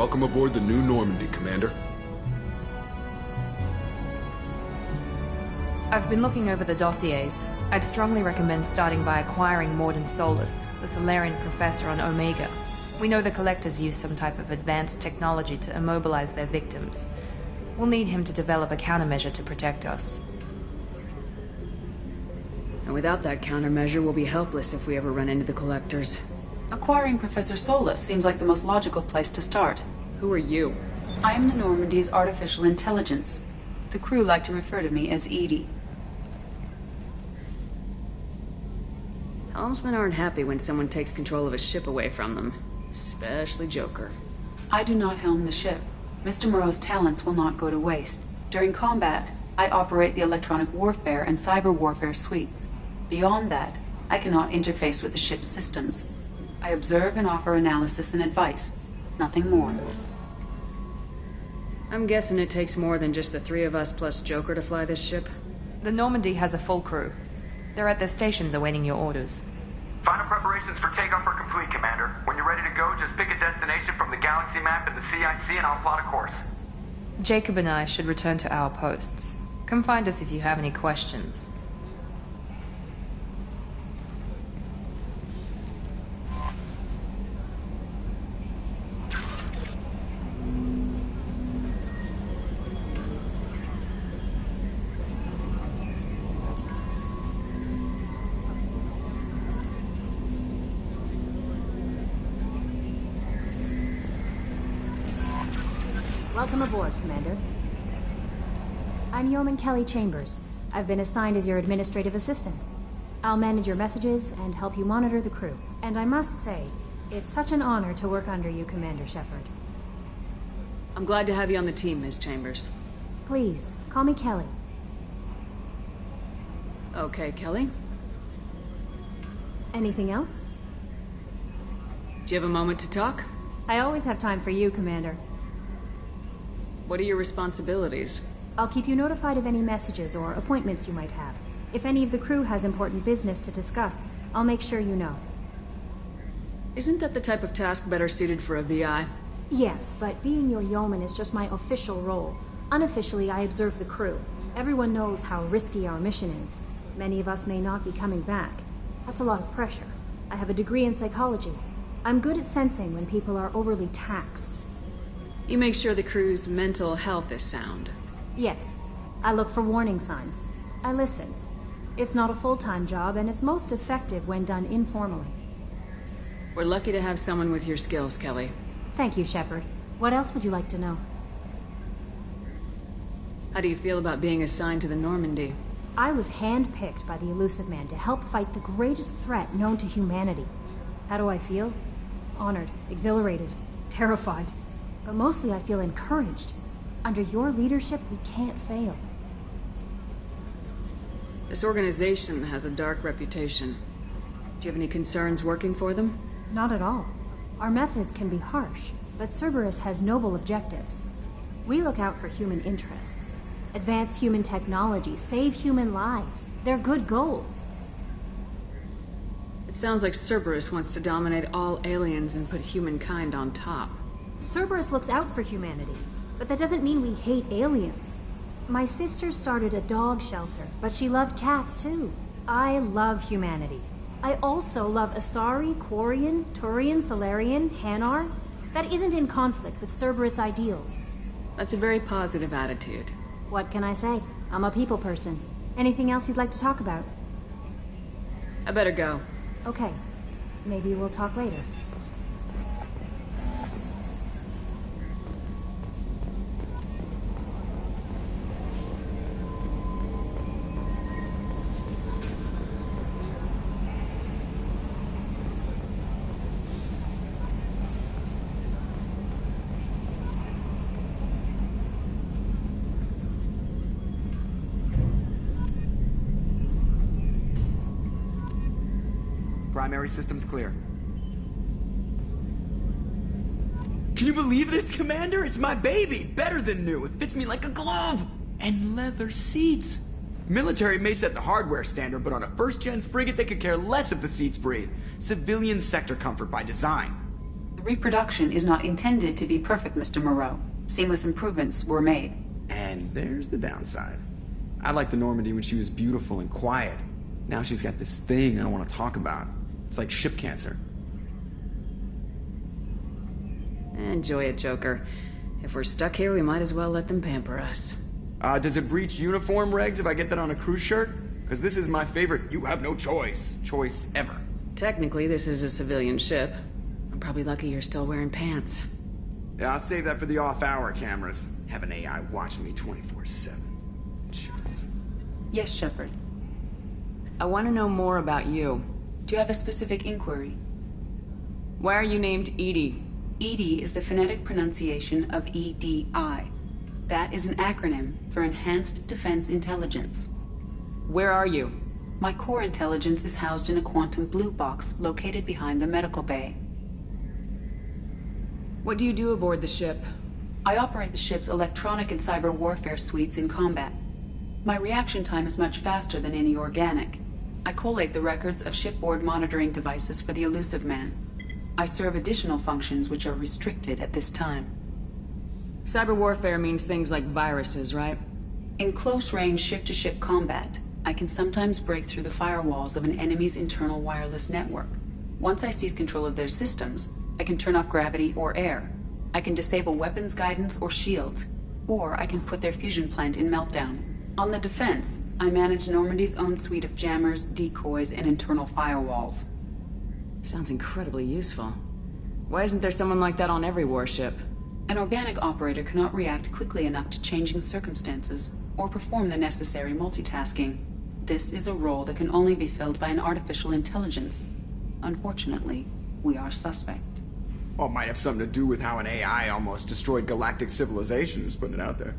Welcome aboard the new Normandy, Commander. I've been looking over the dossiers. I'd strongly recommend starting by acquiring Morden Solus, the Solarian professor on Omega. We know the Collectors use some type of advanced technology to immobilize their victims. We'll need him to develop a countermeasure to protect us. And without that countermeasure, we'll be helpless if we ever run into the Collectors. Acquiring Professor Solus seems like the most logical place to start. Who are you? I am the Normandy's artificial intelligence. The crew like to refer to me as Edie. Helmsmen aren't happy when someone takes control of a ship away from them. Especially Joker. I do not helm the ship. Mr. Moreau's talents will not go to waste. During combat, I operate the electronic warfare and cyber warfare suites. Beyond that, I cannot interface with the ship's systems. I observe and offer analysis and advice. Nothing more. I'm guessing it takes more than just the three of us plus Joker to fly this ship? The Normandy has a full crew. They're at their stations awaiting your orders. Final preparations for takeoff are complete, Commander. When you're ready to go, just pick a destination from the galaxy map and the CIC and I'll plot a course. Jacob and I should return to our posts. Come find us if you have any questions. Welcome aboard, Commander. I'm Yeoman Kelly Chambers. I've been assigned as your administrative assistant. I'll manage your messages and help you monitor the crew. And I must say, it's such an honor to work under you, Commander Shepard. I'm glad to have you on the team, Ms. Chambers. Please, call me Kelly. Okay, Kelly. Anything else? Do you have a moment to talk? I always have time for you, Commander. What are your responsibilities? I'll keep you notified of any messages or appointments you might have. If any of the crew has important business to discuss, I'll make sure you know. Isn't that the type of task better suited for a VI? Yes, but being your yeoman is just my official role. Unofficially, I observe the crew. Everyone knows how risky our mission is. Many of us may not be coming back. That's a lot of pressure. I have a degree in psychology. I'm good at sensing when people are overly taxed. You make sure the crew's mental health is sound. Yes. I look for warning signs. I listen. It's not a full-time job, and it's most effective when done informally. We're lucky to have someone with your skills, Kelly. Thank you, Shepard. What else would you like to know? How do you feel about being assigned to the Normandy? I was handpicked by the Elusive Man to help fight the greatest threat known to humanity. How do I feel? Honored, exhilarated, terrified. But mostly I feel encouraged. Under your leadership, we can't fail. This organization has a dark reputation. Do you have any concerns working for them? Not at all. Our methods can be harsh, but Cerberus has noble objectives. We look out for human interests. Advance human technology, save human lives. They're good goals. It sounds like Cerberus wants to dominate all aliens and put humankind on top. Cerberus looks out for humanity, but that doesn't mean we hate aliens. My sister started a dog shelter, but she loved cats too. I love humanity. I also love Asari, Quarian, Turian, Solarian, Hanar. That isn't in conflict with Cerberus ideals. That's a very positive attitude. What can I say? I'm a people person. Anything else you'd like to talk about? I better go. Okay. Maybe we'll talk later. Primary systems clear. Can you believe this, Commander? It's my baby! Better than new. It fits me like a glove! And leather seats! Military may set the hardware standard, but on a first-gen frigate they could care less if the seats breathe. Civilian sector comfort by design. The Reproduction is not intended to be perfect, Mr. Moreau. Seamless improvements were made. And there's the downside. I liked the Normandy when she was beautiful and quiet. Now she's got this thing I don't want to talk about. It's like ship cancer. Enjoy it, Joker. If we're stuck here, we might as well let them pamper us. Does it breach uniform regs if I get that on a cruise shirt? Because this is my favorite you have no choice ever. Technically, this is a civilian ship. I'm probably lucky you're still wearing pants. Yeah, I'll save that for the off-hour cameras. Have an AI watch me 24/7. Insurance. Yes, Shepard. I want to know more about you. Do you have a specific inquiry? Why are you named Edie? EDI is the phonetic pronunciation of EDI. That is an acronym for Enhanced Defense Intelligence. Where are you? My core intelligence is housed in a quantum blue box located behind the medical bay. What do you do aboard the ship? I operate the ship's electronic and cyber warfare suites in combat. My reaction time is much faster than any organic. I collate the records of shipboard monitoring devices for the Elusive Man. I serve additional functions which are restricted at this time. Cyber warfare means things like viruses, right? In close-range ship-to-ship combat, I can sometimes break through the firewalls of an enemy's internal wireless network. Once I seize control of their systems, I can turn off gravity or air. I can disable weapons guidance or shields, or I can put their fusion plant in meltdown. On the defense, I manage Normandy's own suite of jammers, decoys, and internal firewalls. Sounds incredibly useful. Why isn't there someone like that on every warship? An organic operator cannot react quickly enough to changing circumstances, or perform the necessary multitasking. This is a role that can only be filled by an artificial intelligence. Unfortunately, we are suspect. Well, it might have something to do with how an AI almost destroyed galactic civilizations, putting it out there.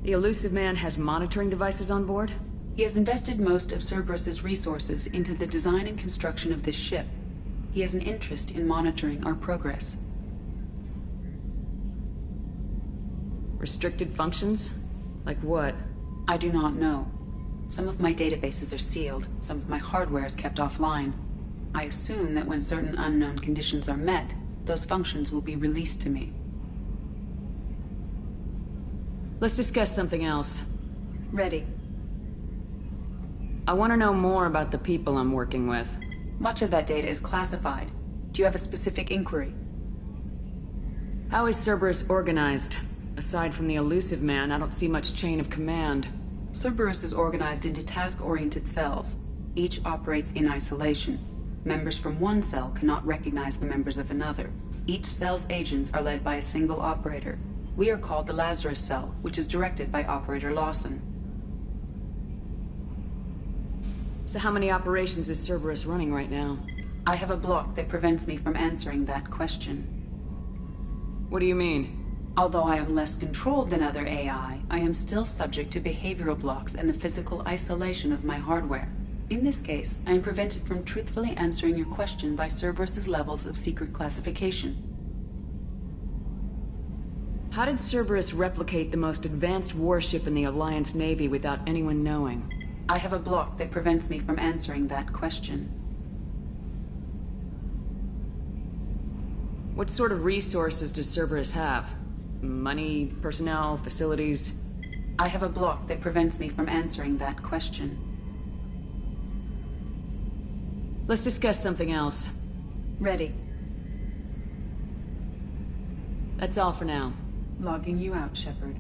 The Elusive Man has monitoring devices on board? He has invested most of Cerberus's resources into the design and construction of this ship. He has an interest in monitoring our progress. Restricted functions? Like what? I do not know. Some of my databases are sealed, some of my hardware is kept offline. I assume that when certain unknown conditions are met, those functions will be released to me. Let's discuss something else. Ready. I want to know more about the people I'm working with. Much of that data is classified. Do you have a specific inquiry? How is Cerberus organized? Aside from the Elusive Man, I don't see much chain of command. Cerberus is organized into task-oriented cells. Each operates in isolation. Members from one cell cannot recognize the members of another. Each cell's agents are led by a single operator. We are called the Lazarus Cell, which is directed by Operator Lawson. So how many operations is Cerberus running right now? I have a block that prevents me from answering that question. What do you mean? Although I am less controlled than other AI, I am still subject to behavioral blocks and the physical isolation of my hardware. In this case, I am prevented from truthfully answering your question by Cerberus's levels of secret classification. How did Cerberus replicate the most advanced warship in the Alliance Navy without anyone knowing? I have a block that prevents me from answering that question. What sort of resources does Cerberus have? Money, personnel, facilities? I have a block that prevents me from answering that question. Let's discuss something else. Ready. That's all for now. Logging you out, Shepard.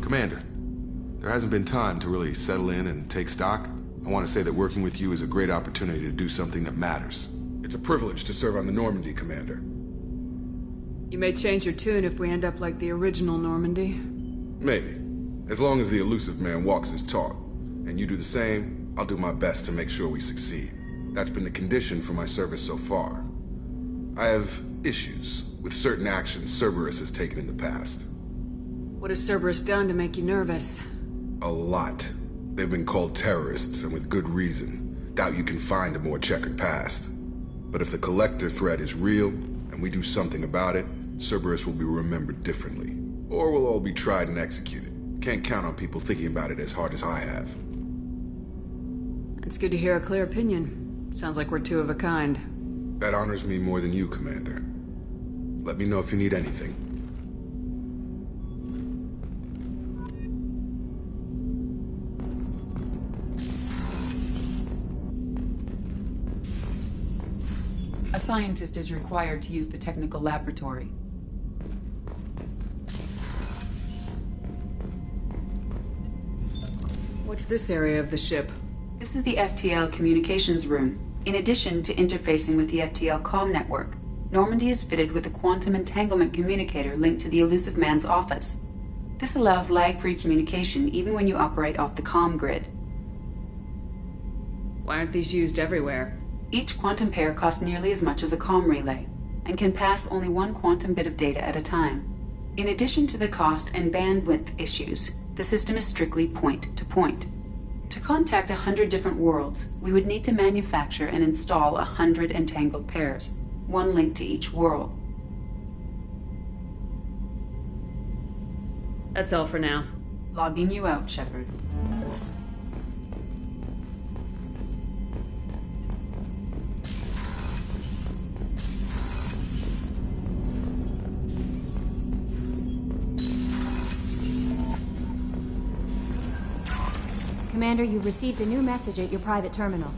Commander, there hasn't been time to really settle in and take stock. I want to say that working with you is a great opportunity to do something that matters. It's a privilege to serve on the Normandy, Commander. You may change your tune if we end up like the original Normandy. Maybe. As long as the Elusive Man walks his talk. And you do the same, I'll do my best to make sure we succeed. That's been the condition for my service so far. I have issues with certain actions Cerberus has taken in the past. What has Cerberus done to make you nervous? A lot. They've been called terrorists, and with good reason. Doubt you can find a more checkered past. But if the Collector threat is real, and we do something about it, Cerberus will be remembered differently. Or we'll all be tried and executed. Can't count on people thinking about it as hard as I have. It's good to hear a clear opinion. Sounds like we're two of a kind. That honors me more than you, Commander. Let me know if you need anything. A scientist is required to use the technical laboratory. What's this area of the ship? This is the FTL communications room. In addition to interfacing with the FTL comm network, Normandy is fitted with a quantum entanglement communicator linked to the Elusive Man's office. This allows lag-free communication even when you operate off the comm grid. Why aren't these used everywhere? Each quantum pair costs nearly as much as a comm relay, and can pass only one quantum bit of data at a time. In addition to the cost and bandwidth issues, the system is strictly point-to-point. To contact 100 different worlds, we would need to manufacture and install 100 entangled pairs, one link to each world. That's all for now. Logging you out, Shepard. Commander, you've received a new message at your private terminal.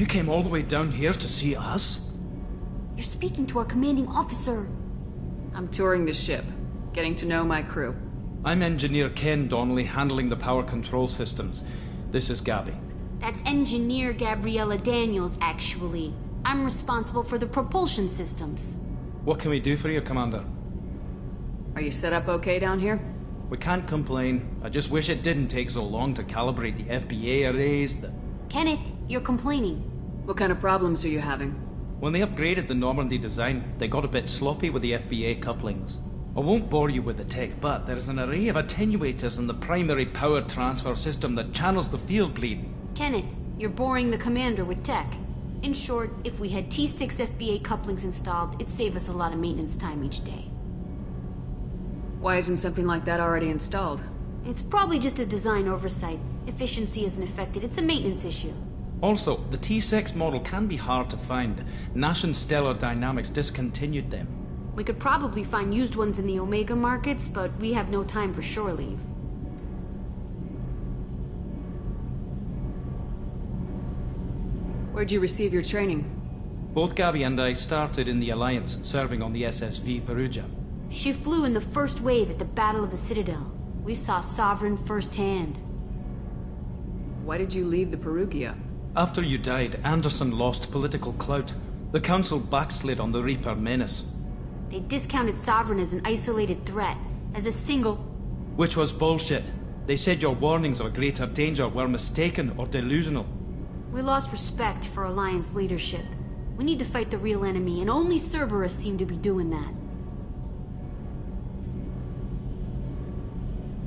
You came all the way down here to see us? You're speaking to our commanding officer. I'm touring the ship, getting to know my crew. I'm Engineer Ken Donnelly, handling the power control systems. This is Gabby. That's Engineer Gabriella Daniels, actually. I'm responsible for the propulsion systems. What can we do for you, Commander? Are you set up okay down here? We can't complain. I just wish it didn't take so long to calibrate the FBA arrays. Kenneth, you're complaining. What kind of problems are you having? When they upgraded the Normandy design, they got a bit sloppy with the FBA couplings. I won't bore you with the tech, but there is an array of attenuators in the primary power transfer system that channels the field bleed. Kenneth, you're boring the commander with tech. In short, if we had T6 FBA couplings installed, it'd save us a lot of maintenance time each day. Why isn't something like that already installed? It's probably just a design oversight. Efficiency isn't affected, it's a maintenance issue. Also, the T6 model can be hard to find. Nash and Stellar Dynamics discontinued them. We could probably find used ones in the Omega markets, but we have no time for shore leave. Where'd you receive your training? Both Gabby and I started in the Alliance, serving on the SSV Perugia. She flew in the first wave at the Battle of the Citadel. We saw Sovereign firsthand. Why did you leave the Perugia? After you died, Anderson lost political clout. The Council backslid on the Reaper menace. They discounted Sovereign as an isolated threat, as a single... Which was bullshit. They said your warnings of a greater danger were mistaken or delusional. We lost respect for Alliance leadership. We need to fight the real enemy, and only Cerberus seemed to be doing that.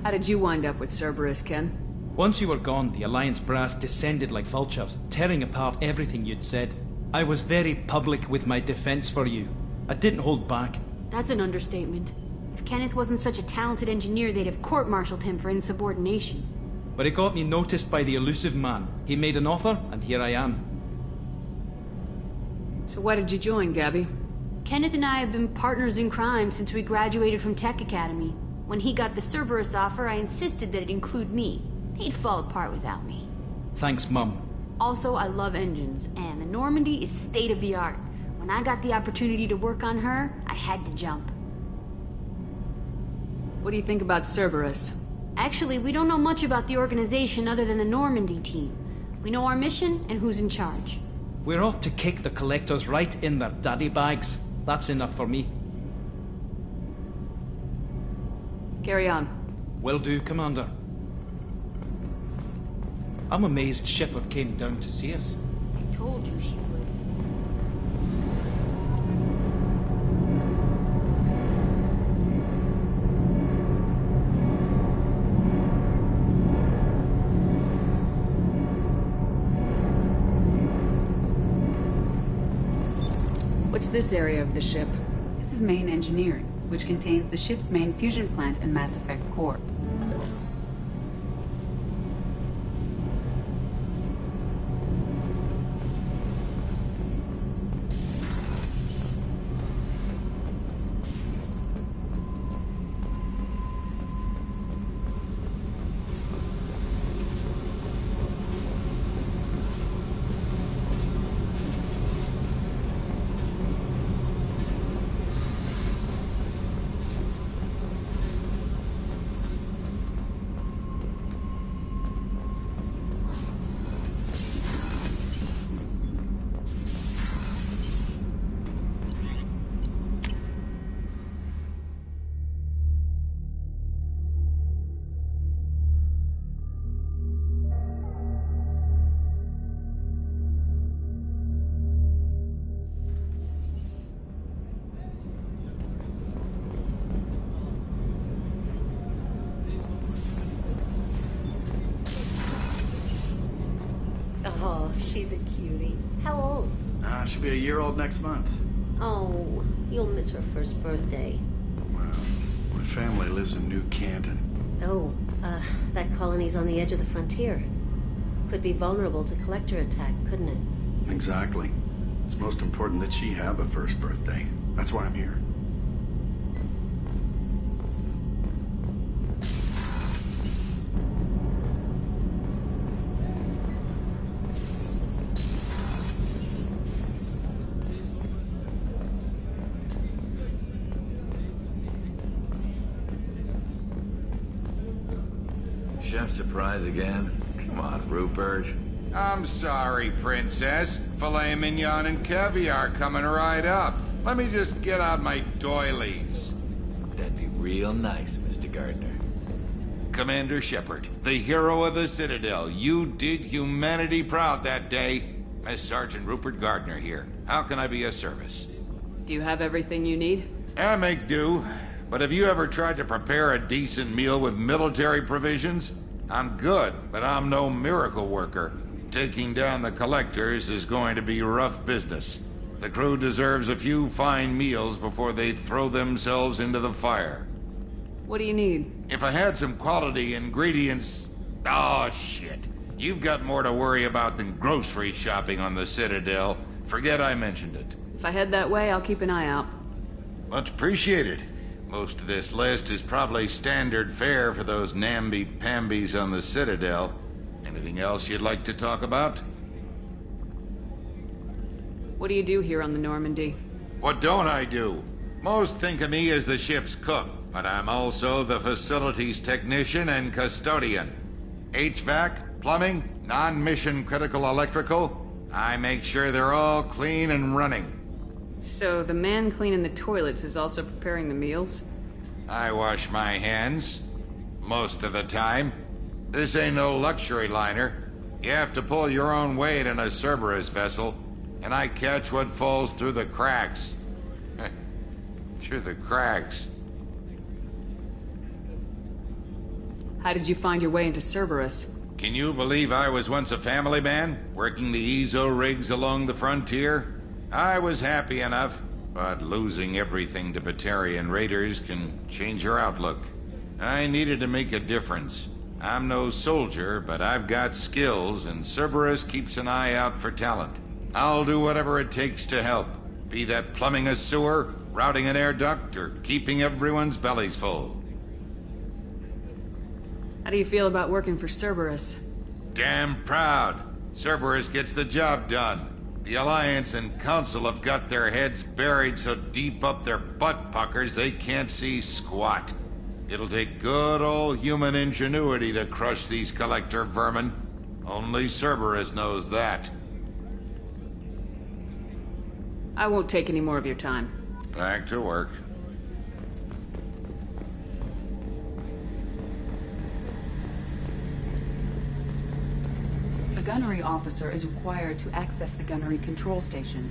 How did you wind up with Cerberus, Ken? Once you were gone, the Alliance brass descended like vultures, tearing apart everything you'd said. I was very public with my defense for you. I didn't hold back. That's an understatement. If Kenneth wasn't such a talented engineer, they'd have court-martialed him for insubordination. But it got me noticed by the elusive man. He made an offer, and here I am. So why did you join, Gabby? Kenneth and I have been partners in crime since we graduated from Tech Academy. When he got the Cerberus offer, I insisted that it include me. They'd fall apart without me. Thanks, Mum. Also, I love engines, and the Normandy is state-of-the-art. When I got the opportunity to work on her, I had to jump. What do you think about Cerberus? Actually, we don't know much about the organization other than the Normandy team. We know our mission and who's in charge. We're off to kick the Collectors right in their daddy bags. That's enough for me. Carry on. Will do, Commander. I'm amazed Shepard came down to see us. I told you she would. What's this area of the ship? This is main engineering, which contains the ship's main fusion plant and Mass Effect core. Oh, she's a cutie. How old? She'll be a year old next month. Oh, you'll miss her first birthday. Well, my family lives in New Canton. Oh, that colony's on the edge of the frontier. Could be vulnerable to collector attack, couldn't it? Exactly. It's most important that she have a first birthday. That's why I'm here. Half surprise again? Come on, Rupert. I'm sorry, Princess. Filet mignon and caviar coming right up. Let me just get out my doilies. That'd be real nice, Mr. Gardner. Commander Shepard, the hero of the Citadel. You did humanity proud that day. As Sergeant Rupert Gardner here. How can I be of service? Do you have everything you need? I make do. But have you ever tried to prepare a decent meal with military provisions? I'm good, but I'm no miracle worker. Taking down the collectors is going to be rough business. The crew deserves a few fine meals before they throw themselves into the fire. What do you need? If I had some quality ingredients... Oh, shit. You've got more to worry about than grocery shopping on the Citadel. Forget I mentioned it. If I head that way, I'll keep an eye out. Much appreciated. Most of this list is probably standard fare for those namby-pambies on the Citadel. Anything else you'd like to talk about? What do you do here on the Normandy? What don't I do? Most think of me as the ship's cook, but I'm also the facilities technician and custodian. HVAC, plumbing, non-mission critical electrical. I make sure they're all clean and running. So the man cleaning the toilets is also preparing the meals? I wash my hands. Most of the time. This ain't no luxury liner. You have to pull your own weight in a Cerberus vessel, and I catch what falls through the cracks. Through the cracks. How did you find your way into Cerberus? Can you believe I was once a family man, working the EZO rigs along the frontier? I was happy enough, but losing everything to Batarian raiders can change your outlook. I needed to make a difference. I'm no soldier, but I've got skills, and Cerberus keeps an eye out for talent. I'll do whatever it takes to help, be that plumbing a sewer, routing an air duct, or keeping everyone's bellies full. How do you feel about working for Cerberus? Damn proud. Cerberus gets the job done. The Alliance and Council have got their heads buried so deep up their butt puckers they can't see squat. It'll take good old human ingenuity to crush these collector vermin. Only Cerberus knows that. I won't take any more of your time. Back to work. A gunnery officer is required to access the gunnery control station.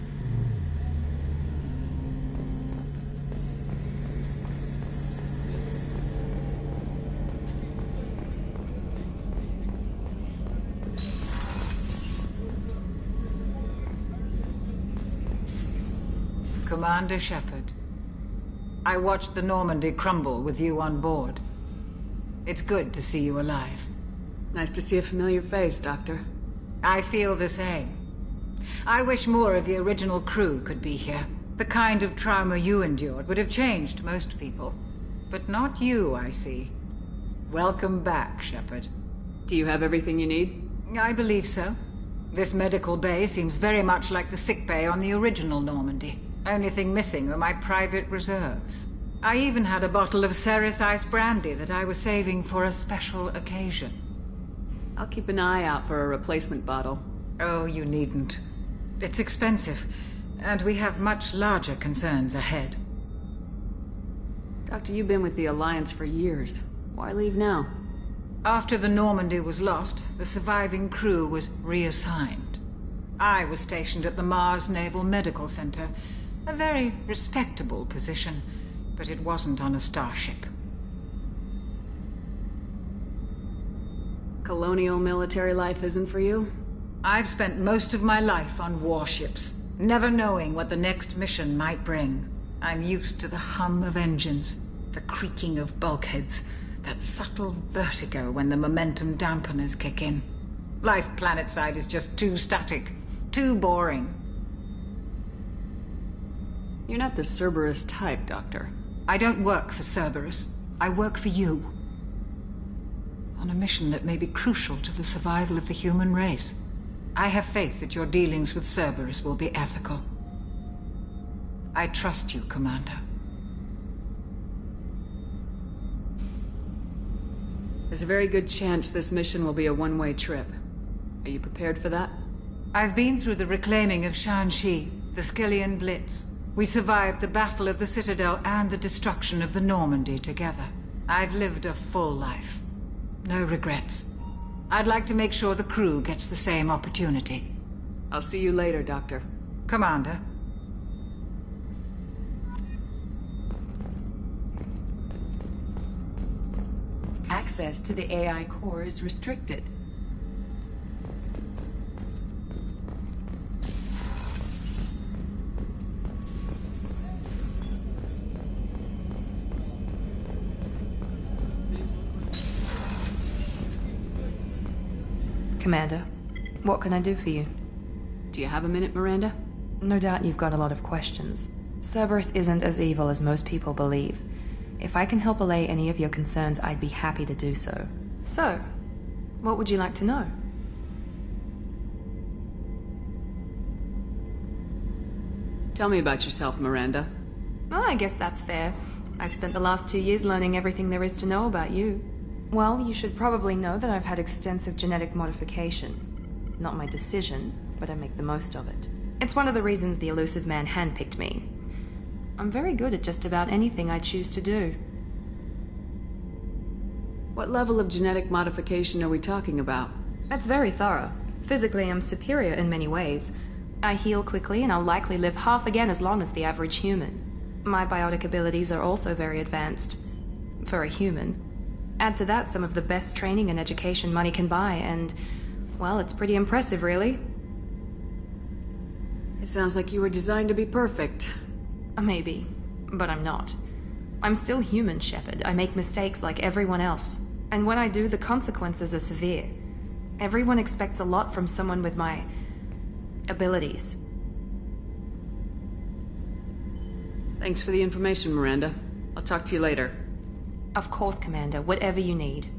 Commander Shepard, I watched the Normandy crumble with you on board. It's good to see you alive. Nice to see a familiar face, Doctor. I feel the same. I wish more of the original crew could be here. The kind of trauma you endured would have changed most people. But not you, I see. Welcome back, Shepard. Do you have everything you need? I believe so. This medical bay seems very much like the sick bay on the original Normandy. Only thing missing are my private reserves. I even had a bottle of Ceres Ice brandy that I was saving for a special occasion. I'll keep an eye out for a replacement bottle. Oh, you needn't. It's expensive, and we have much larger concerns ahead. Doctor, you've been with the Alliance for years. Why leave now? After the Normandy was lost, the surviving crew was reassigned. I was stationed at the Mars Naval Medical Center, a very respectable position, but it wasn't on a starship. Colonial military life isn't for you? I've spent most of my life on warships, never knowing what the next mission might bring. I'm used to the hum of engines, the creaking of bulkheads, that subtle vertigo when the momentum dampeners kick in. Life planetside is just too static, too boring. You're not the Cerberus type, Doctor. I don't work for Cerberus. I work for you. On a mission that may be crucial to the survival of the human race. I have faith that your dealings with Cerberus will be ethical. I trust you, Commander. There's a very good chance this mission will be a one-way trip. Are you prepared for that? I've been through the reclaiming of Shanxi, the Skillian Blitz. We survived the Battle of the Citadel and the destruction of the Normandy together. I've lived a full life. No regrets. I'd like to make sure the crew gets the same opportunity. I'll see you later, Doctor. Commander. Access to the AI core is restricted. Commander, what can I do for you? Do you have a minute, Miranda? No doubt you've got a lot of questions. Cerberus isn't as evil as most people believe. If I can help allay any of your concerns, I'd be happy to do so. So, what would you like to know? Tell me about yourself, Miranda. Oh, I guess that's fair. I've spent the last 2 years learning everything there is to know about you. Well, you should probably know that I've had extensive genetic modification. Not my decision, but I make the most of it. It's one of the reasons the elusive man handpicked me. I'm very good at just about anything I choose to do. What level of genetic modification are we talking about? That's very thorough. Physically, I'm superior in many ways. I heal quickly, and I'll likely live half again as long as the average human. My biotic abilities are also very advanced. For a human. Add to that some of the best training and education money can buy, and, well, it's pretty impressive, really. It sounds like you were designed to be perfect. Maybe, but I'm not. I'm still human, Shepard. I make mistakes like everyone else. And when I do, the consequences are severe. Everyone expects a lot from someone with my abilities. Thanks for the information, Miranda. I'll talk to you later. Of course, Commander. Whatever you need.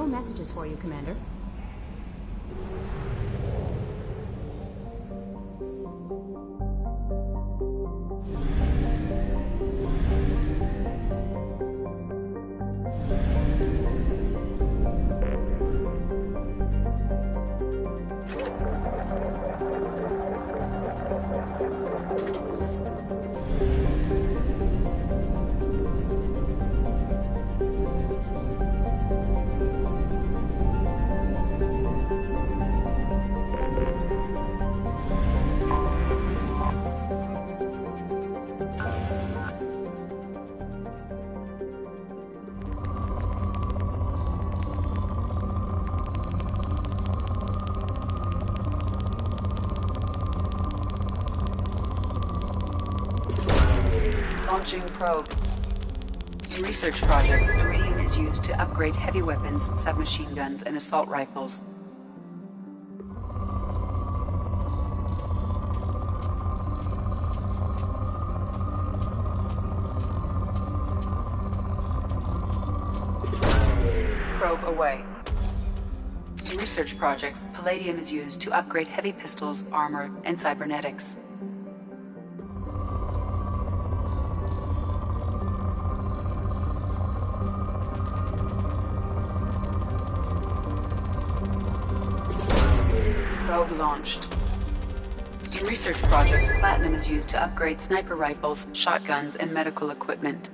no messages for you, Commander. Launching probe. In research projects, iridium is used to upgrade heavy weapons, submachine guns, and assault rifles. Probe away. In research projects, palladium is used to upgrade heavy pistols, armor, and cybernetics. Probe launched. In research projects, platinum is used to upgrade sniper rifles, shotguns, and medical equipment.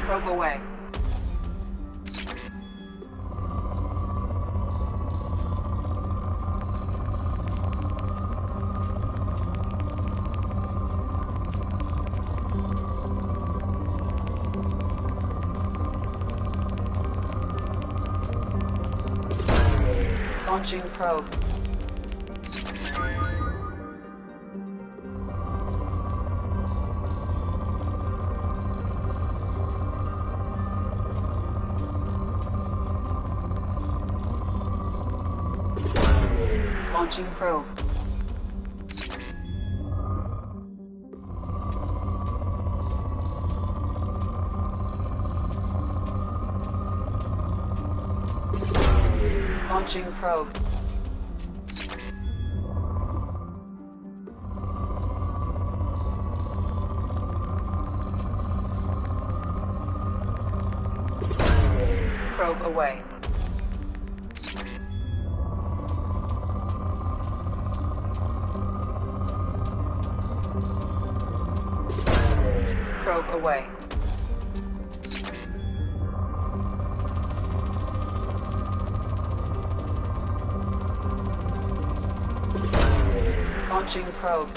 Probe away. Launching probe. Launching probe. Launching probe. Probe away. Probe away. Launching probe.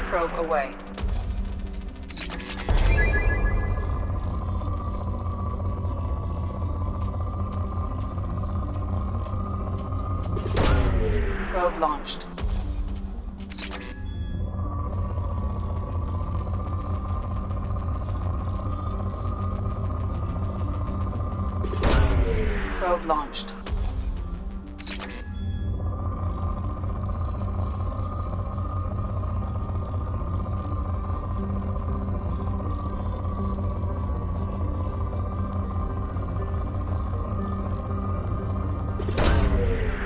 Probe away. Probe launched. Probe launched.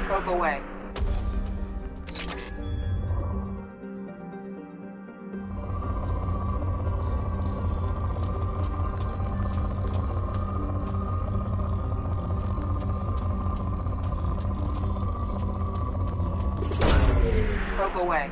Probe away. Probe away.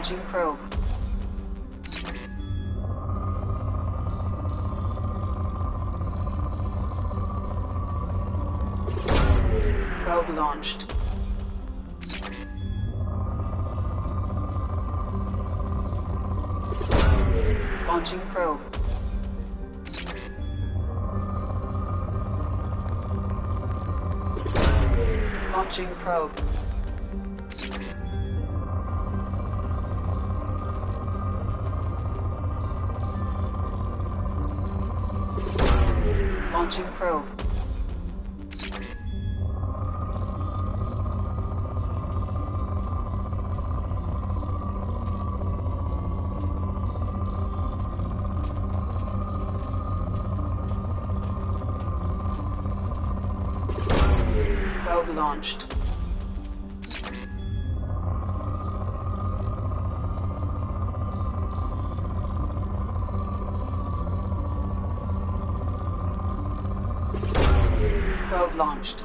Launching probe. Probe launched. Launching probe. Launching probe. Launching probe. Probe launched. Probe launched.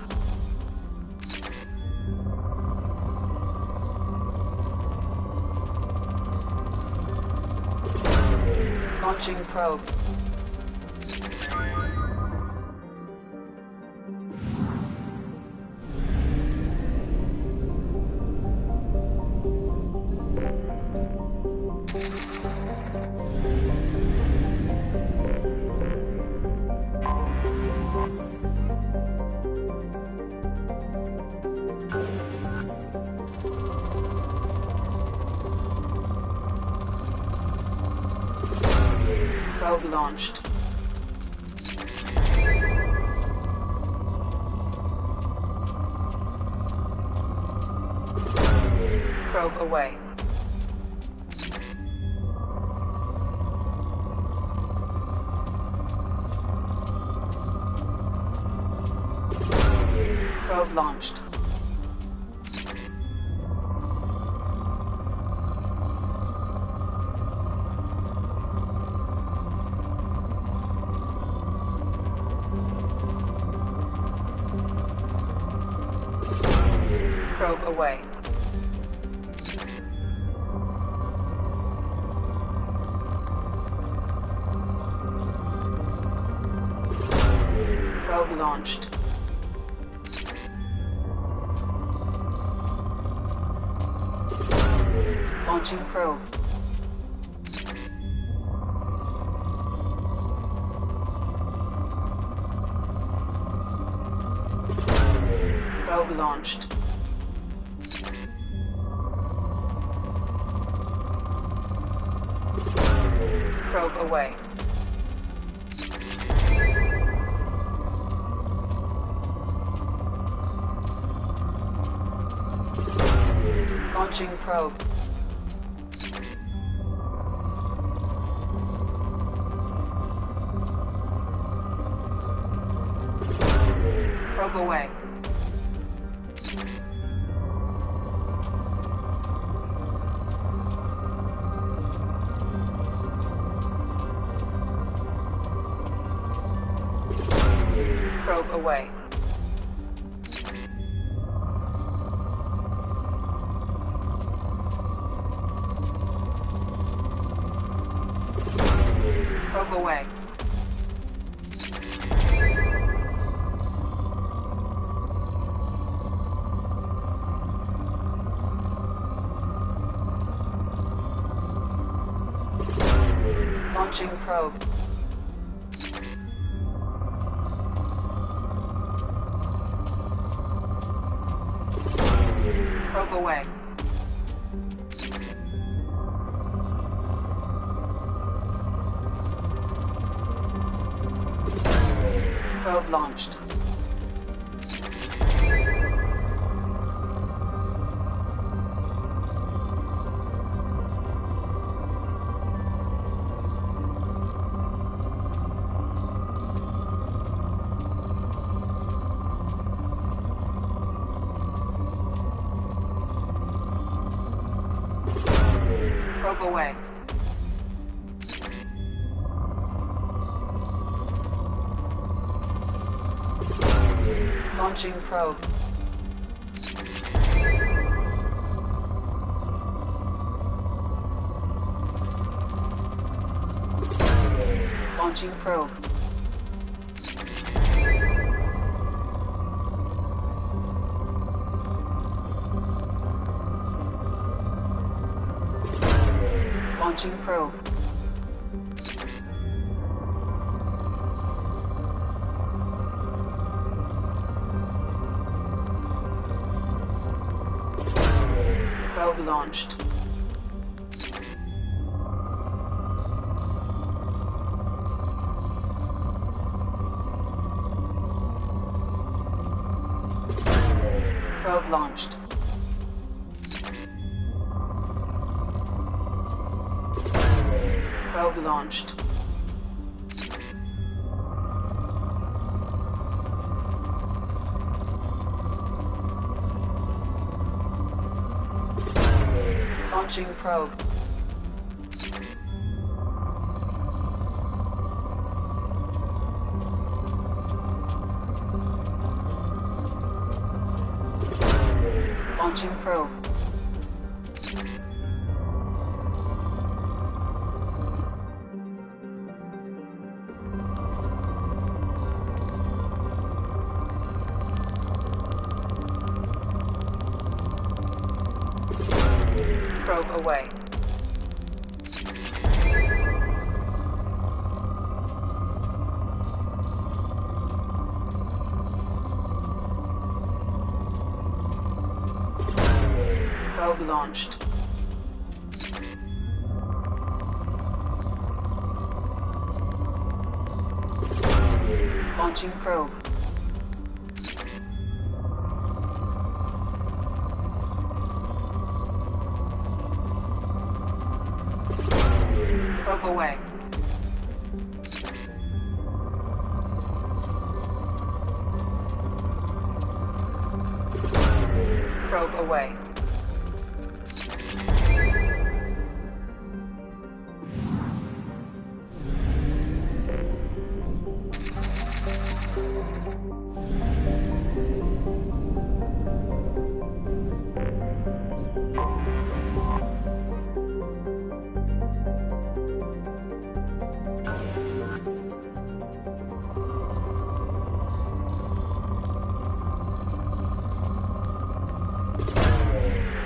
Launching probe. Probe launched. Probe away. Probe launched. Probe away. Probe launched. Launching probe. Probe launched. Probe away. Launching probe. Probe away. Probe away. Probe away. Launching probe. Probe away. Probe launched. Probe away. Launching probe. Launching probe. Launching probe. Probe launched. Probe launched. Probe launched. Launching probe. Launching probe. Probe away. Probe launched. Launching probe. Probe away. Probe away.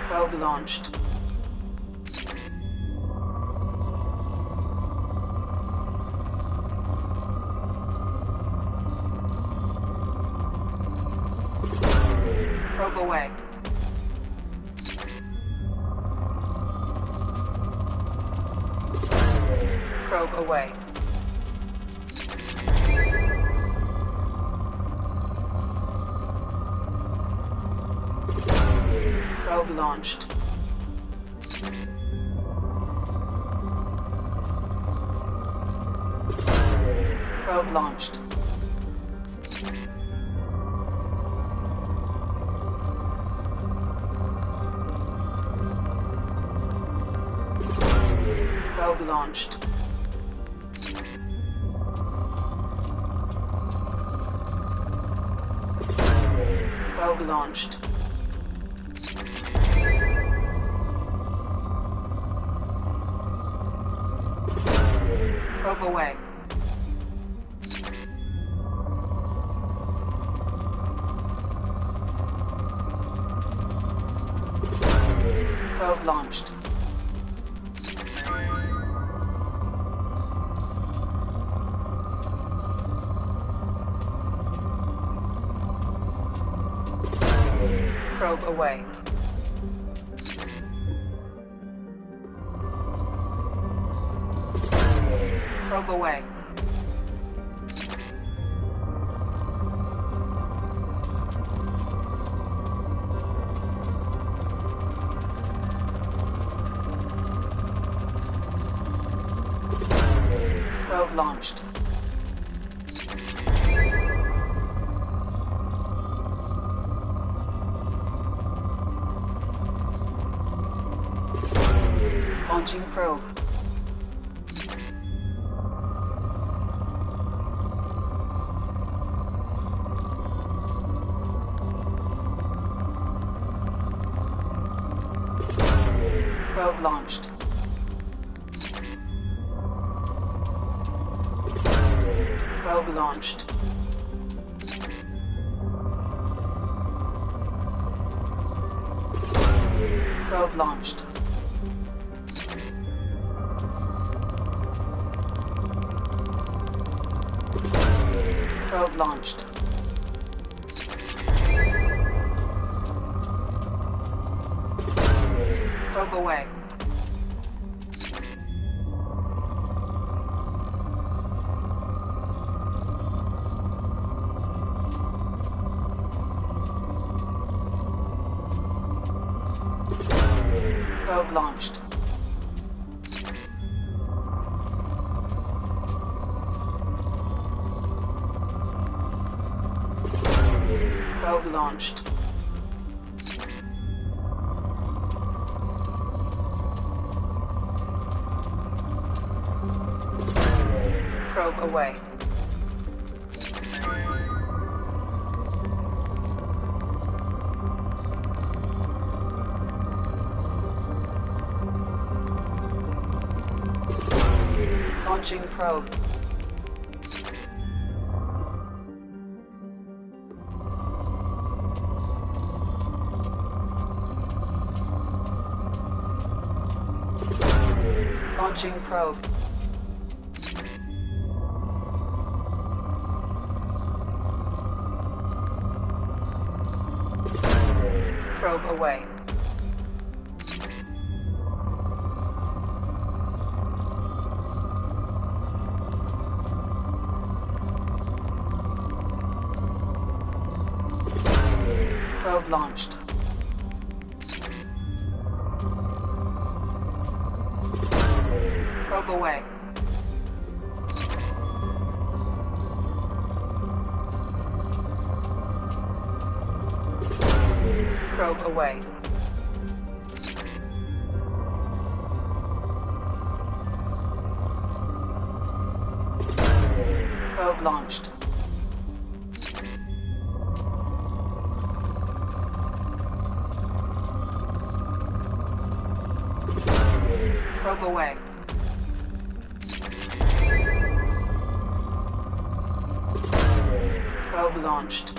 Probe launched. Probe away. Probe away. Probe launched. Probe launched. Probe launched. Probe launched. Probe away. Probe launched. Probe away. Probe away. Probe launched. Launching probe. Probe launched. Probe launched. Probe launched. Probe launched. Probe away. Probe launched. Probe launched. Probe away. Launching probe. Launching probe. Probe away. Probe launched. Probe away. Probe away. Probe launched. Probe away. Probe launched.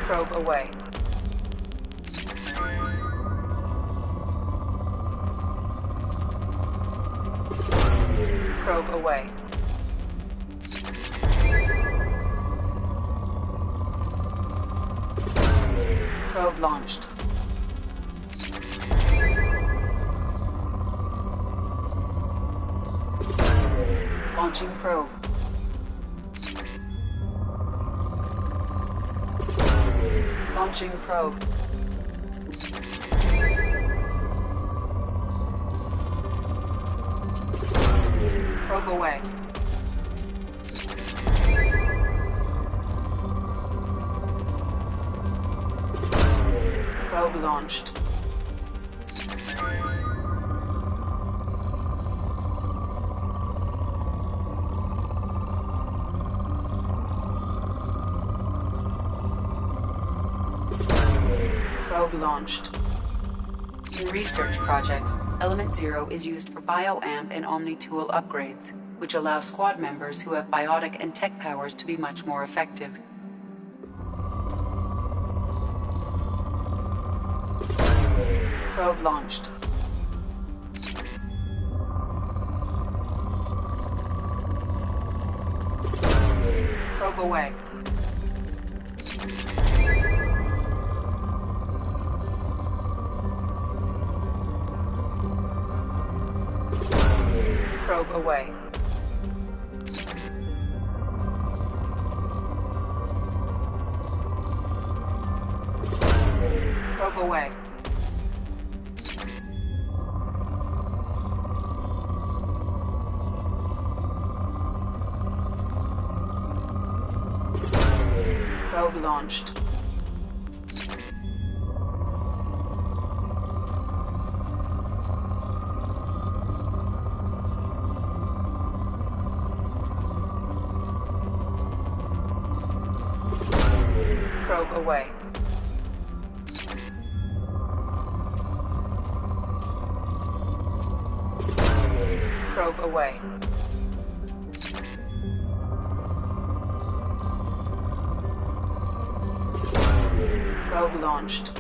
Probe away. Probe away. Probe launched. Launching probe. Launching probe. Probe away. Probe launched. Probe launched. In research projects, Element Zero is used for bioamp and omni-tool upgrades, which allow squad members who have biotic and tech powers to be much more effective. Probe launched. Probe away. Probe away. Probe away. Probe launched. Probe away. Probe away. Probe launched.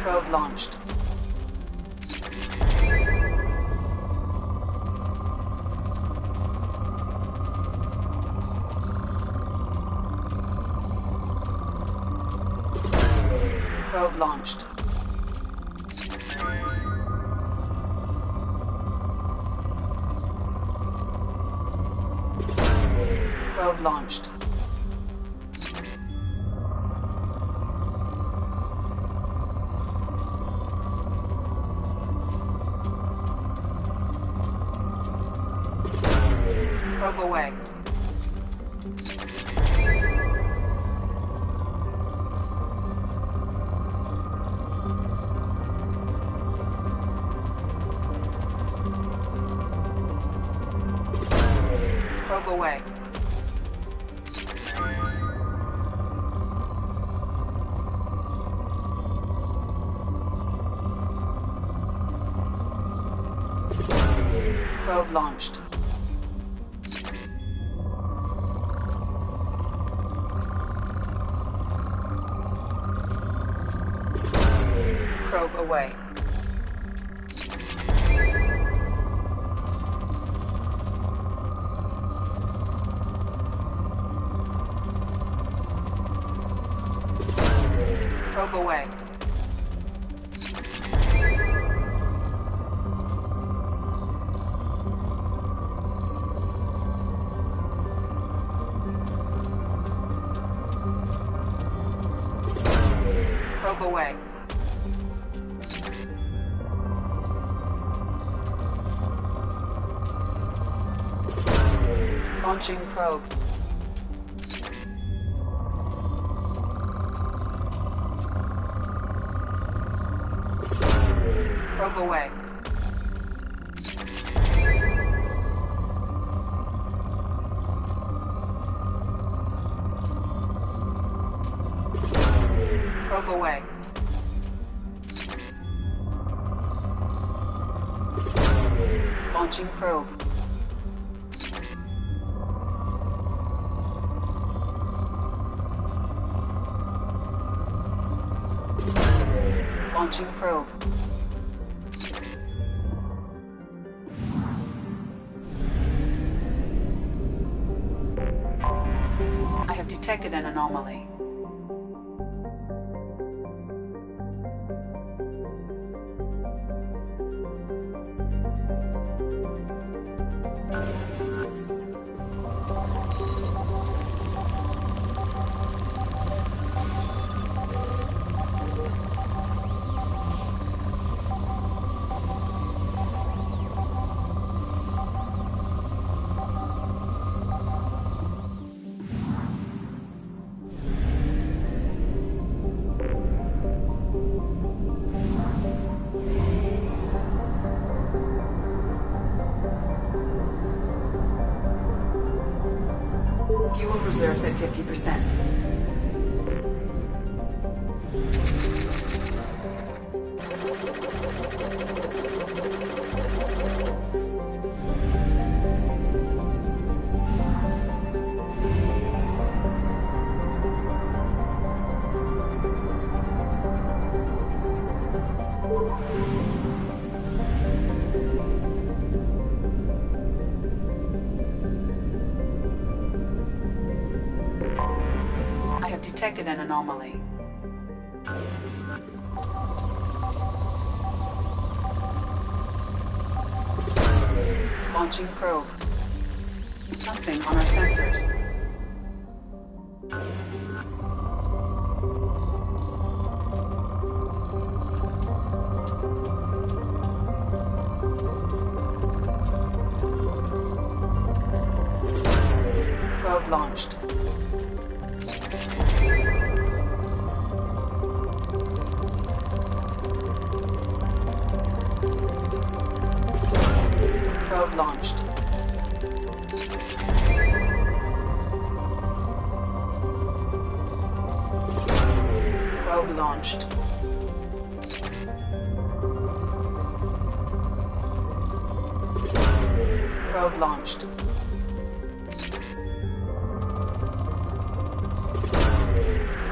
Probe launched. Probe launched. Probe launched. Probe away. Probe away. Probe launched. Probe away. Probe away. Probe away. Launching probe. Probe away. Probe away. Launching probe. Launching probe. I have detected an anomaly. Fuel reserves at 50%. have detected an anomaly. Launching probe. Nothing on our sensors. Probe launched. Probe launched. Probe launched. Probe launched.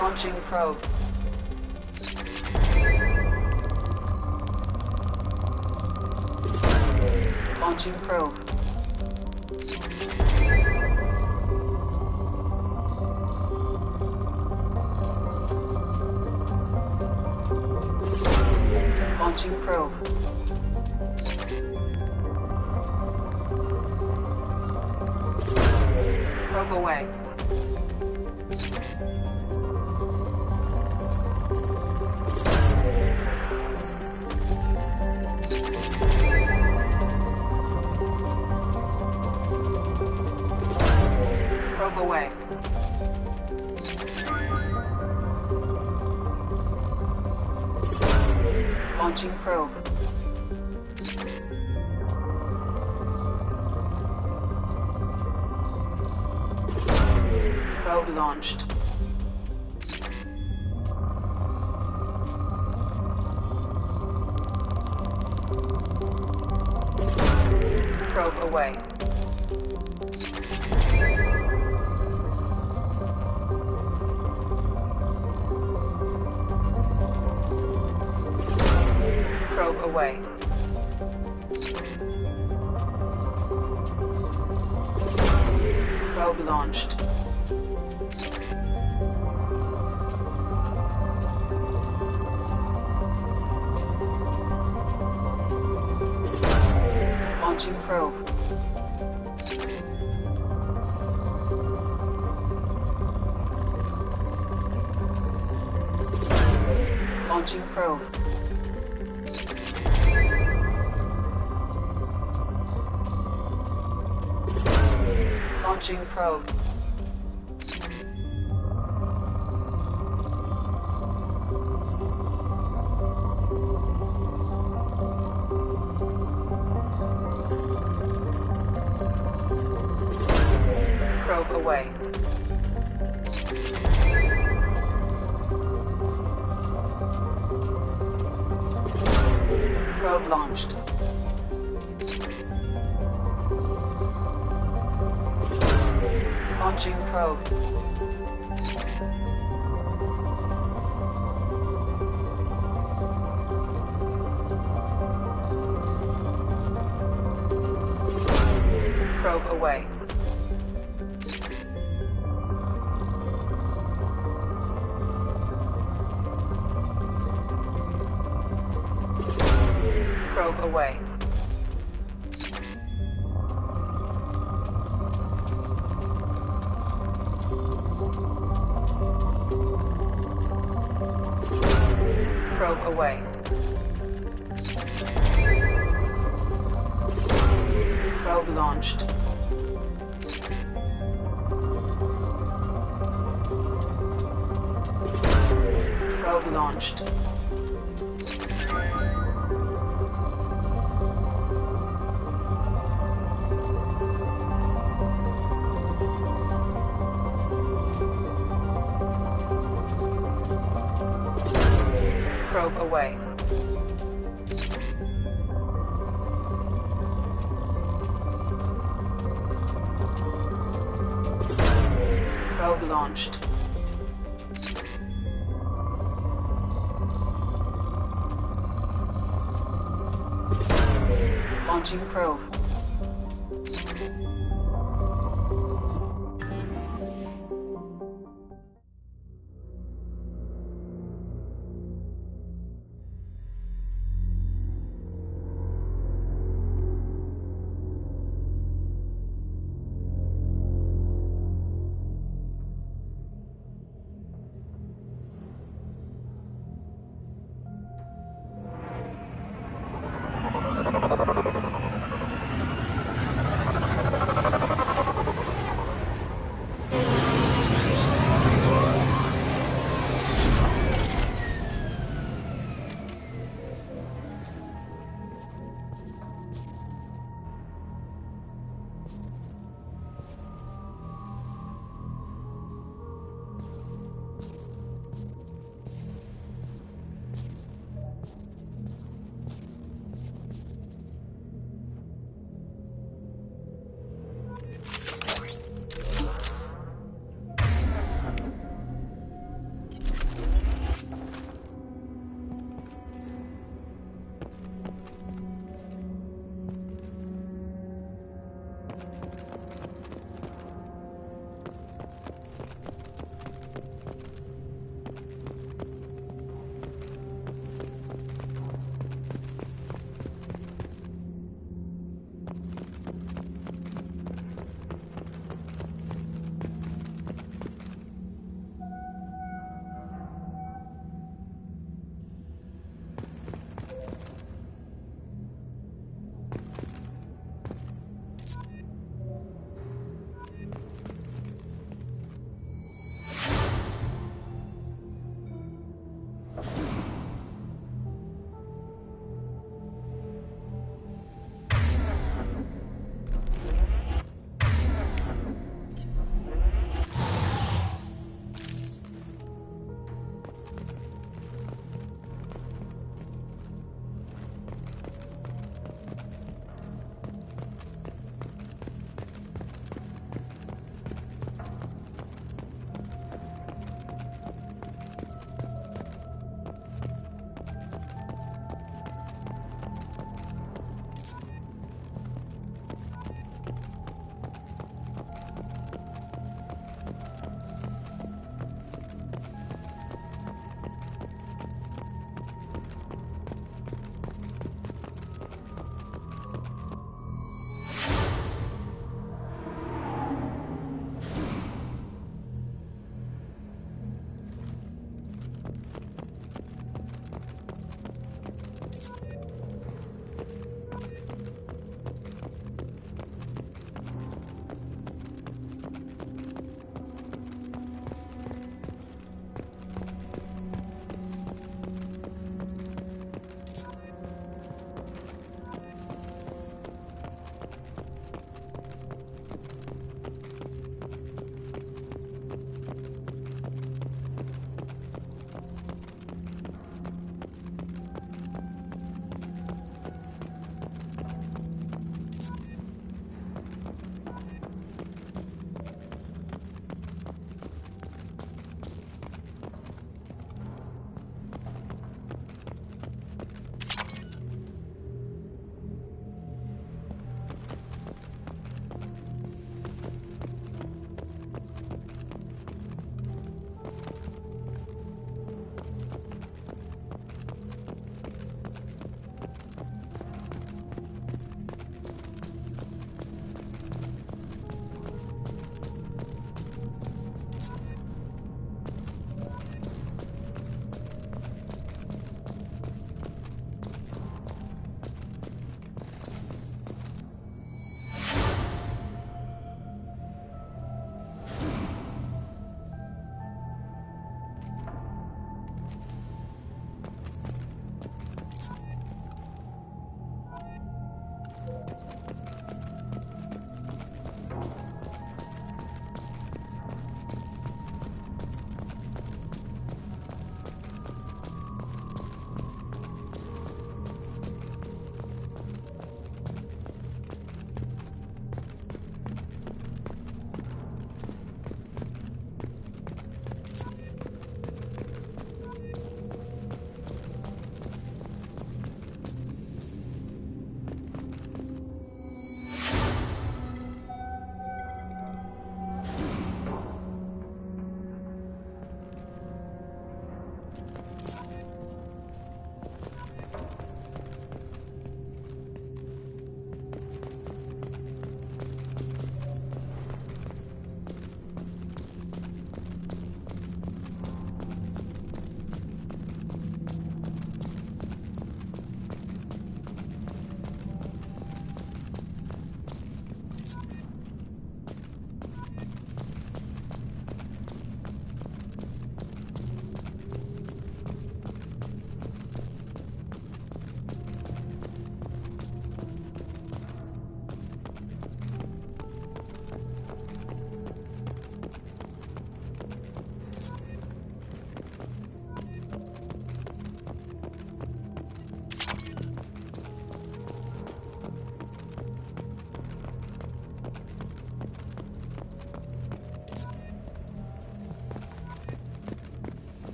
Launching probe. Launching probe. Launching probe. Probe away. Probe away. Launching probe. Probe launched. Probe away. Probe away. Probe launched. Launching probe. Launching probe. Launching probe. Probe away. Probe launched. Launching probe. Probe away. Probe away. Probe away. Probe launched. Probe launched. Probe away. Probe launched. Launching probe.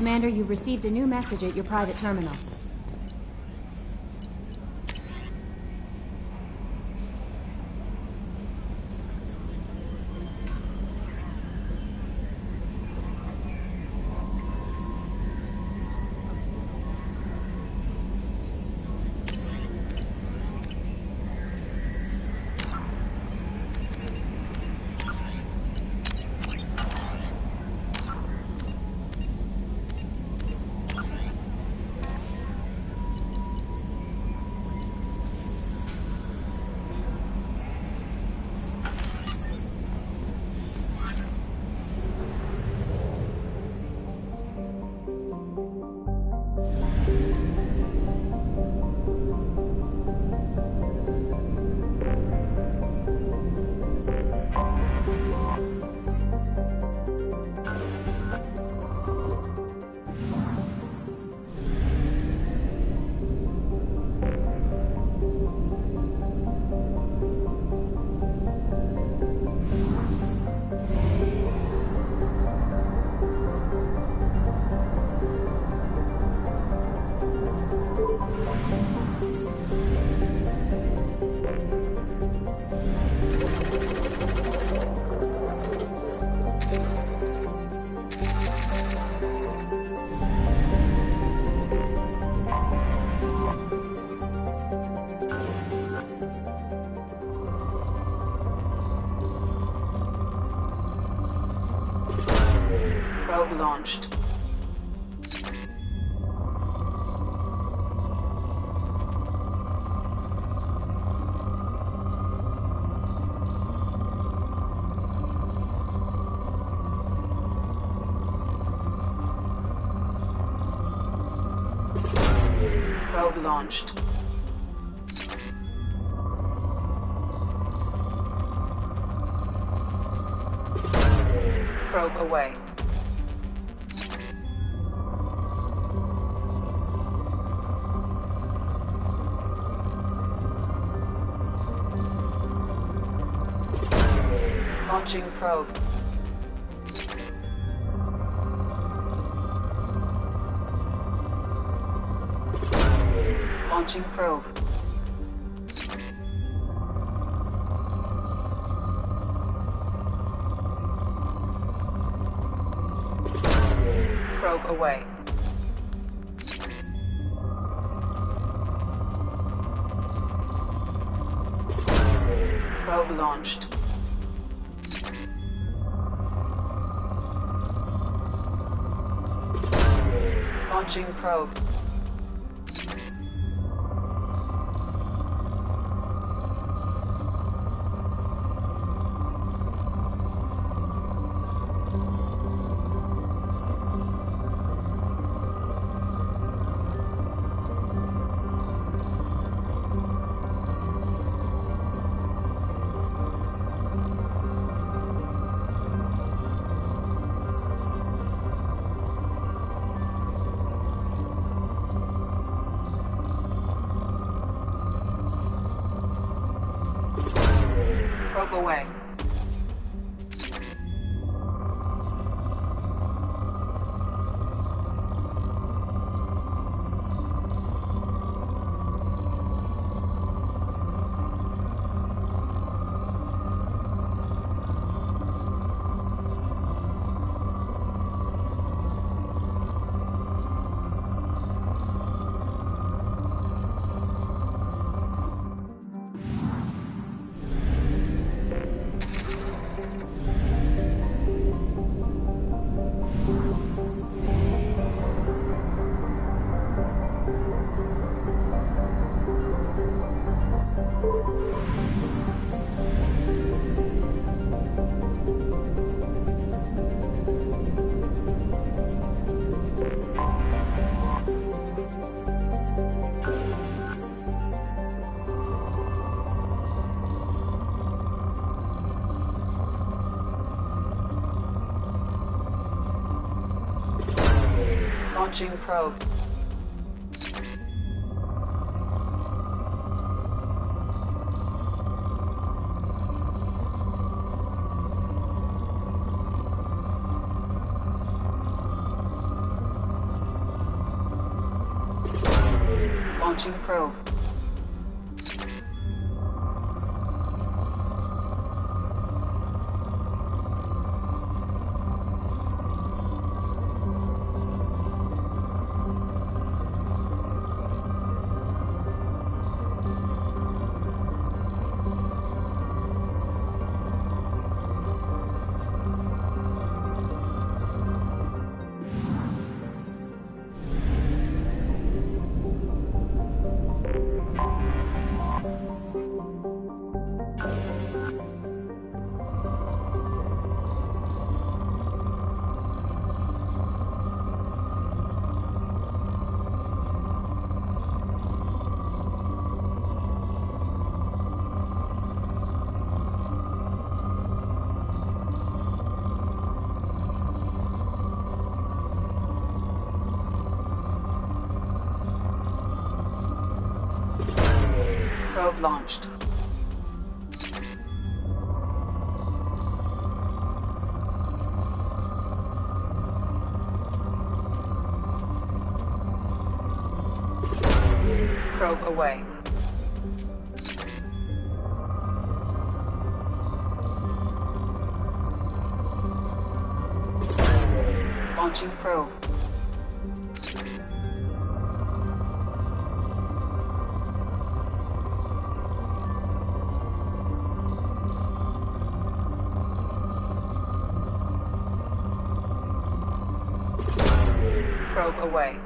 Commander, you've received a new message at your private terminal. Probe launched. Probe launched. Probe away. Launching probe. Launching probe. Probe away. Probe launched. Launching probe. Probe away. Launching probe. Launching probe. Probe launched. Probe away. Launching probe. Probe away.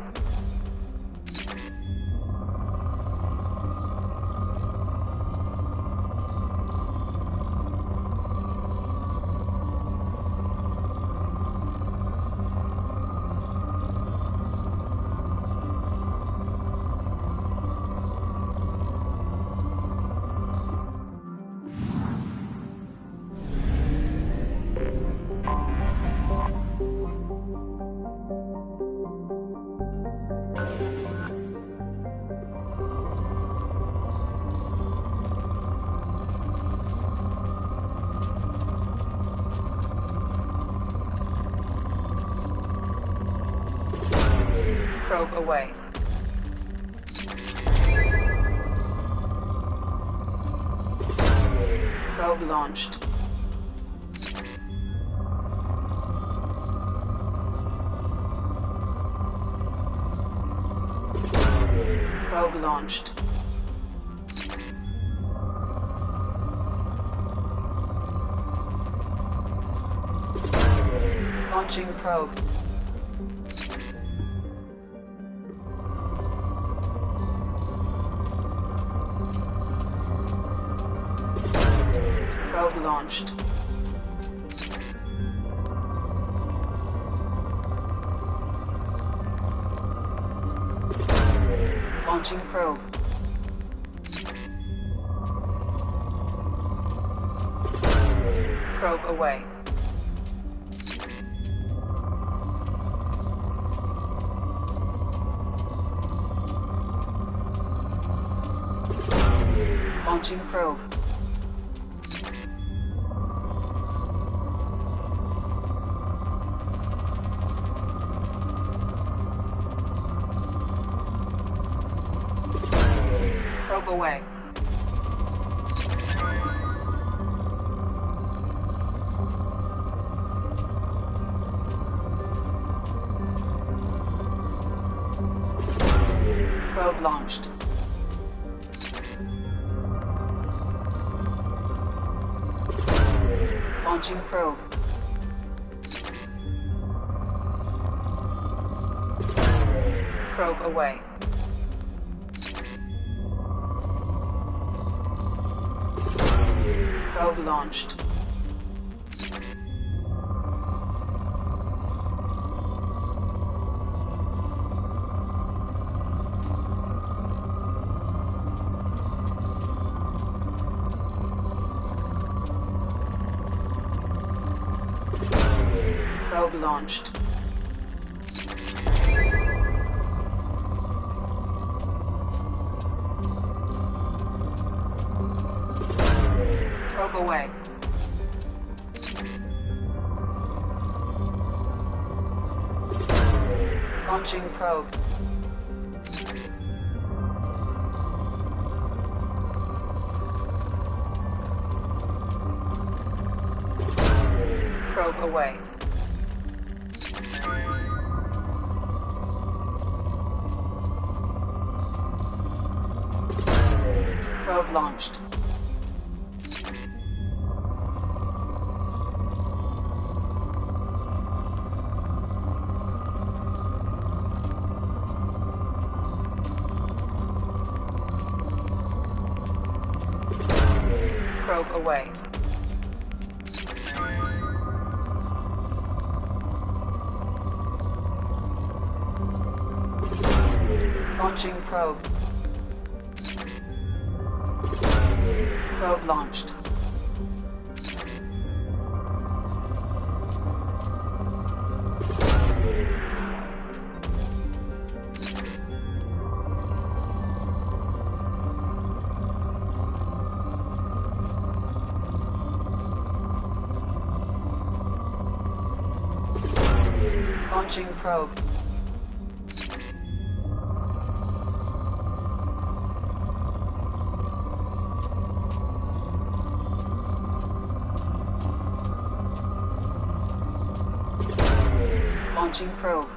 Probe away. Probe launched. Probe launched. Launching probe. Probe launched. Launching probe. Probe away. Launching probe. Probe away. Probe launched. Launching probe. Probe away. Probe launched. Probe launched. Probe away. Launching probe. Probe away. Probe launched. Probe away. Launching probe. Probe launched. Launching probe. Launching probe.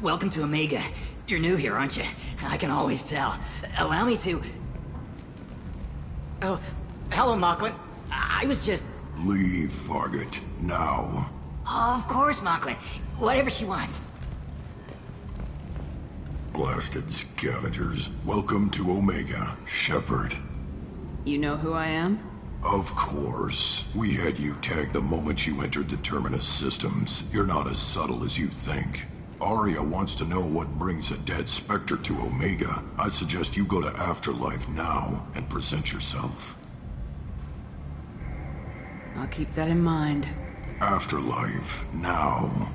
Welcome to Omega. You're new here, aren't you? I can always tell. Allow me to... Oh, hello, Mocklin. I was just... Leave, Fargate. Now. Of course, Mocklin. Whatever she wants. Blasted scavengers. Welcome to Omega, Shepard. You know who I am? Of course. We had you tagged the moment you entered the Terminus systems. You're not as subtle as you think. Arya wants to know what brings a dead Spectre to Omega. I suggest you go to Afterlife now and present yourself. I'll keep that in mind. Afterlife now.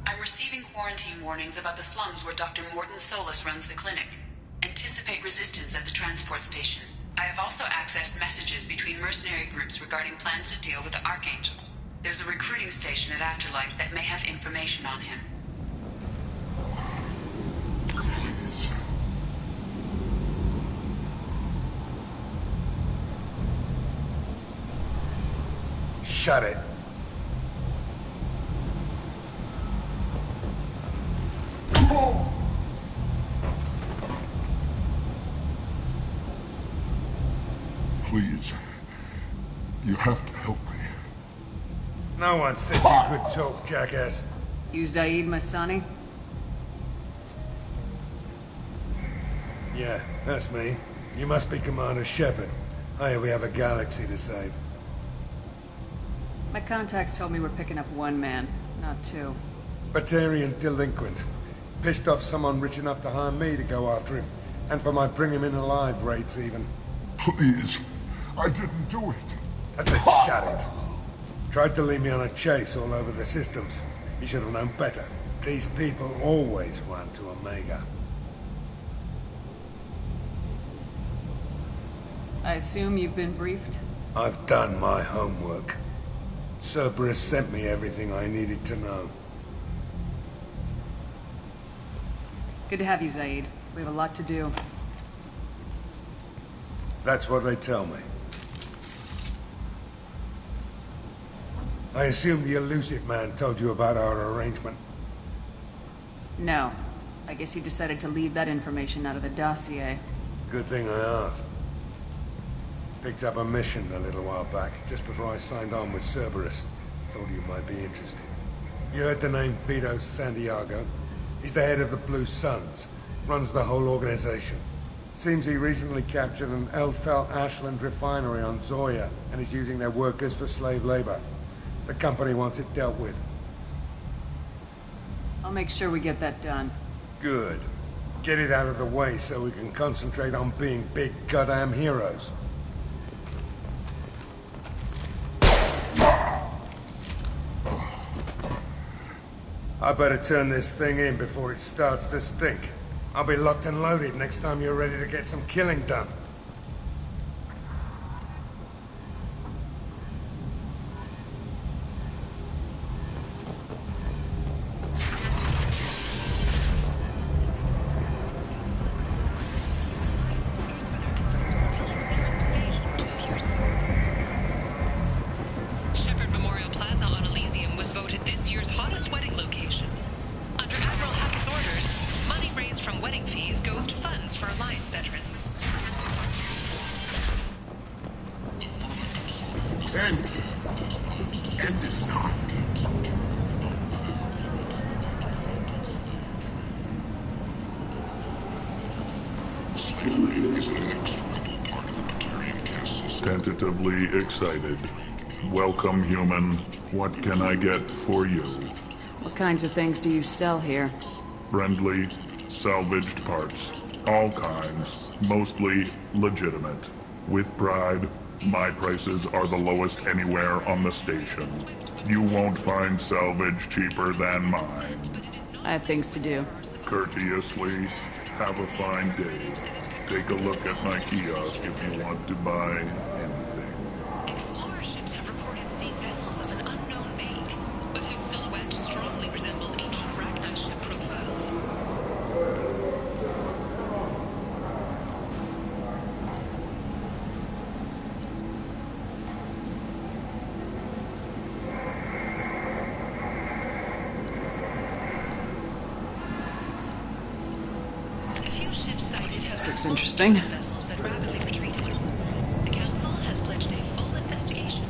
I'm receiving quarantine warnings about the slums where Dr. Morton Solus runs the clinic. Anticipate resistance at the transport station. I have also accessed messages between mercenary groups regarding plans to deal with the Archangel. There's a recruiting station at Afterlife that may have information on him. Shut it. Please. You have to help me. No one said you could talk, jackass. You Zaid Masani? Yeah, that's me. You must be Commander Shepard. I hear we have a galaxy to save. My contacts told me we're picking up one man, not two. Batarian delinquent. Pissed off someone rich enough to hire me to go after him. And for my bring him in alive rates even. Please. I didn't do it. I said shut it. Tried to lead me on a chase all over the systems. He should have known better. These people always run to Omega. I assume you've been briefed? I've done my homework. Cerberus sent me everything I needed to know. Good to have you, Zaid. We have a lot to do. That's what they tell me. I assume the elusive man told you about our arrangement. No. I guess he decided to leave that information out of the dossier. Good thing I asked. Picked up a mission a little while back, just before I signed on with Cerberus. Thought you might be interested. You heard the name Vito Santiago? He's the head of the Blue Suns. Runs the whole organization. Seems he recently captured an Eldfell Ashland refinery on Zoya and is using their workers for slave labor. The company wants it dealt with. I'll make sure we get that done. Good. Get it out of the way so we can concentrate on being big goddamn heroes. I better turn this thing in before it starts to stink. I'll be locked and loaded next time you're ready to get some killing done. Shepard Memorial Plaza on Elysium was voted this year's hottest wedding location. Under Admiral Hackett's orders, money raised from wedding fees goes to funds for Alliance veterans. End is not. Tentatively excited. Welcome, human. What can I get for you? What kinds of things do you sell here? Friendly, salvaged parts. All kinds. Mostly legitimate. With pride, my prices are the lowest anywhere on the station. You won't find salvage cheaper than mine. I have things to do. Courteously, have a fine day. Take a look at my kiosk if you want to buy anything. Explorer ships have reported seeing vessels of an unknown make, but whose silhouette strongly resembles ancient Ragnar ship profiles. looks interesting. Vessels that rapidly retreated. The Council has pledged a full investigation.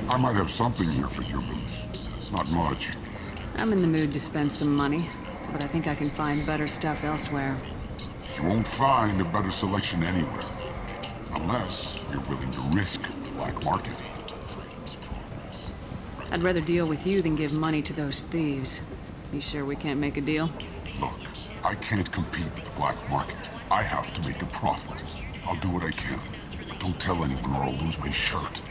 I might have something here for humans. Not much. I'm in the mood to spend some money, but I think I can find better stuff elsewhere. You won't find a better selection anywhere. Unless you're willing to risk the black market. I'd rather deal with you than give money to those thieves. You sure we can't make a deal? Look, I can't compete with the black market. I have to make a profit. I'll do what I can. But don't tell anyone or I'll lose my shirt.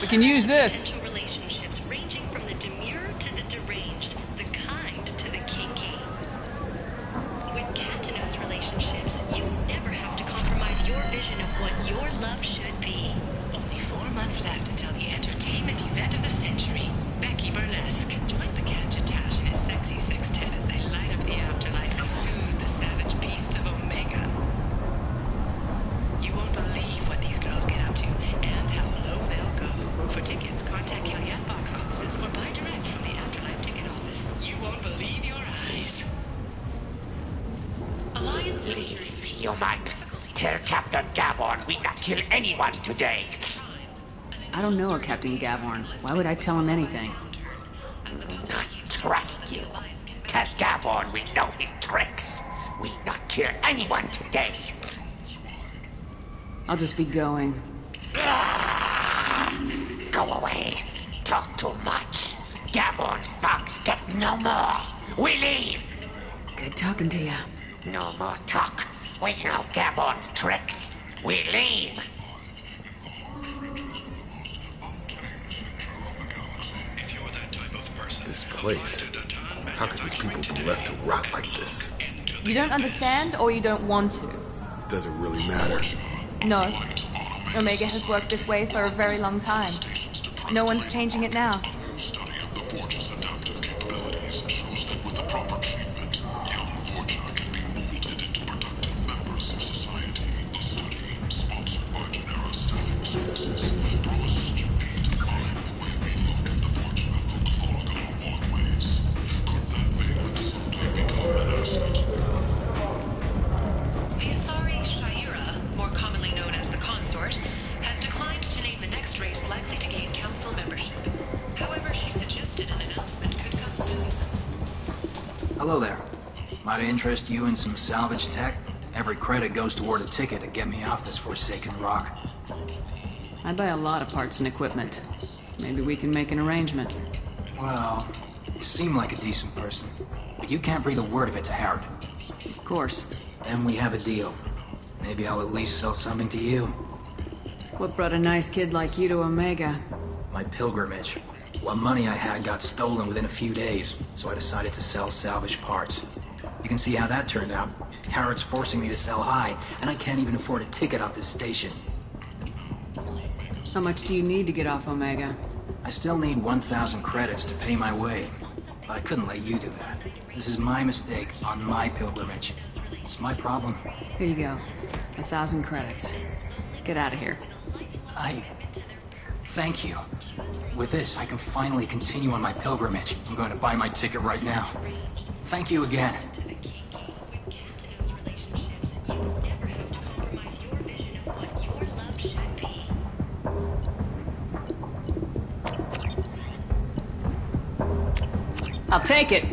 We can use this. Relationships ranging from the demure to the deranged, the kind to the kinky. With Cantonos relationships, you never have to compromise your vision of what your love should be. Only 4 months left until the entertainment event of the century, Becky Burlesque. Join Paganja Tash and his sexy sextet as they light up the afterlife and soothe the savage beasts of Omega. You won't believe what these girls get up to and how low they'll go. For tickets, contact Gilead box offices or buy direct from the Afterlife ticket office. You won't believe your eyes. Alliance military. Human. Tell Captain Gavorn we not kill anyone today. I don't know a Captain Gavorn. Why would I tell him anything? Not trust you. Tell Gavorn we know his tricks. We not kill anyone today. I'll just be going. Go away. Talk too much. Gavorn's thugs get no more. We leave. Good talking to you. No more talk. We know Gavorn's tricks. We leave. This place. How could these people be left to rot like this? You don't understand, or you don't want to? Does it really matter? No. Omega has worked this way for a very long time. No one's changing it now. Hello there. Might I interest you in some salvage tech? Every credit goes toward a ticket to get me off this forsaken rock. I buy a lot of parts and equipment. Maybe we can make an arrangement. Well, you seem like a decent person, but you can't breathe a word if it's a Herod. Of course. Then we have a deal. Maybe I'll at least sell something to you. What brought a nice kid like you to Omega? My pilgrimage. What money I had got stolen within a few days, so I decided to sell salvage parts. You can see how that turned out. Harrod's forcing me to sell high, and I can't even afford a ticket off this station. How much do you need to get off Omega? I still need 1,000 credits to pay my way, but I couldn't let you do that. This is my mistake on my pilgrimage. It's my problem. Here you go. 1,000 credits. Get out of here. Thank you. With this, I can finally continue on my pilgrimage. I'm going to buy my ticket right now. Thank you again. I'll take it.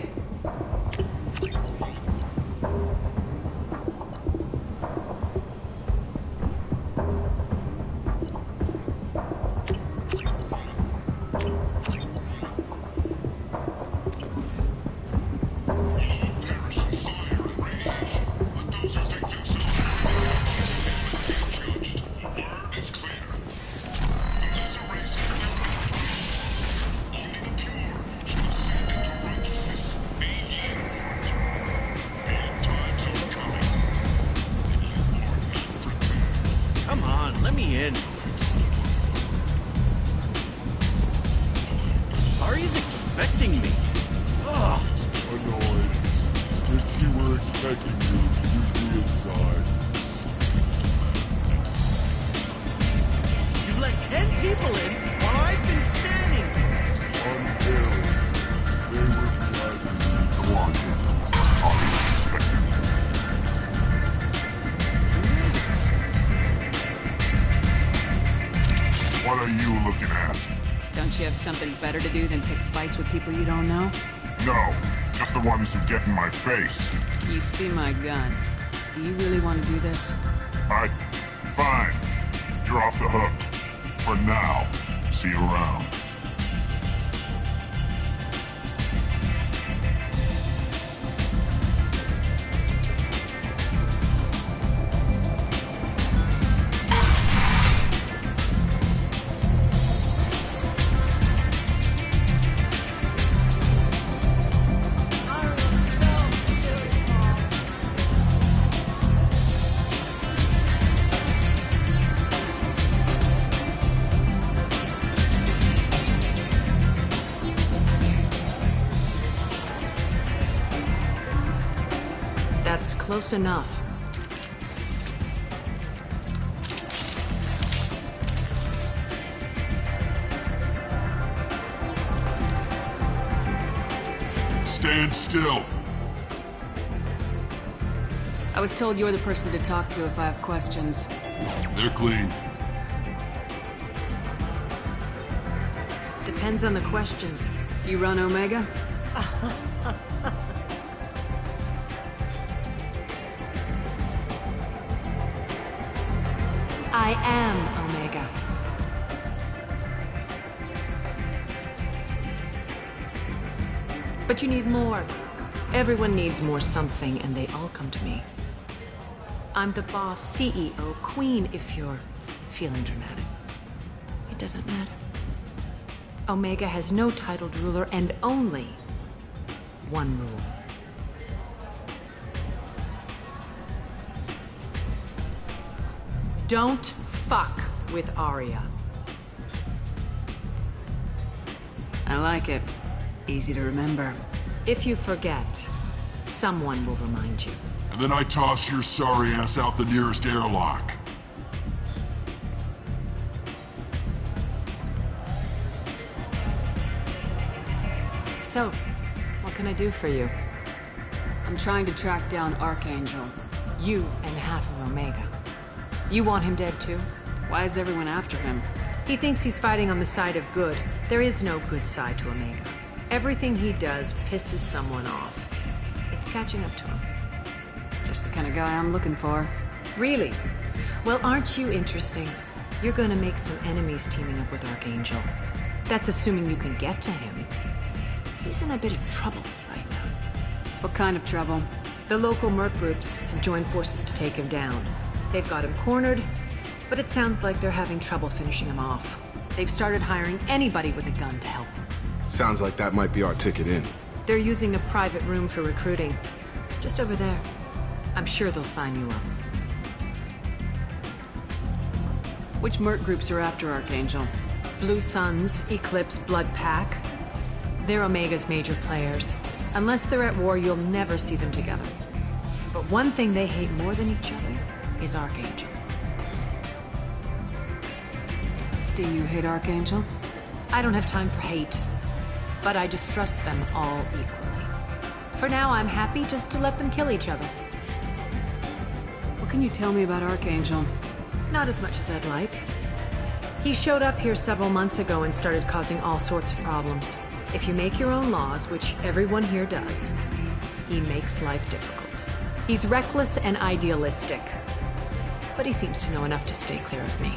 kidding me? Ugh. Annoyed. If she were expecting you, you'd be inside. You've let 10 people in while I've been standing here. Unfairly. They were driving you. Go on, then. Aria's expecting you. What are you looking at? Don't you have something better to do than pick fights with people you don't know? No, just the ones who get in my face. You see my gun. Do you really want to do this? Fine. You're off the hook. For now. See you around. Close enough. Stand still. I was told you're the person to talk to if I have questions. They're clean. Depends on the questions. You run Omega? I am Omega. But you need more. Everyone needs more something, and they all come to me. I'm the boss, CEO, queen, if you're feeling dramatic. It doesn't matter. Omega has no titled ruler and only one rule. Don't fuck with Aria. I like it. Easy to remember. If you forget, someone will remind you. And then I toss your sorry ass out the nearest airlock. So, what can I do for you? I'm trying to track down Archangel. You and half of Omega. You want him dead too? Why is everyone after him? He thinks he's fighting on the side of good. There is no good side to Omega. Everything he does pisses someone off. It's catching up to him. Just the kind of guy I'm looking for. Really? Well, aren't you interesting? You're gonna make some enemies teaming up with Archangel. That's assuming you can get to him. He's in a bit of trouble right now. What kind of trouble? The local merc groups have joined forces to take him down. They've got him cornered, but it sounds like they're having trouble finishing him off. They've started hiring anybody with a gun to help them. Sounds like that might be our ticket in. They're using a private room for recruiting. Just over there. I'm sure they'll sign you up. Which merc groups are after Archangel? Blue Suns, Eclipse, Blood Pack. They're Omega's major players. Unless they're at war, you'll never see them together. But one thing they hate more than each other is Archangel. Do you hate Archangel? I don't have time for hate, but I distrust them all equally. For now, I'm happy just to let them kill each other. What can you tell me about Archangel? Not as much as I'd like. He showed up here several months ago and started causing all sorts of problems. If you make your own laws, which everyone here does, he makes life difficult. He's reckless and idealistic, but he seems to know enough to stay clear of me.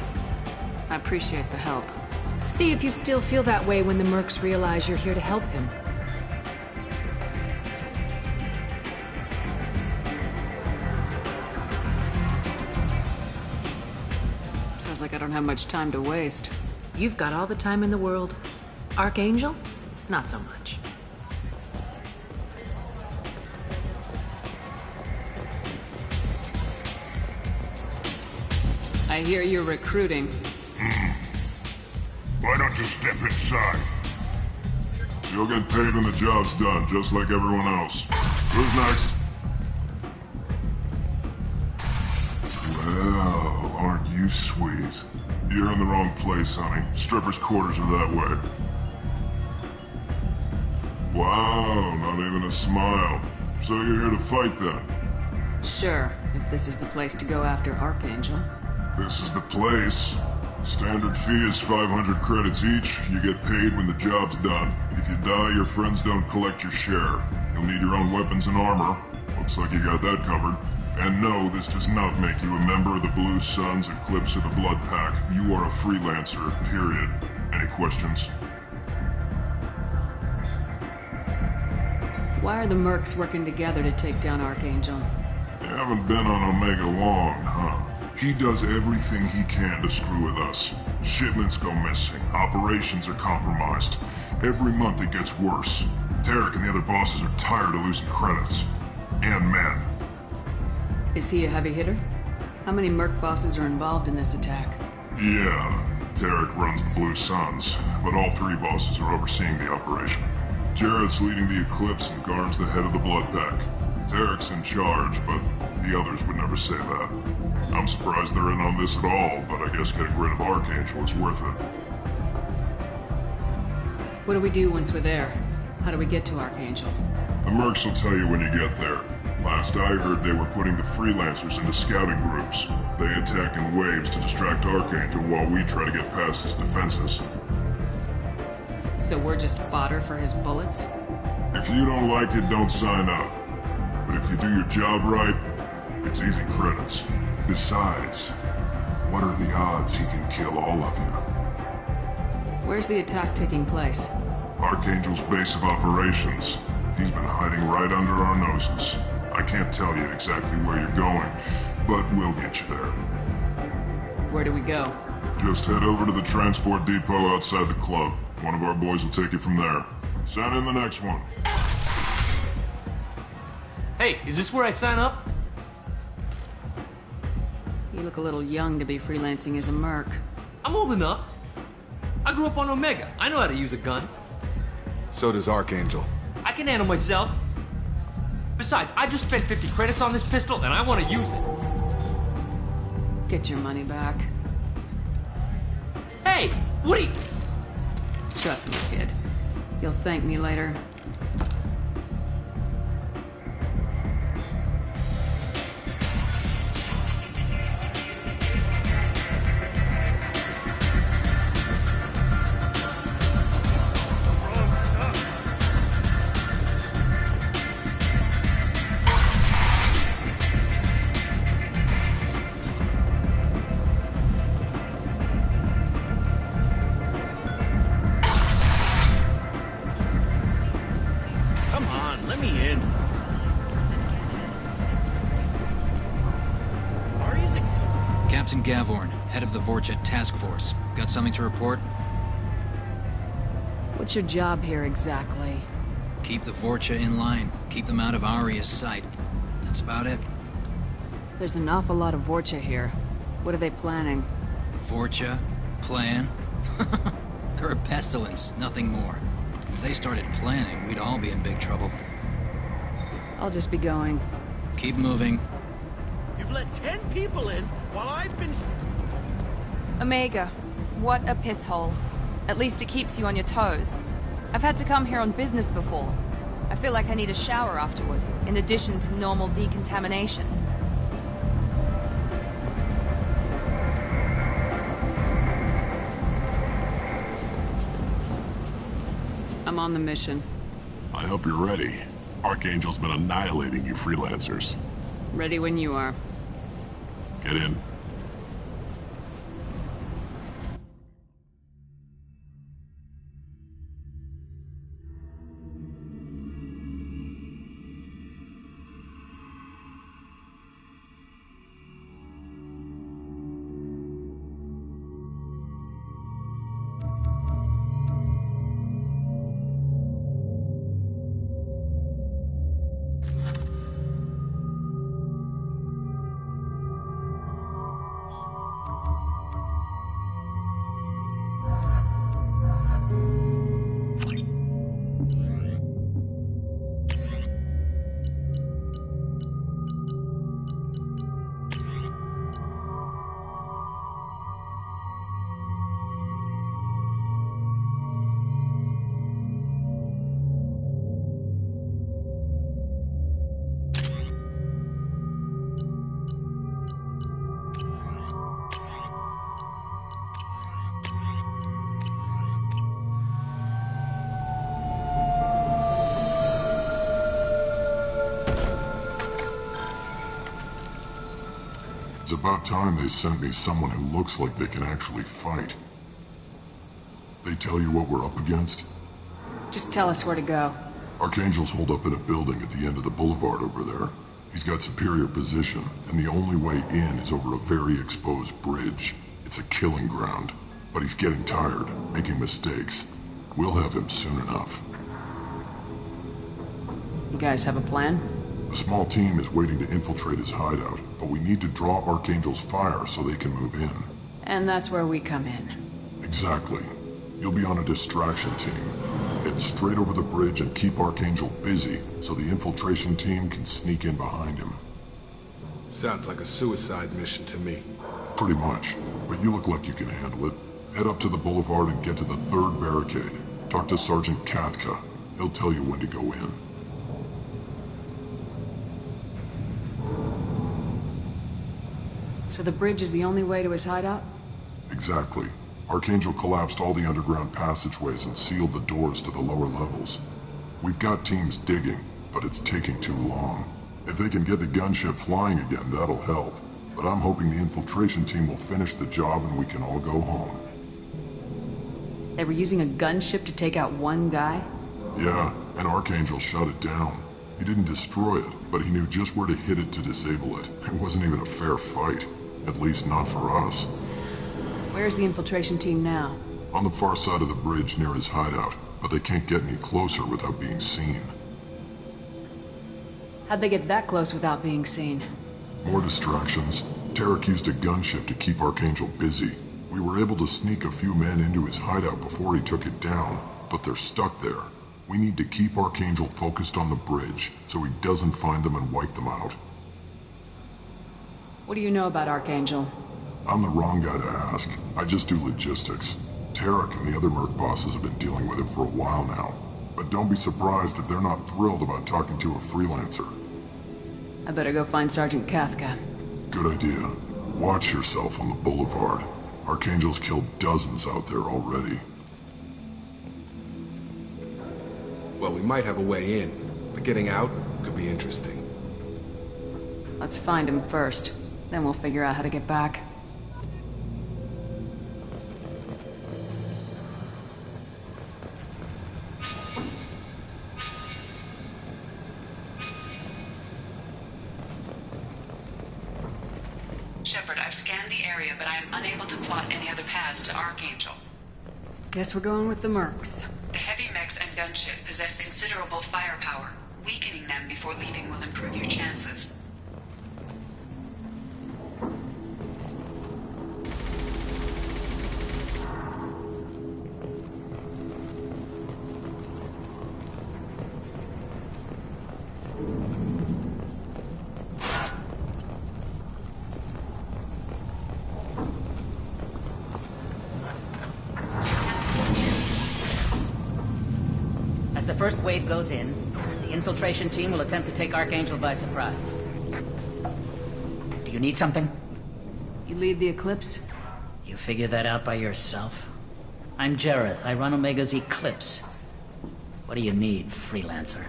I appreciate the help. See if you still feel that way when the mercs realize you're here to help him. Sounds like I don't have much time to waste. You've got all the time in the world. Archangel? Not so much. I hear you're recruiting. Why don't you step inside? You'll get paid when the job's done, just like everyone else. Who's next? Well, aren't you sweet? You're in the wrong place, honey. Strippers' quarters are that way. Wow, not even a smile. So you're here to fight then? Sure, if this is the place to go after Archangel. This is the place. Standard fee is 500 credits each. You get paid when the job's done. If you die, your friends don't collect your share. You'll need your own weapons and armor. Looks like you got that covered. And no, this does not make you a member of the Blue Suns, Eclipse, or the Blood Pack. You are a freelancer, period. Any questions? Why are the mercs working together to take down Archangel? You haven't been on Omega long, huh? He does everything he can to screw with us. Shipments go missing. Operations are compromised. Every month it gets worse. Tarek and the other bosses are tired of losing credits. And men. Is he a heavy hitter? How many merc bosses are involved in this attack? Yeah, Tarek runs the Blue Suns, but all three bosses are overseeing the operation. Jarrett's leading the Eclipse and Garm's the head of the Blood Pack. Tarek's in charge, but the others would never say that. I'm surprised they're in on this at all, but I guess getting rid of Archangel is worth it. What do we do once we're there? How do we get to Archangel? The mercs will tell you when you get there. Last I heard, they were putting the freelancers into scouting groups. They attack in waves to distract Archangel while we try to get past his defenses. So we're just fodder for his bullets? If you don't like it, don't sign up. But if you do your job right, it's easy credits. Besides, what are the odds he can kill all of you? Where's the attack taking place? Archangel's base of operations. He's been hiding right under our noses. I can't tell you exactly where you're going, but we'll get you there. Where do we go? Just head over to the transport depot outside the club. One of our boys will take you from there. Send in the next one. Hey, is this where I sign up? You look a little young to be freelancing as a merc. I'm old enough. I grew up on Omega. I know how to use a gun. So does Archangel. I can handle myself. Besides, I just spent 50 credits on this pistol, and I want to use it. Get your money back. Hey, what are you... Trust me, kid. You'll thank me later. Gavorn, head of the Vorcha task force. Got something to report? What's your job here exactly? Keep the Vorcha in line. Keep them out of Aria's sight. That's about it. There's an awful lot of Vorcha here. What are they planning? Vorcha? Plan? They're a pestilence, nothing more. If they started planning, we'd all be in big trouble. I'll just be going. Keep moving. You've let 10 people in while I've been... Omega, what a piss hole. At least it keeps you on your toes. I've had to come here on business before. I feel like I need a shower afterward, in addition to normal decontamination. I'm on the mission. I hope you're ready. Archangel's been annihilating you freelancers. Ready when you are. Get in. It's about time they sent me someone who looks like they can actually fight. They tell you what we're up against? Just tell us where to go. Archangel's holed up in a building at the end of the boulevard over there. He's got superior position, and the only way in is over a very exposed bridge. It's a killing ground, but he's getting tired, making mistakes. We'll have him soon enough. You guys have a plan? A small team is waiting to infiltrate his hideout, but we need to draw Archangel's fire so they can move in. And that's where we come in. Exactly. You'll be on a distraction team. Head straight over the bridge and keep Archangel busy so the infiltration team can sneak in behind him. Sounds like a suicide mission to me. Pretty much, but you look like you can handle it. Head up to the boulevard and get to the 3rd barricade. Talk to Sergeant Katka. He'll tell you when to go in. So the bridge is the only way to his hideout? Exactly. Archangel collapsed all the underground passageways and sealed the doors to the lower levels. We've got teams digging, but it's taking too long. If they can get the gunship flying again, that'll help. But I'm hoping the infiltration team will finish the job and we can all go home. They were using a gunship to take out one guy? Yeah, and Archangel shut it down. He didn't destroy it, but he knew just where to hit it to disable it. It wasn't even a fair fight. At least not for us. Where's the infiltration team now? On the far side of the bridge near his hideout, but they can't get any closer without being seen. How'd they get that close without being seen? More distractions. Tarek used a gunship to keep Archangel busy. We were able to sneak a few men into his hideout before he took it down, but they're stuck there. We need to keep Archangel focused on the bridge, so he doesn't find them and wipe them out. What do you know about Archangel? I'm the wrong guy to ask. I just do logistics. Tarek and the other merc bosses have been dealing with him for a while now. But don't be surprised if they're not thrilled about talking to a freelancer. I better go find Sergeant Katka. Good idea. Watch yourself on the boulevard. Archangel's killed dozens out there already. Well, we might have a way in, but getting out could be interesting. Let's find him first. Then we'll figure out how to get back. Shepard, I've scanned the area, but I am unable to plot any other paths to Archangel. Guess we're going with the mercs. The heavy mechs and gunship possess considerable firepower. Weakening them before leaving will improve your chances. As the first wave goes in, the infiltration team will attempt to take Archangel by surprise. Do you need something? You lead the Eclipse? You figure that out by yourself? I'm Jareth. I run Omega's Eclipse. What do you need, freelancer?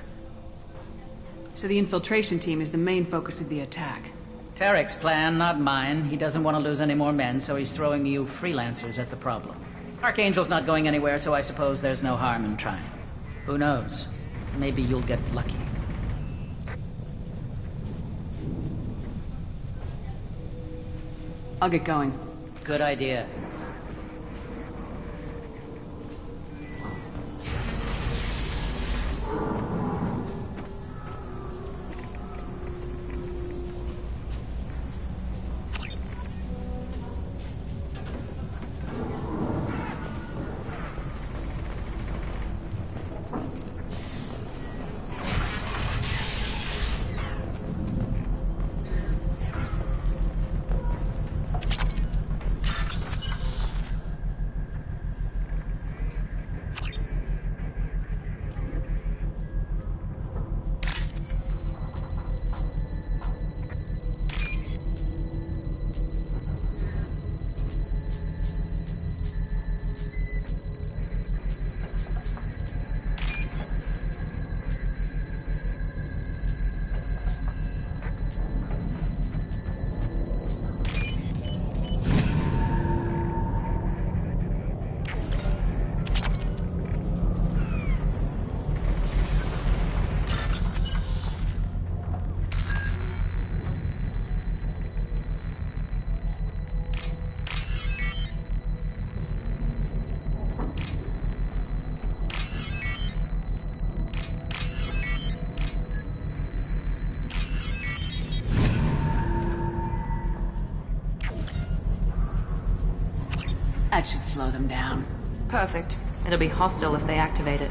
So the infiltration team is the main focus of the attack. Tarek's plan, not mine. He doesn't want to lose any more men, so he's throwing you freelancers at the problem. Archangel's not going anywhere, so I suppose there's no harm in trying. Who knows? Maybe you'll get lucky. I'll get going. Good idea. That should slow them down. Perfect. It'll be hostile if they activate it.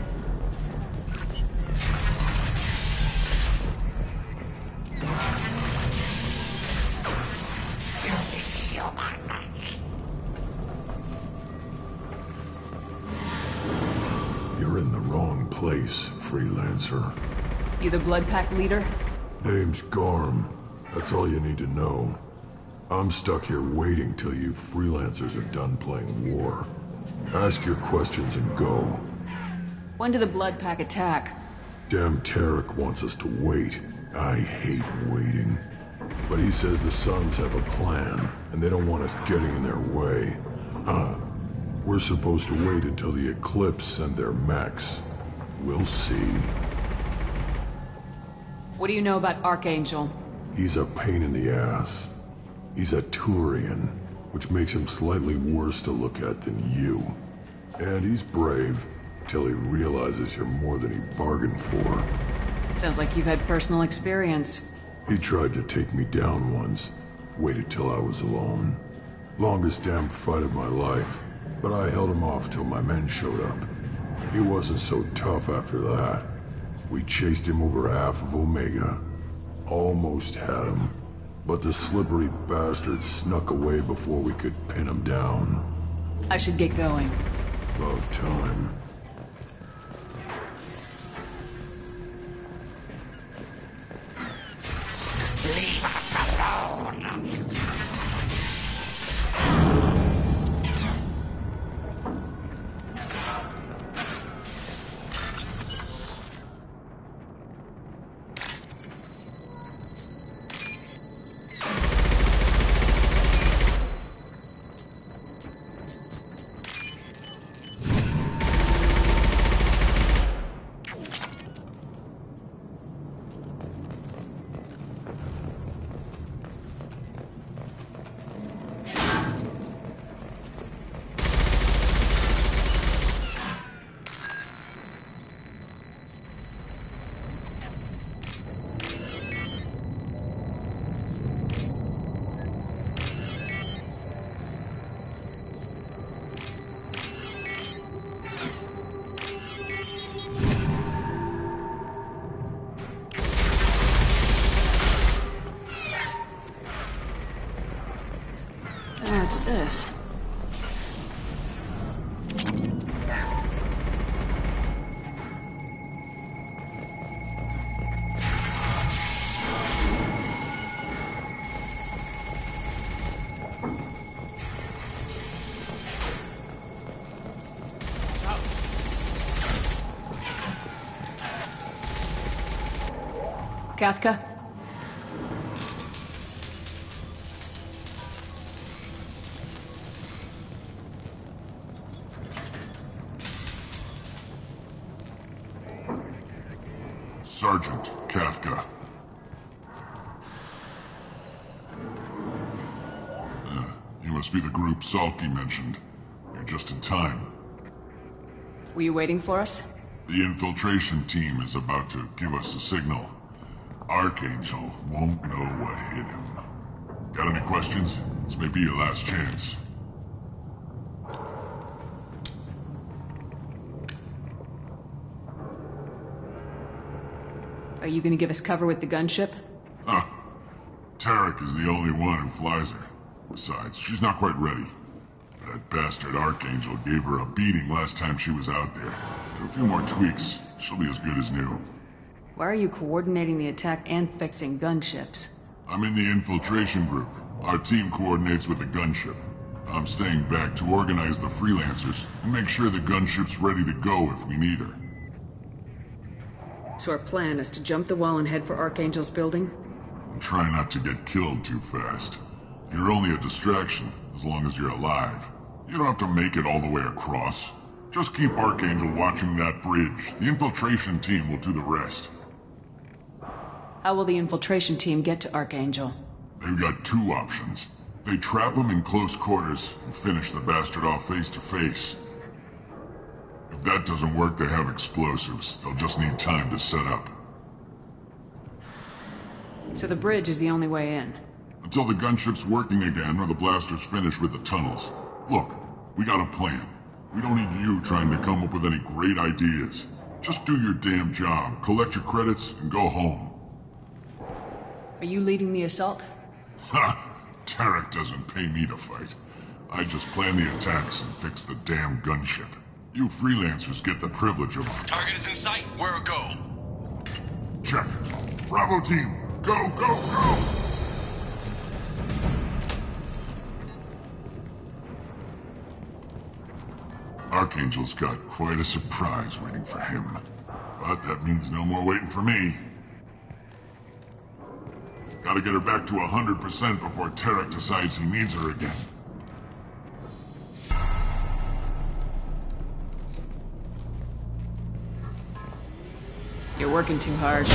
You're in the wrong place, freelancer. You the Blood Pack leader? Name's Garm. That's all you need to know. I'm stuck here waiting till you freelancers are done playing war. Ask your questions and go. When do the Blood Pack attack? Damn Tarek wants us to wait. I hate waiting. But he says the Suns have a plan, and they don't want us getting in their way. We're supposed to wait until the Eclipse and their mechs. We'll see. What do you know about Archangel? He's a pain in the ass. He's a Turian, which makes him slightly worse to look at than you. And he's brave, till he realizes you're more than he bargained for. Sounds like you've had personal experience. He tried to take me down once, waited till I was alone. Longest damn fight of my life, but I held him off till my men showed up. He wasn't so tough after that. We chased him over half of Omega. Almost had him, but the slippery bastard snuck away before we could pin him down. I should get going. About time. Leave us alone! What's this? Kafka? Sergeant Kafka. You must be the group Salky mentioned. You're just in time. Were you waiting for us? The infiltration team is about to give us a signal. Archangel won't know what hit him. Got any questions? This may be your last chance. Are you gonna give us cover with the gunship? Huh. Tarek is the only one who flies her. Besides, she's not quite ready. That bastard Archangel gave her a beating last time she was out there. With a few more tweaks, she'll be as good as new. Why are you coordinating the attack and fixing gunships? I'm in the infiltration group. Our team coordinates with the gunship. I'm staying back to organize the freelancers and make sure the gunship's ready to go if we need her. So our plan is to jump the wall and head for Archangel's building? And try not to get killed too fast. You're only a distraction, as long as you're alive. You don't have to make it all the way across. Just keep Archangel watching that bridge. The infiltration team will do the rest. How will the infiltration team get to Archangel? They've got two options. They trap him in close quarters and finish the bastard off face to face. If that doesn't work, they have explosives. They'll just need time to set up. So the bridge is the only way in? Until the gunship's working again or the blasters finish with the tunnels. Look, We got a plan. We don't need you trying to come up with any great ideas. Just do your damn job, collect your credits, and go home. Are you leading the assault? Ha! Tarek doesn't pay me to fight. I just plan the attacks and fix the damn gunship. You freelancers get the privilege of... Target is in sight. Where a go? Check. Bravo team, go, go, go! Archangel's got quite a surprise waiting for him. But that means no more waiting for me. Gotta get her back to 100% before Tarek decides he needs her again. You're working too hard.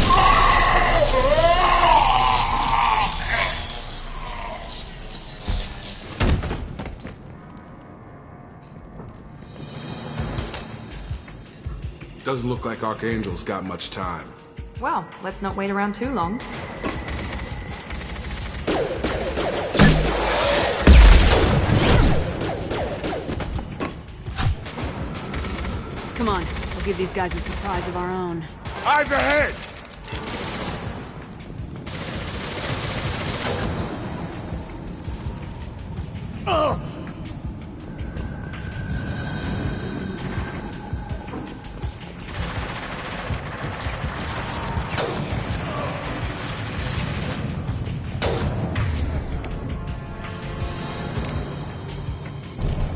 Doesn't look like Archangel's got much time. Well, let's not wait around too long. Come on, we'll give these guys a surprise of our own. Eyes ahead! Oh!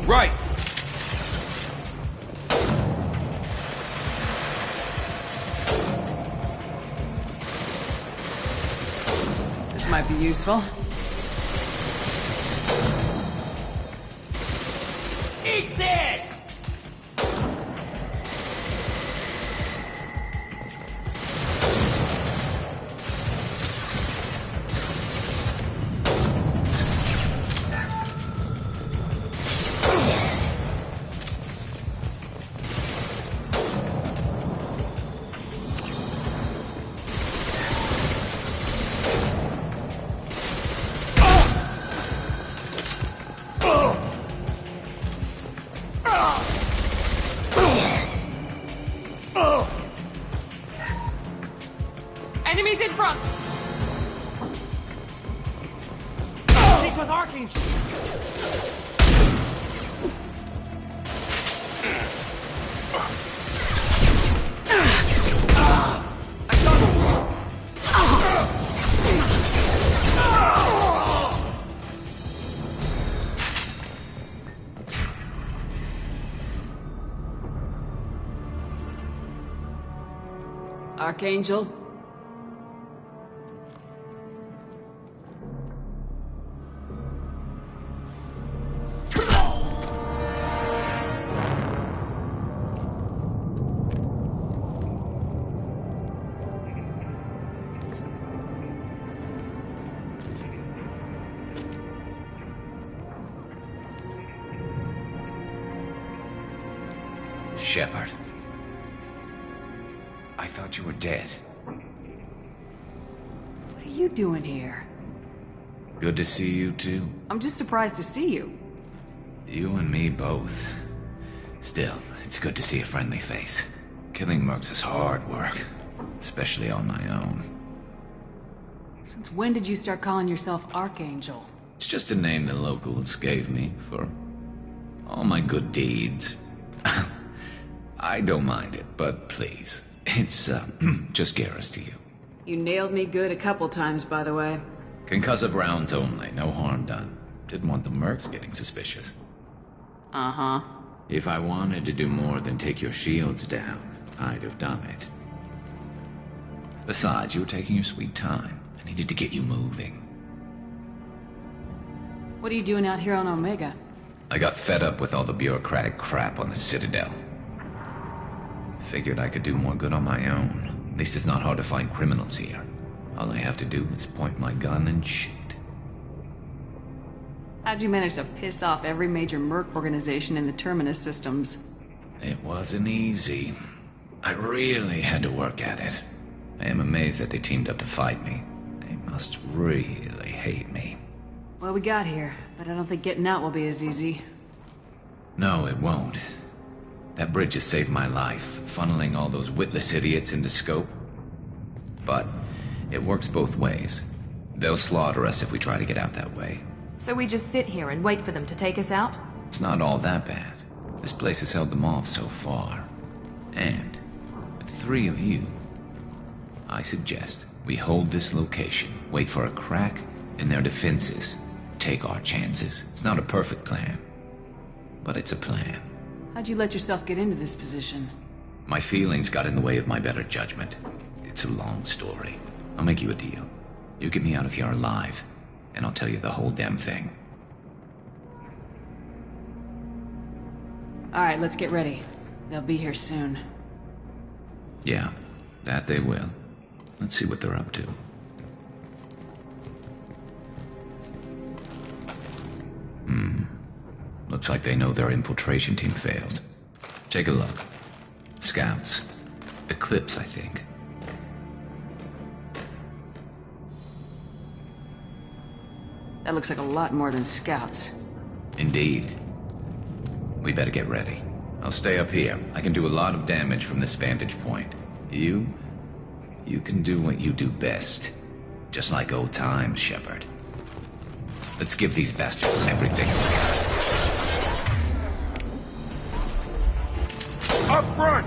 Right! This might be useful. Eat this! Enemies in front! She's with Archangel! Archangel? Shepard. I thought you were dead. What are you doing here? Good to see you too. I'm just surprised to see you. You and me both. Still, it's good to see a friendly face. Killing mercs is hard work, especially on my own. Since when did you start calling yourself Archangel? It's just a name the locals gave me for all my good deeds. I don't mind it, but please, it's just Garrus to you. You nailed me good a couple times, by the way. Concussive rounds only, no harm done. Didn't want the mercs getting suspicious. Uh-huh. If I wanted to do more than take your shields down, I'd have done it. Besides, you were taking your sweet time. I needed to get you moving. What are you doing out here on Omega? I got fed up with all the bureaucratic crap on the Citadel. Figured I could do more good on my own. At least it's not hard to find criminals here. All I have to do is point my gun and shoot. How'd you manage to piss off every major merc organization in the Terminus systems? It wasn't easy. I really had to work at it. I am amazed that they teamed up to fight me. They must really hate me. Well, we got here, but I don't think getting out will be as easy. No, it won't. That bridge has saved my life, funneling all those witless idiots into scope. But it works both ways. They'll slaughter us if we try to get out that way. So we just sit here and wait for them to take us out? It's not all that bad. This place has held them off so far. And with 3 of you, I suggest we hold this location, wait for a crack in their defenses, take our chances. It's not a perfect plan, but it's a plan. How'd you let yourself get into this position? My feelings got in the way of my better judgment. It's a long story. I'll make you a deal. You get me out of here alive, and I'll tell you the whole damn thing. Alright, let's get ready. They'll be here soon. Yeah, that they will. Let's see what they're up to. Looks like they know their infiltration team failed. Take a look. Scouts. Eclipse, I think. That looks like a lot more than scouts. Indeed. We better get ready. I'll stay up here. I can do a lot of damage from this vantage point. You can do what you do best. Just like old times, Shepard. Let's give these bastards everything. Up front!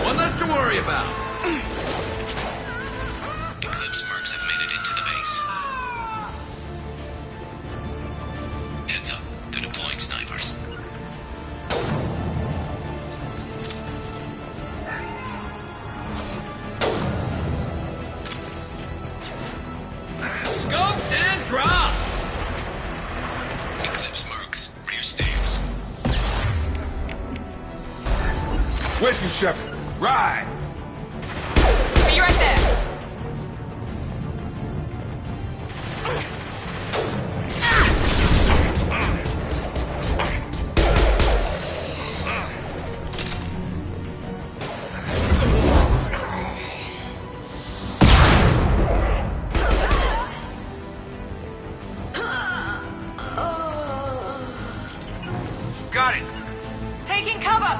One less to worry about. Eclipse mercs have made it into the base. Heads up, they're deploying snipers. Scoped and dropped! Eclipse mercs, rear stairs. With you, Shepard. Ride! Be right there! Got it! Taking cover!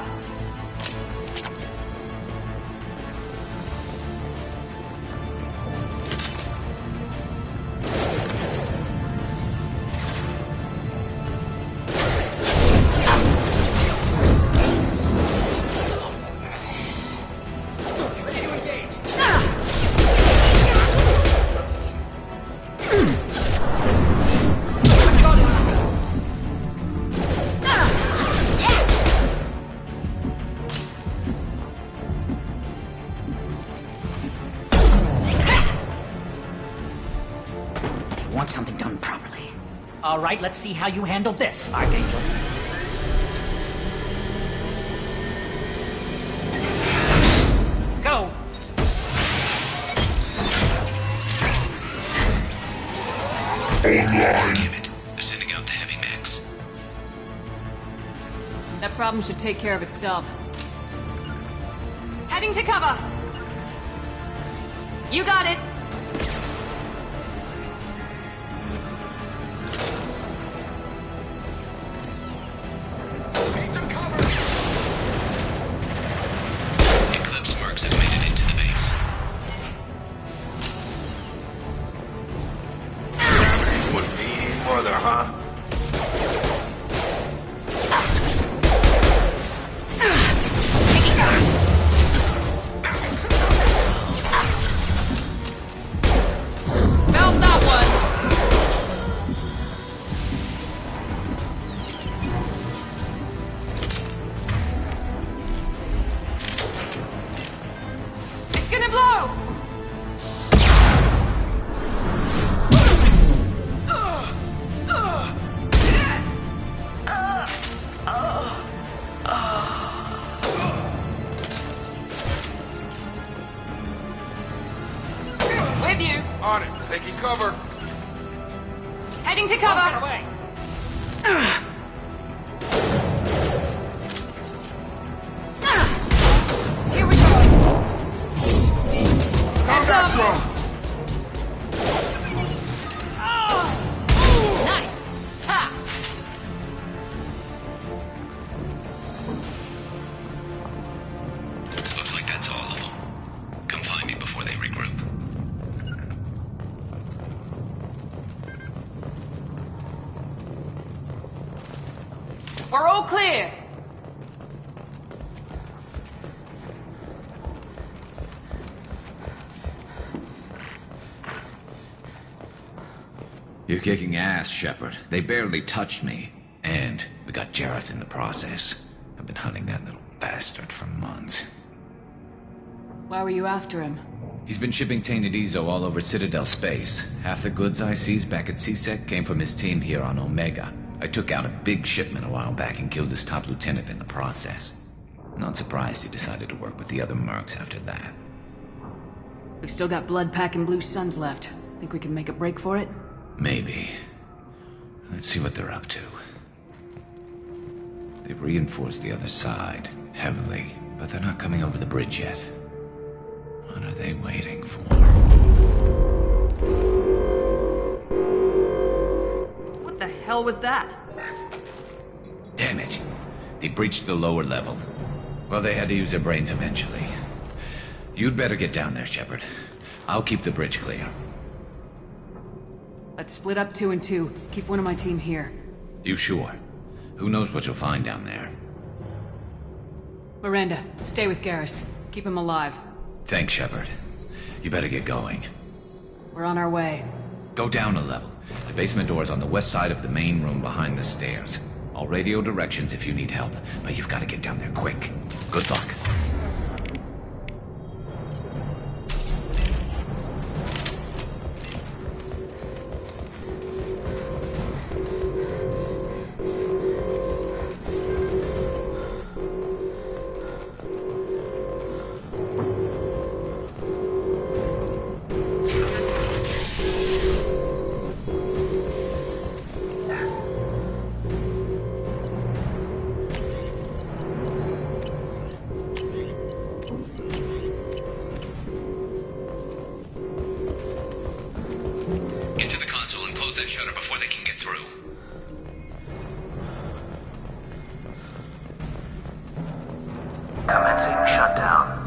Want something done properly. All right, let's see how you handle this, Archangel. Go! Damn it. They're sending out the heavy mechs. That problem should take care of itself. Heading to cover! You got it! Eclipse mercs have made it into the base. Gravity would be mother, huh? Found that one! It's gonna blow! Taking cover. Heading to cover. Here we go. Heads up. Drone. Nice. Ha. Looks like that's all of them. Come find me before they regroup. We're all clear. You're kicking ass, Shepard. They barely touched me. And we got Jareth in the process. I've been hunting that little bastard for months. Why were you after him? He's been shipping tainted Ezo all over Citadel space. Half the goods I seized back at CSEC came from his team here on Omega. I took out a big shipment a while back and killed his top lieutenant in the process. Not surprised he decided to work with the other mercs after that. We've still got blood packing blue suns left. Think we can make a break for it? Maybe. Let's see what they're up to. They've reinforced the other side, heavily, but they're not coming over the bridge yet. What are they waiting for? What the hell was that? Damn it. They breached the lower level. Well, they had to use their brains eventually. You'd better get down there, Shepard. I'll keep the bridge clear. Let's split up 2 and 2. Keep one of my team here. You sure? Who knows what you'll find down there? Miranda, stay with Garrus. Keep him alive. Thanks, Shepard. You better get going. We're on our way. Go down a level. The basement door's on the west side of the main room behind the stairs. I'll radio directions if you need help, but you've got to get down there quick. Good luck. Get to the console and close that shutter before they can get through. Commencing shutdown.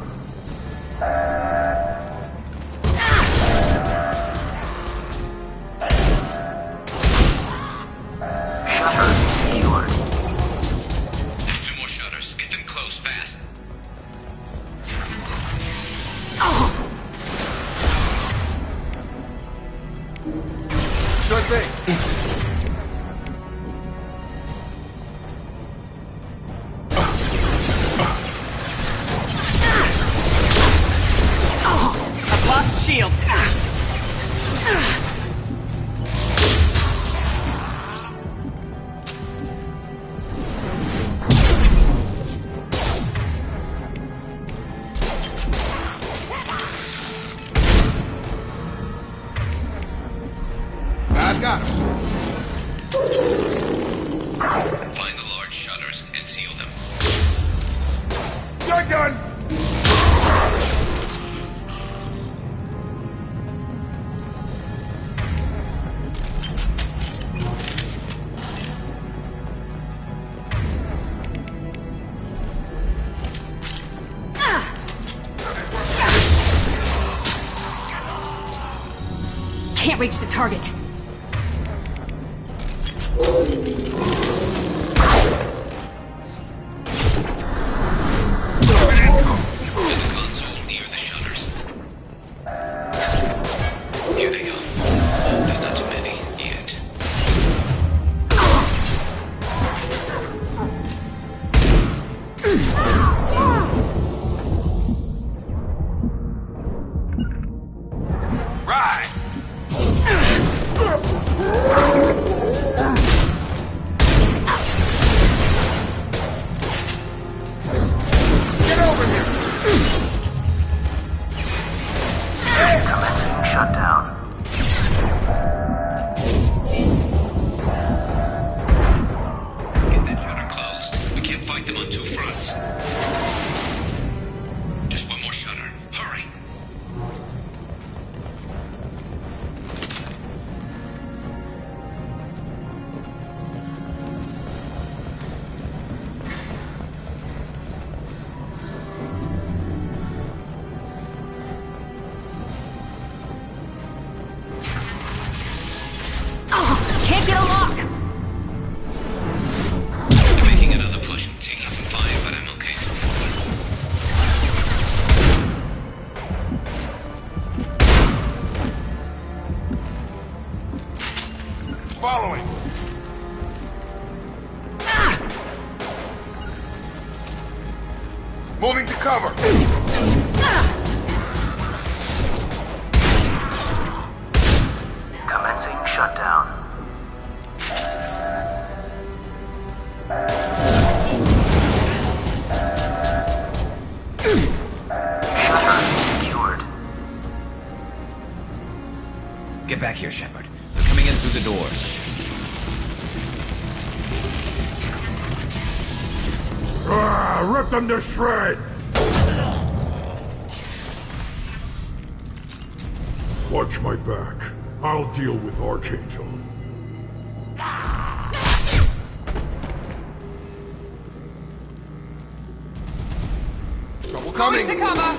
Shutter secured. There's 2 more shutters. Get them closed fast. Sure thing. I've lost shield. I've got him. Find the large shutters and seal them. You're done. Can't reach the target. To the console near the shutters. Here they go. There's not too many yet. Right. following. Moving to cover. Commencing shutdown. Shutter secured. Get back here, Shepard. They're coming in through the doors. Rip them to shreds! Watch my back. I'll deal with Archangel. Trouble coming! To cover!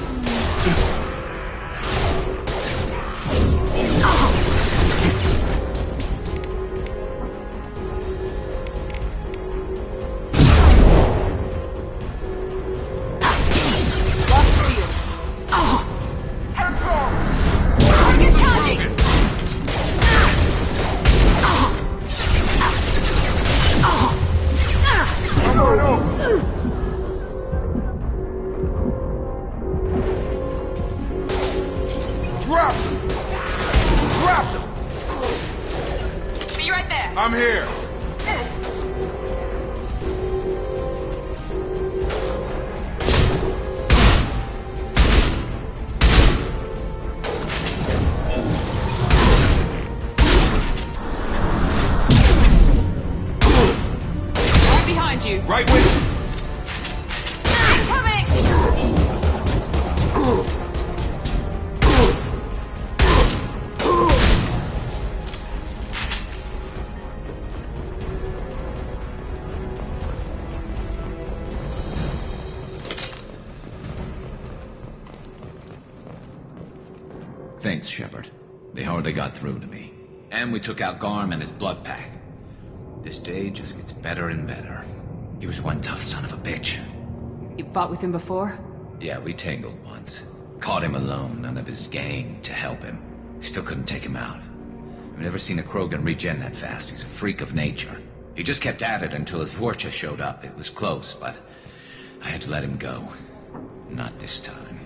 Drop them! Drop them! Be right there. I'm here. Right behind you. Right with you! Coming! Thanks, Shepard. They hardly got through to me. And we took out Garm and his blood pack. This day just gets better and better. He was one tough son of a bitch. You fought with him before? Yeah, we tangled once. Caught him alone, none of his gang to help him. Still couldn't take him out. I've never seen a Krogan regen that fast. He's a freak of nature. He just kept at it until his Vorcha showed up. It was close, but I had to let him go. Not this time.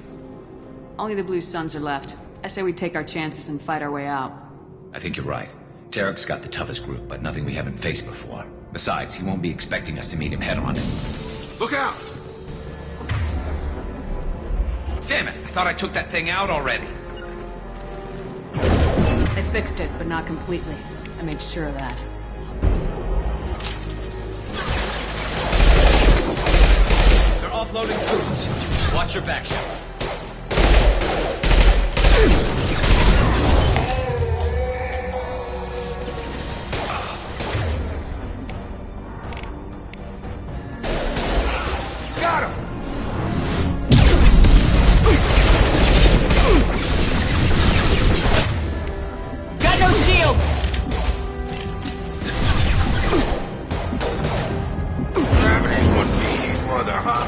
Only the Blue Suns are left. I say we take our chances and fight our way out. I think you're right. Tarek's got the toughest group, but nothing we haven't faced before. Besides, he won't be expecting us to meet him head-on. Look out! Damn it! I thought I took that thing out already. They fixed it, but not completely. I made sure of that. They're offloading troops. Watch your back, Shepard. Got him! Got no shield! Gravity must be his mother, huh?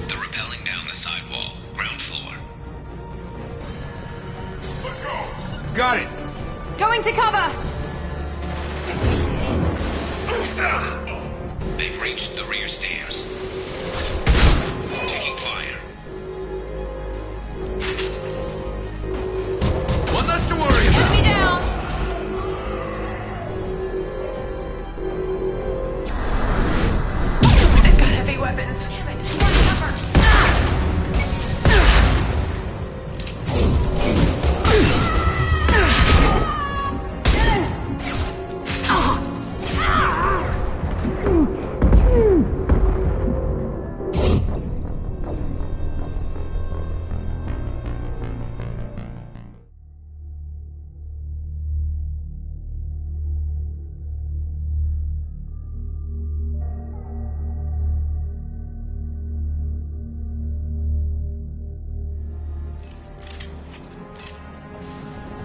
They're rappelling down the side wall, ground floor. Let's go! Got it! Going to cover! They've reached the rear stairs. Taking fire. One less to worry about. Enemy down! They've got heavy weapons. Damn it. Cover.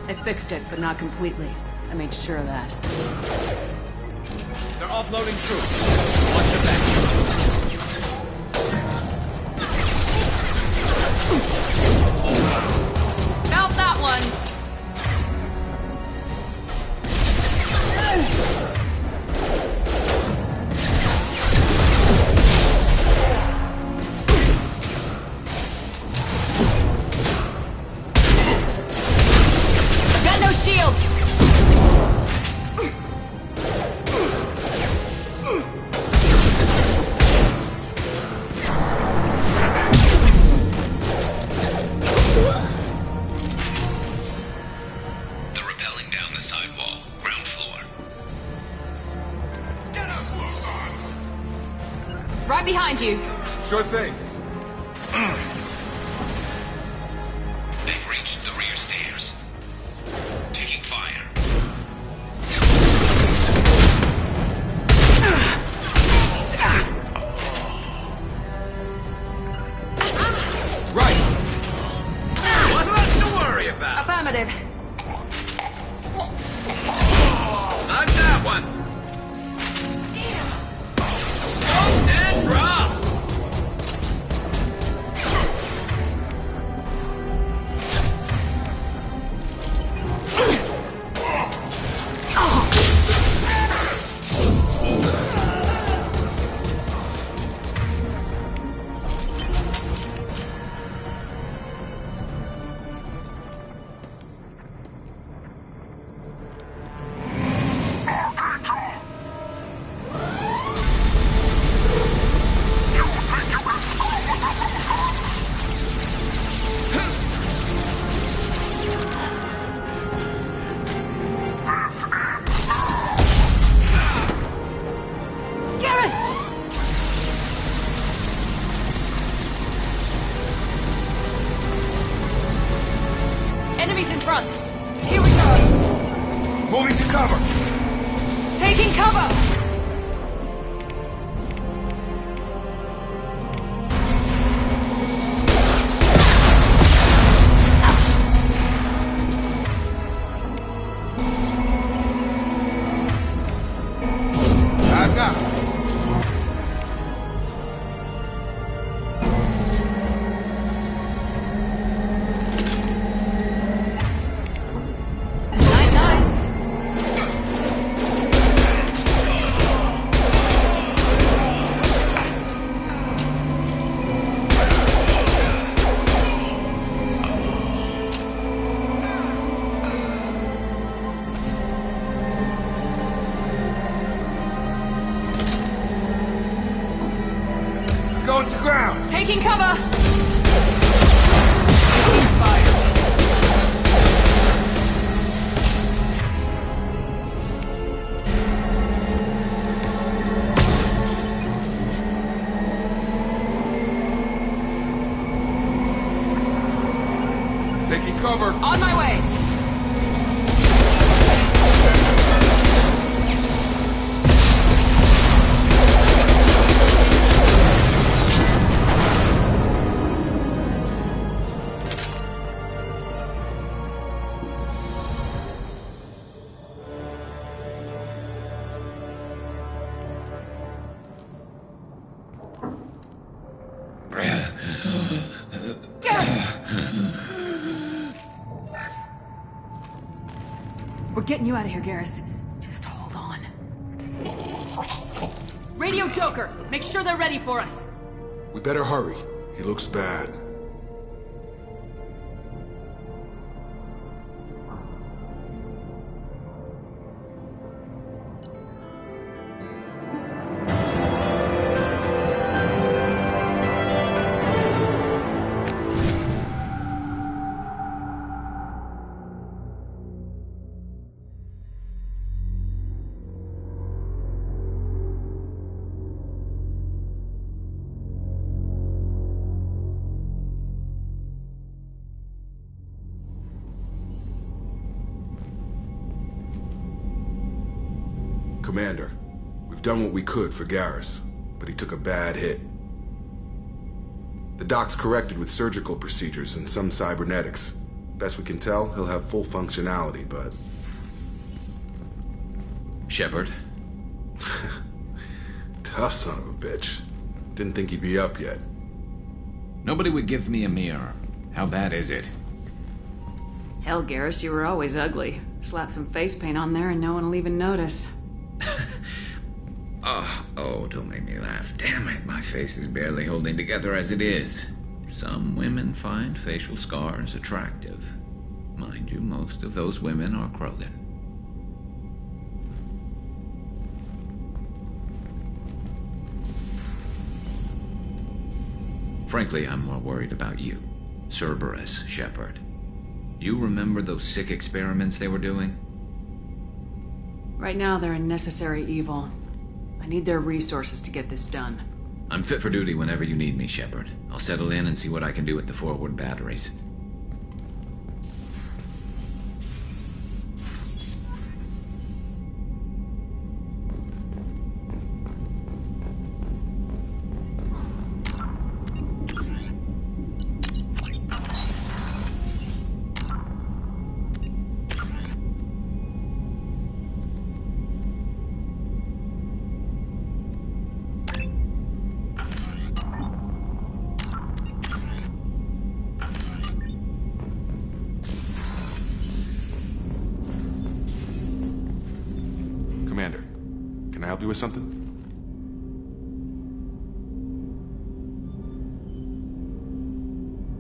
They fixed it, but not completely. I made sure of that. They're offloading troops. Watch your back. Felt that one! shield! They're rappelling down the side wall, ground floor. Right behind you. Sure thing. They've reached the rear stairs. Taking fire. Right. What's left to worry about? Affirmative. Not that one. Stop and drop. Enemies in front. Here we go. Moving to cover. Taking cover. I've got it. Going to ground. Taking cover. Taking cover. On my way. We're getting you out of here, Garrus. Just hold on. Radio Joker, make sure they're ready for us. We better hurry. He looks bad. Commander, we've done what we could for Garrus, but he took a bad hit. The doc's corrected with surgical procedures and some cybernetics. Best we can tell, he'll have full functionality, but... Shepard? Tough son of a bitch. Didn't think he'd be up yet. Nobody would give me a mirror. How bad is it? Hell, Garrus, you were always ugly. Slap some face paint on there and no one will even notice. Oh, don't make me laugh. Damn it, my face is barely holding together as it is. Some women find facial scars attractive. Mine Mind you, most of those women are Krogan. Frankly, I'm more worried about you. Cerberus, Shepard. You remember those sick experiments they were doing? Right now, they're a necessary evil. I need their resources to get this done. I'm fit for duty whenever you need me, Shepard. I'll settle in and see what I can do with the forward batteries. Commander, can I help you with something?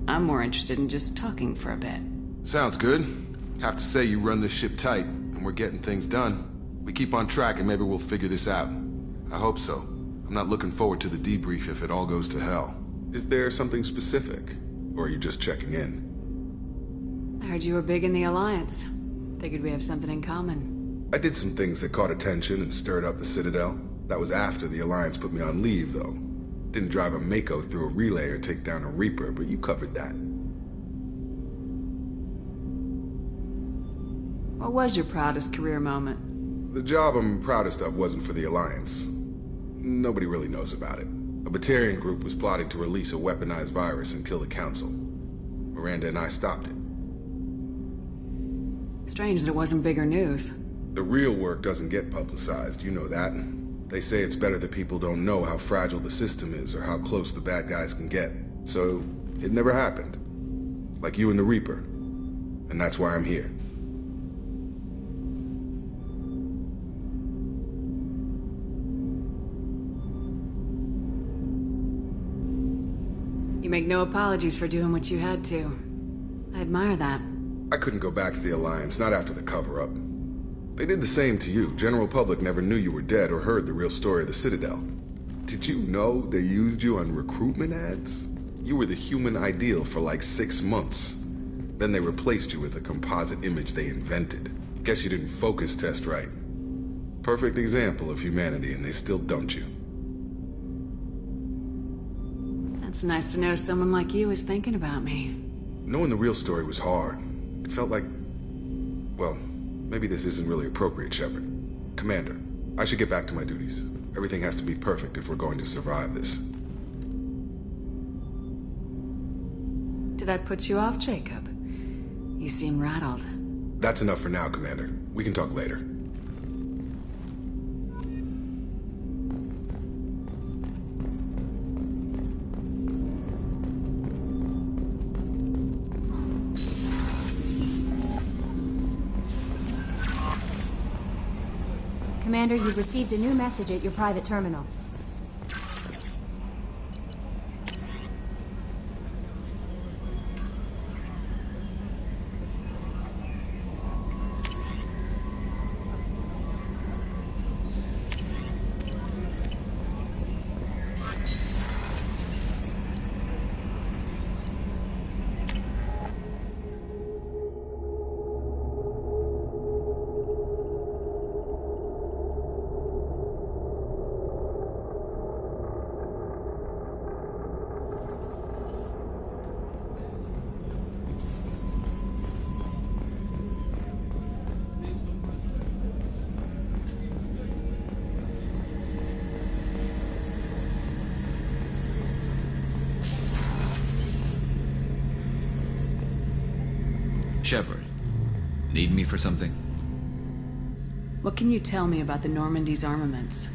I'm more interested in just talking for a bit. Sounds good. Have to say you run this ship tight, and we're getting things done. We keep on track and maybe we'll figure this out. I hope so. I'm not looking forward to the debrief if it all goes to hell. Is there something specific? Or are you just checking in? I heard you were big in the Alliance. Figured we have something in common. I did some things that caught attention and stirred up the Citadel. That was after the Alliance put me on leave, though. Didn't drive a Mako through a relay or take down a Reaper, but you covered that. What was your proudest career moment? The job I'm proudest of wasn't for the Alliance. Nobody really knows about it. A Batarian group was plotting to release a weaponized virus and kill the Council. Miranda and I stopped it. Strange that it wasn't bigger news. The real work doesn't get publicized, you know that. They say it's better that people don't know how fragile the system is or how close the bad guys can get. So, it never happened. Like you and the Reaper. And that's why I'm here. You make no apologies for doing what you had to. I admire that. I couldn't go back to the Alliance, not after the cover-up. They did the same to you. General public never knew you were dead or heard the real story of the Citadel. Did you know they used you on recruitment ads? You were the human ideal for like 6 months. Then they replaced you with a composite image they invented. Guess you didn't focus test right. Perfect example of humanity, and they still dumped you. It's nice to know someone like you is thinking about me. Knowing the real story was hard. It felt like... well, maybe this isn't really appropriate, Shepard. Commander, I should get back to my duties. Everything has to be perfect if we're going to survive this. Did I put you off, Jacob? You seem rattled. That's enough for now, Commander. We can talk later. Commander, you've received a new message at your private terminal. Shepard, need me for something? What can you tell me about the Normandy's armaments?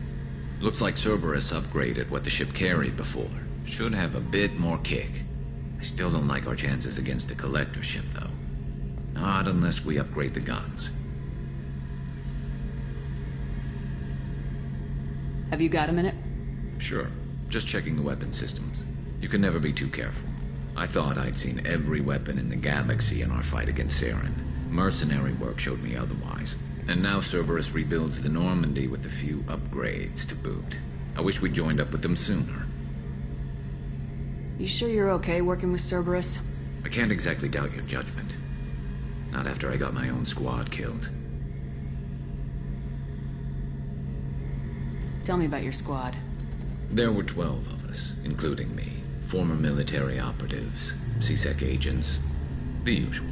Looks like Cerberus upgraded what the ship carried before. Should have a bit more kick. I still don't like our chances against a collector ship, though. Not unless we upgrade the guns. Have you got a minute? Sure. Just checking the weapon systems. You can never be too careful. I thought I'd seen every weapon in the galaxy in our fight against Saren. Mercenary work showed me otherwise. And now Cerberus rebuilds the Normandy with a few upgrades to boot. I wish we'd joined up with them sooner. You sure you're okay working with Cerberus? I can't exactly doubt your judgment. Not after I got my own squad killed. Tell me about your squad. There were 12 of us, including me. Former military operatives, CSEC agents, the usual.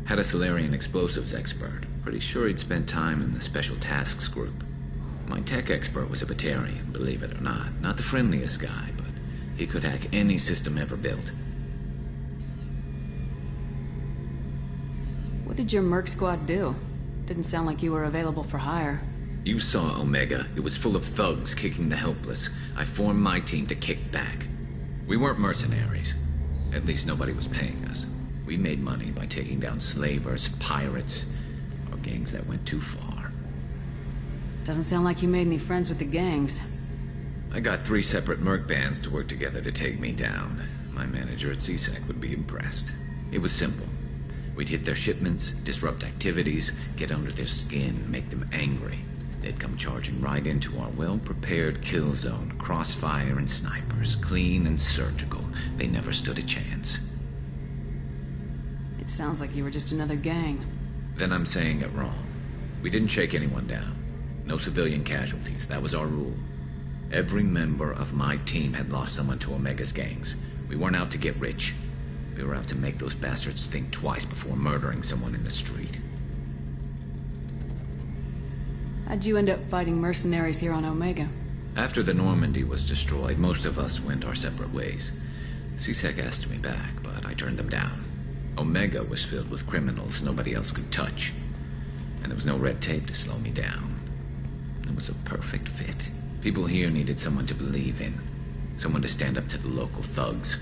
Had a Solarian explosives expert. Pretty sure he'd spent time in the Special Tasks group. My tech expert was a Batarian, believe it or not. Not the friendliest guy, but he could hack any system ever built. What did your merc squad do? Didn't sound like you were available for hire. You saw Omega. It was full of thugs kicking the helpless. I formed my team to kick back. We weren't mercenaries. At least nobody was paying us. We made money by taking down slavers, pirates, or gangs that went too far. Doesn't sound like you made any friends with the gangs. I got 3 separate merc bands to work together to take me down. My manager at CSEC would be impressed. It was simple. We'd hit their shipments, disrupt activities, get under their skin, make them angry. They'd come charging right into our well-prepared kill zone, crossfire and snipers, clean and surgical. They never stood a chance. It sounds like you were just another gang. Then I'm saying it wrong. We didn't shake anyone down. No civilian casualties, that was our rule. Every member of my team had lost someone to Omega's gangs. We weren't out to get rich. We were out to make those bastards think twice before murdering someone in the street. How'd you end up fighting mercenaries here on Omega? After the Normandy was destroyed, most of us went our separate ways. CSEC asked me back, but I turned them down. Omega was filled with criminals nobody else could touch. And there was no red tape to slow me down. It was a perfect fit. People here needed someone to believe in. Someone to stand up to the local thugs.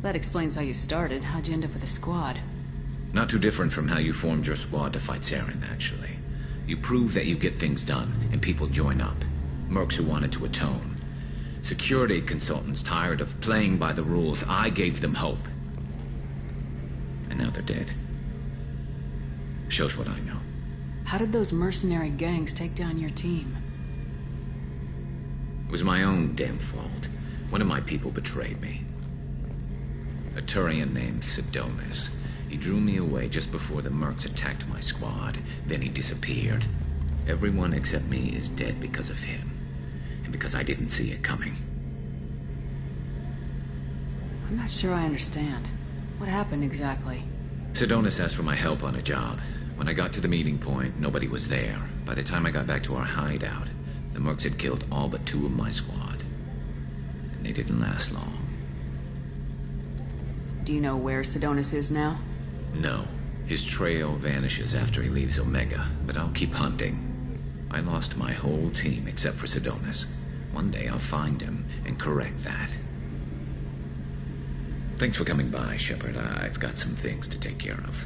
That explains how you started. How'd you end up with a squad? Not too different from how you formed your squad to fight Saren, actually. You prove that you get things done, and people join up. Mercs who wanted to atone. Security consultants tired of playing by the rules. I gave them hope. And now they're dead. Shows what I know. How did those mercenary gangs take down your team? It was my own damn fault. One of my people betrayed me. A Turian named Sidonis. He drew me away just before the mercs attacked my squad. Then he disappeared. Everyone except me is dead because of him. And because I didn't see it coming. I'm not sure I understand. What happened exactly? Sidonis asked for my help on a job. When I got to the meeting point, nobody was there. By the time I got back to our hideout, the mercs had killed all but 2 of my squad. And they didn't last long. Do you know where Sidonis is now? No. His trail vanishes after he leaves Omega, but I'll keep hunting. I lost my whole team except for Sidonis. One day I'll find him and correct that. Thanks for coming by, Shepard. I've got some things to take care of.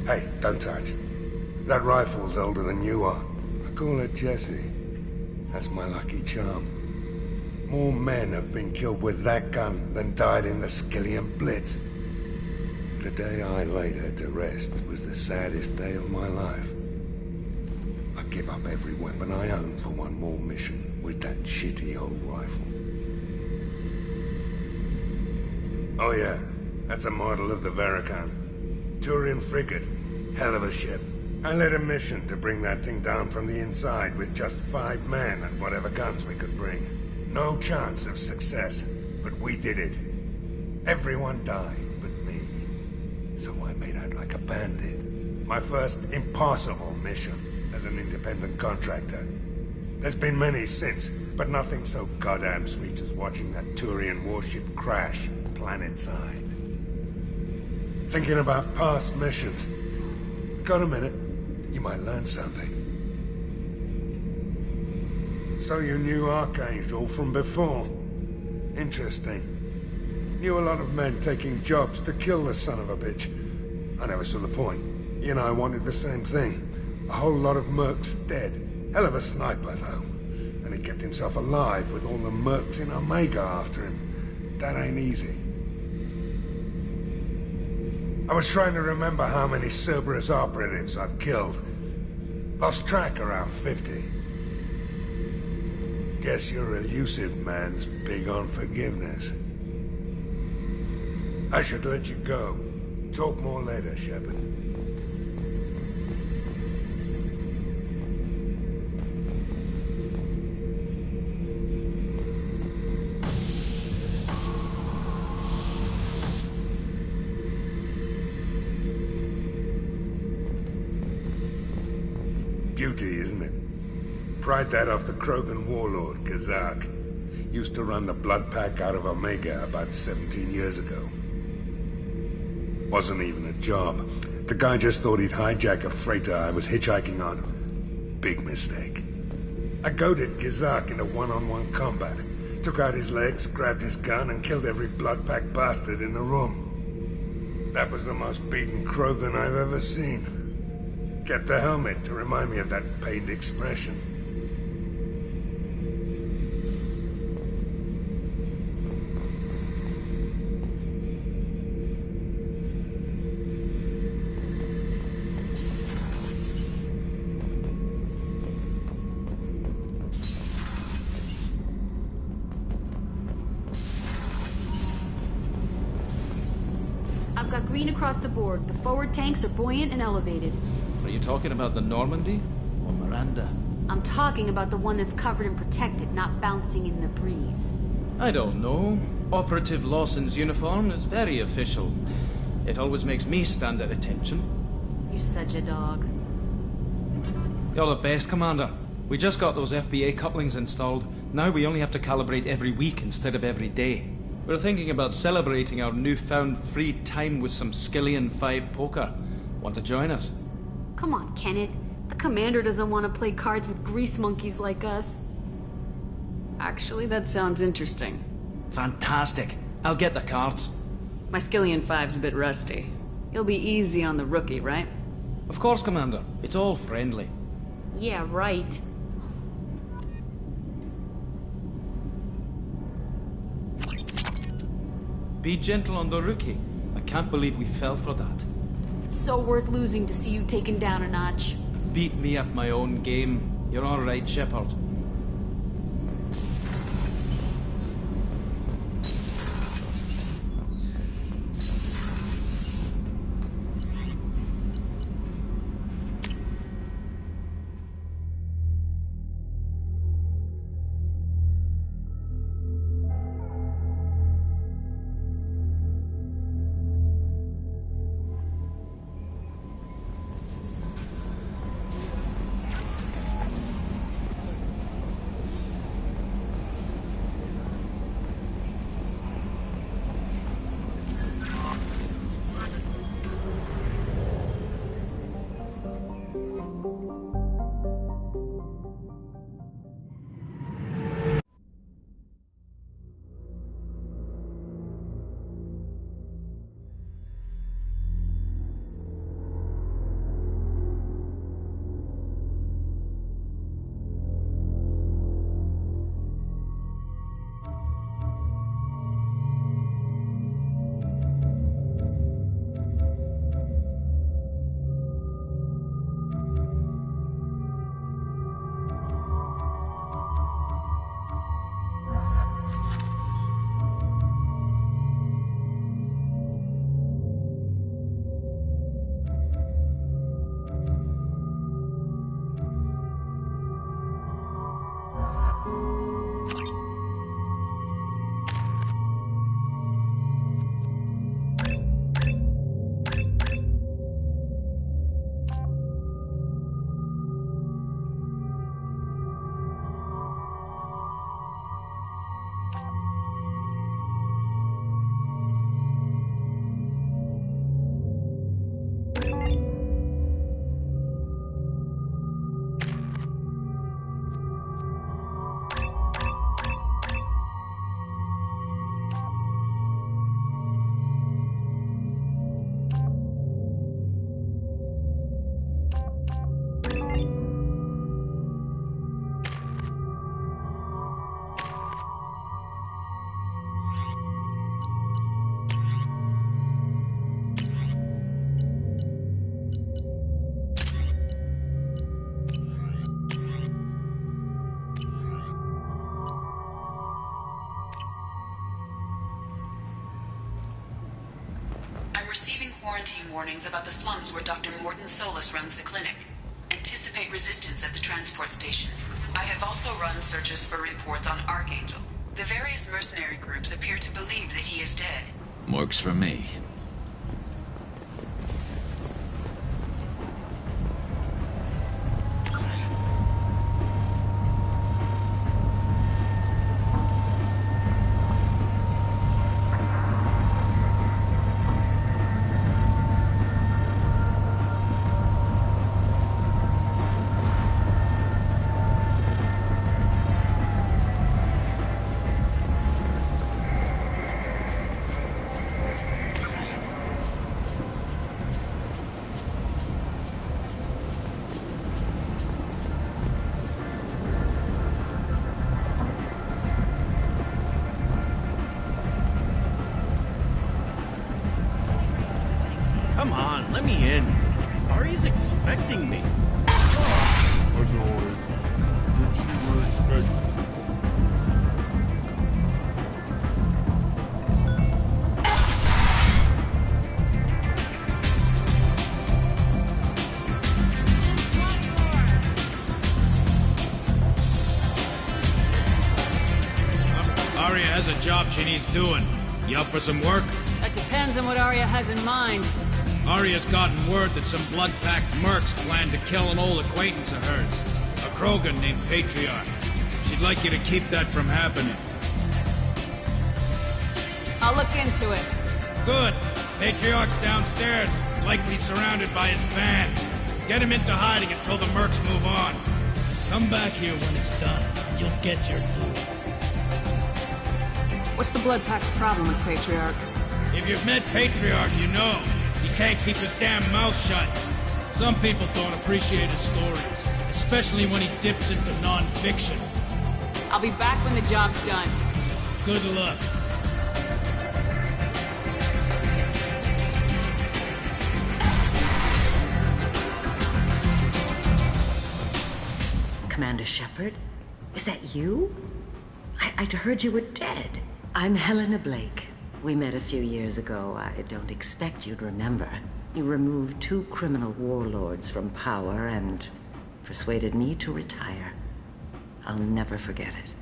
Hey, don't touch. That rifle's older than you are. I call it Jesse. That's my lucky charm. More men have been killed with that gun than died in the Skillian Blitz. The day I laid her to rest was the saddest day of my life. I give up every weapon I own for one more mission with that shitty old rifle. Oh yeah, that's a model of the Verican. Turian frigate. Hell of a ship. I led a mission to bring that thing down from the inside with just 5 men and whatever guns we could bring. No chance of success, but we did it. Everyone died but me. So I made out like a bandit. My first impossible mission as an independent contractor. There's been many since, but nothing so goddamn sweet as watching that Turian warship crash planet-side. Thinking about past missions. Got a minute? You might learn something. So you knew Archangel from before? Interesting. Knew a lot of men taking jobs to kill the son of a bitch. I never saw the point. You and I wanted the same thing. A whole lot of mercs dead. Hell of a sniper, though. And he kept himself alive with all the mercs in Omega after him. That ain't easy. I was trying to remember how many Cerberus operatives I've killed. Lost track around 50. Guess your elusive man's big on forgiveness. I should let you go. Talk more later, Shepard. Beauty, isn't it? Pried that off the Krogan warlord, Kazak. Used to run the Blood Pack out of Omega about 17 years ago. Wasn't even a job. The guy just thought he'd hijack a freighter I was hitchhiking on. Big mistake. I goaded Kazak into one-on-one combat. Took out his legs, grabbed his gun, and killed every Blood Pack bastard in the room. That was the most beaten Krogan I've ever seen. Kept a helmet to remind me of that pained expression. I've got green across the board. The forward tanks are buoyant and elevated. Are you talking about the Normandy? Or Miranda? I'm talking about the one that's covered and protected, not bouncing in the breeze. I don't know. Operative Lawson's uniform is very official. It always makes me stand at attention. You're such a dog. You're the best, Commander. We just got those FBA couplings installed. Now we only have to calibrate every week instead of every day. We're thinking about celebrating our newfound free time with some Skillian 5 poker. Want to join us? Come on, Kenneth. The commander doesn't want to play cards with grease monkeys like us. Actually, that sounds interesting. Fantastic. I'll get the cards. My Skillian 5's a bit rusty. You'll be easy on the rookie, right? Of course, Commander. It's all friendly. Yeah, right. Be gentle on the rookie. I can't believe we fell for that. It's so worth losing to see you taken down a notch. Beat me at my own game. You're all right, Shepard. quarantine warnings about the slums where Dr. Morton Solus runs the clinic. Anticipate resistance at the transport station. I have also run searches for reports on Archangel. The various mercenary groups appear to believe that he is dead. Works for me. Come on, let me in. Ari's expecting me. Annoyed. Which you were expecting. Arya has a job she needs doing. You up for some work? That depends on what Arya has in mind. Arya's gotten word that some blood-packed mercs plan to kill an old acquaintance of hers. A Krogan named Patriarch. She'd like you to keep that from happening. I'll look into it. Good. Patriarch's downstairs, likely surrounded by his band. Get him into hiding until the mercs move on. Come back here when it's done. You'll get your due. What's the Blood Pack's problem with Patriarch? If you've met Patriarch, you know. He can't keep his damn mouth shut. Some people don't appreciate his stories, especially when he dips into non-fiction. I'll be back when the job's done. Good luck. Commander Shepard? Is that you? I'd heard you were dead. I'm Helena Blake. We met a few years ago. I don't expect you'd remember. You removed 2 criminal warlords from power and persuaded me to retire. I'll never forget it.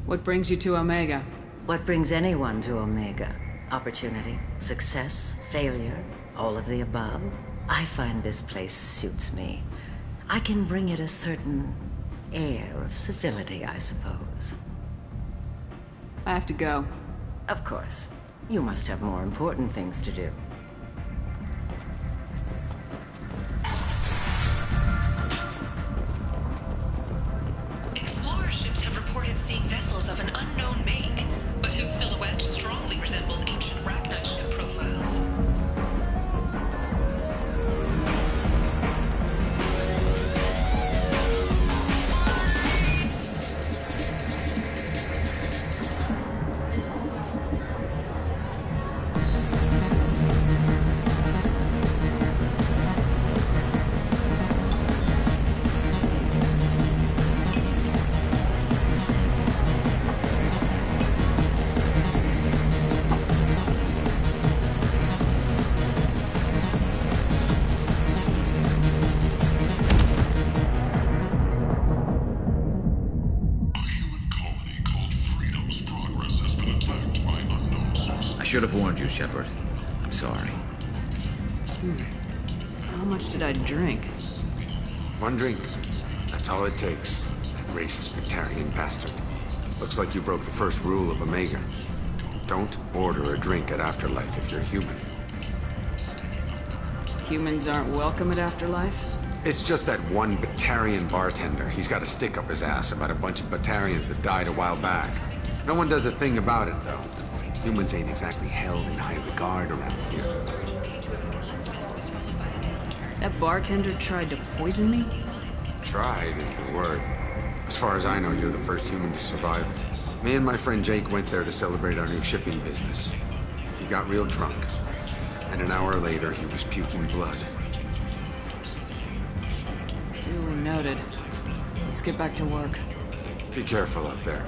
What brings you to Omega? What brings anyone to Omega? Opportunity, success, failure, all of the above. I find this place suits me. I can bring it a certain air of civility, I suppose. I have to go. Of course. You must have more important things to do. Explorer ships have reported seeing vessels of an unknown make, but whose silhouette strongly resembles ancient Rachni ship profiles. I should have warned you, Shepard. I'm sorry. How much did I drink? 1 drink. That's all it takes. Racist Victarian bastard. Looks like you broke the first rule of Omega. Don't order a drink at Afterlife if you're human. Humans aren't welcome at Afterlife? It's just that one Batarian bartender. He's got a stick up his ass about a bunch of Batarians that died a while back. No one does a thing about it, though. Humans ain't exactly held in high regard around here. That bartender tried to poison me? Tried is the word. As far as I know, you're the first human to survive. Me and my friend Jake went there to celebrate our new shipping business. He got real drunk, and an hour later he was puking blood. Duly noted. Let's get back to work. Be careful out there.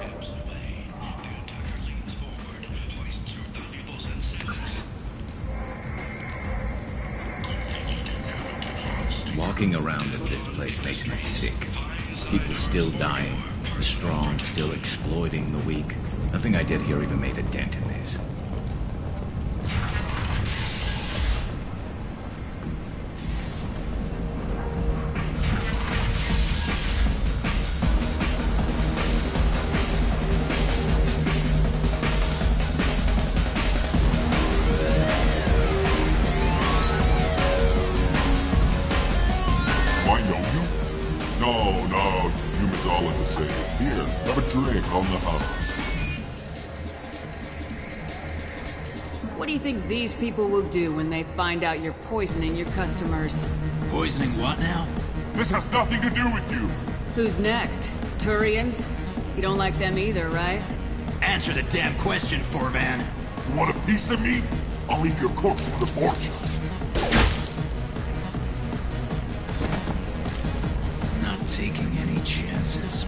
Walking around at this place makes me sick. People still dying, the strong still exploiting the weak. Nothing I did here even made a dent in this. What do you think these people will do when they find out you're poisoning your customers? Poisoning what now? This has nothing to do with you! Who's next? Turians? You don't like them either, right? Answer the damn question, Forvan. You want a piece of me? I'll leave your corpse for the fortune. Not taking any chances.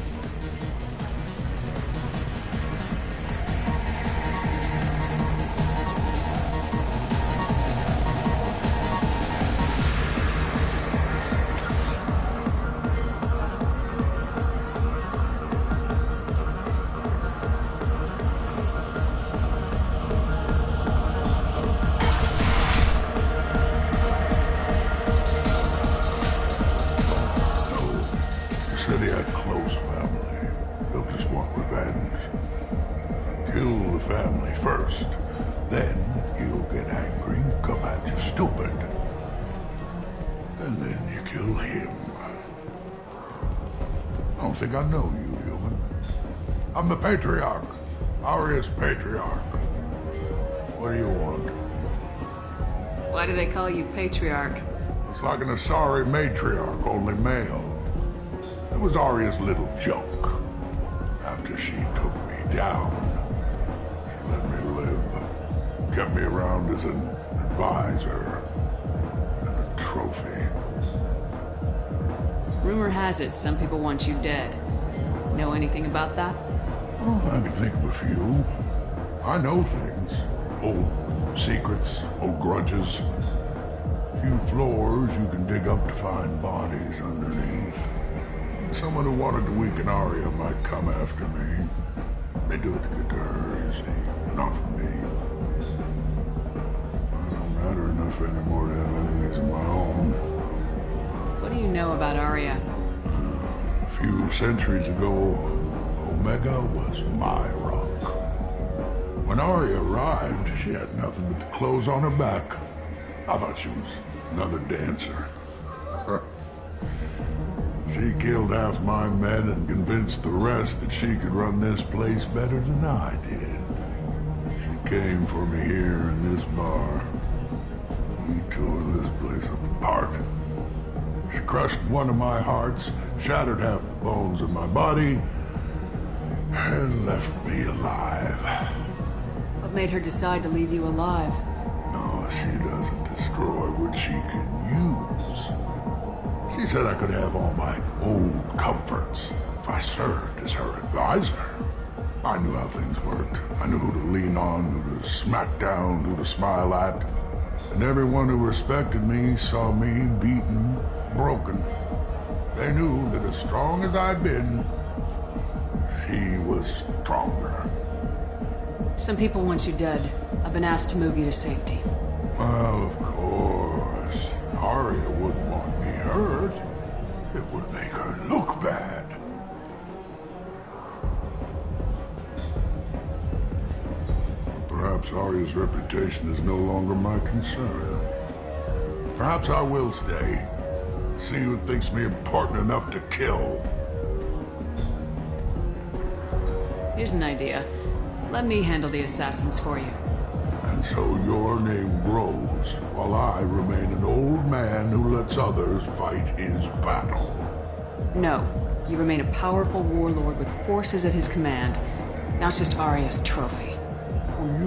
I know you, human. I'm the Patriarch. Aria's Patriarch. What do you want? Why do they call you Patriarch? It's like an Asari matriarch, only male. It was Aria's little joke. After she took me down, she let me live. Kept me around as an advisor and a trophy. Rumor has it some people want you dead. Know anything about that? Oh, I can think of a few. I know things. Old secrets, old grudges. A few floors you can dig up to find bodies underneath. Someone who wanted to weaken Aria might come after me. They do it to get to her, you see. Not for me. I don't matter enough anymore to have enemies of my own. What do you know about Aria? A few centuries ago, Omega was my rock. When Aria arrived, she had nothing but the clothes on her back. I thought she was another dancer. She killed half my men and convinced the rest that she could run this place better than I did. She came for me here in this bar. We tore this place apart. She crushed one of my hearts, shattered half the bones in my body, and left me alive. What made her decide to leave you alive? No, she doesn't destroy what she can use. She said I could have all my old comforts if I served as her advisor. I knew how things worked. I knew who to lean on, who to smack down, who to smile at. And everyone who respected me saw me beaten, broken. They knew that as strong as I'd been, she was stronger. Some people want you dead. I've been asked to move you to safety. Well, of course. Aria wouldn't want me hurt. It would make her look bad. But perhaps Aria's reputation is no longer my concern. Perhaps I will stay. See who thinks me important enough to kill. Here's an idea. Let me handle the assassins for you. And so your name grows, while I remain an old man who lets others fight his battle. No. You remain a powerful warlord with forces at his command, not just Aria's trophy. Well,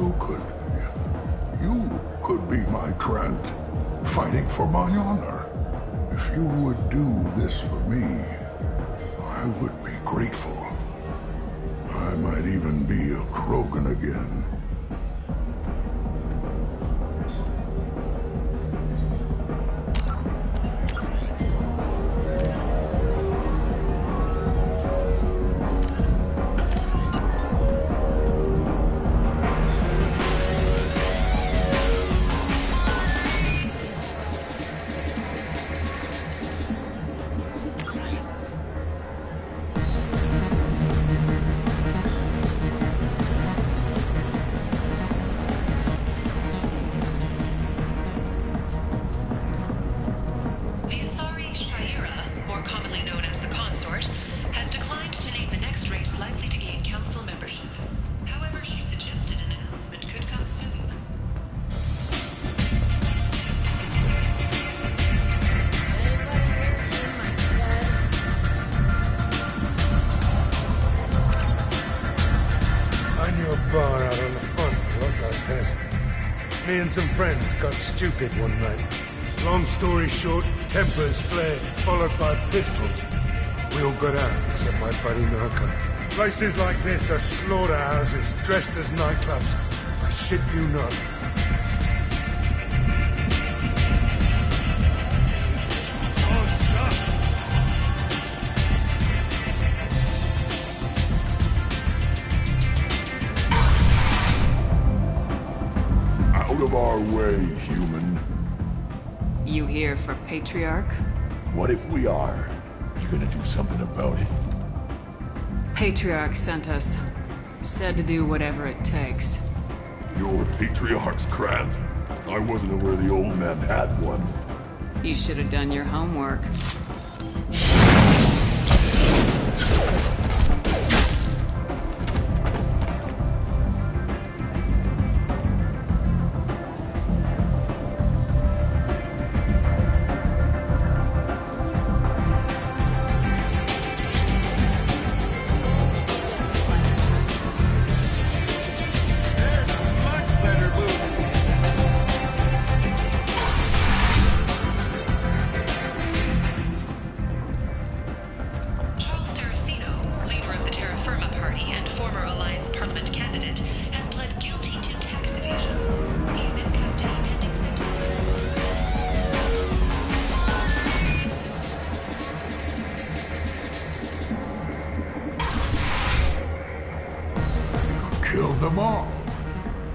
you could be my Trent, fighting for my honor. If you would do this for me, I would be grateful. I might even be a Krogan again. me and some friends got stupid one night. Long story short, tempers flared, followed by pistols. We all got out, except my buddy Narco. Places like this are slaughterhouses dressed as nightclubs. I shit you not. Out of our way, human. You here for Patriarch? What if we are? You gonna do something about it? Patriarch sent us. Said to do whatever it takes. You're Patriarch's Krat? I wasn't aware the old man had one. You should have done your homework. Killed them all.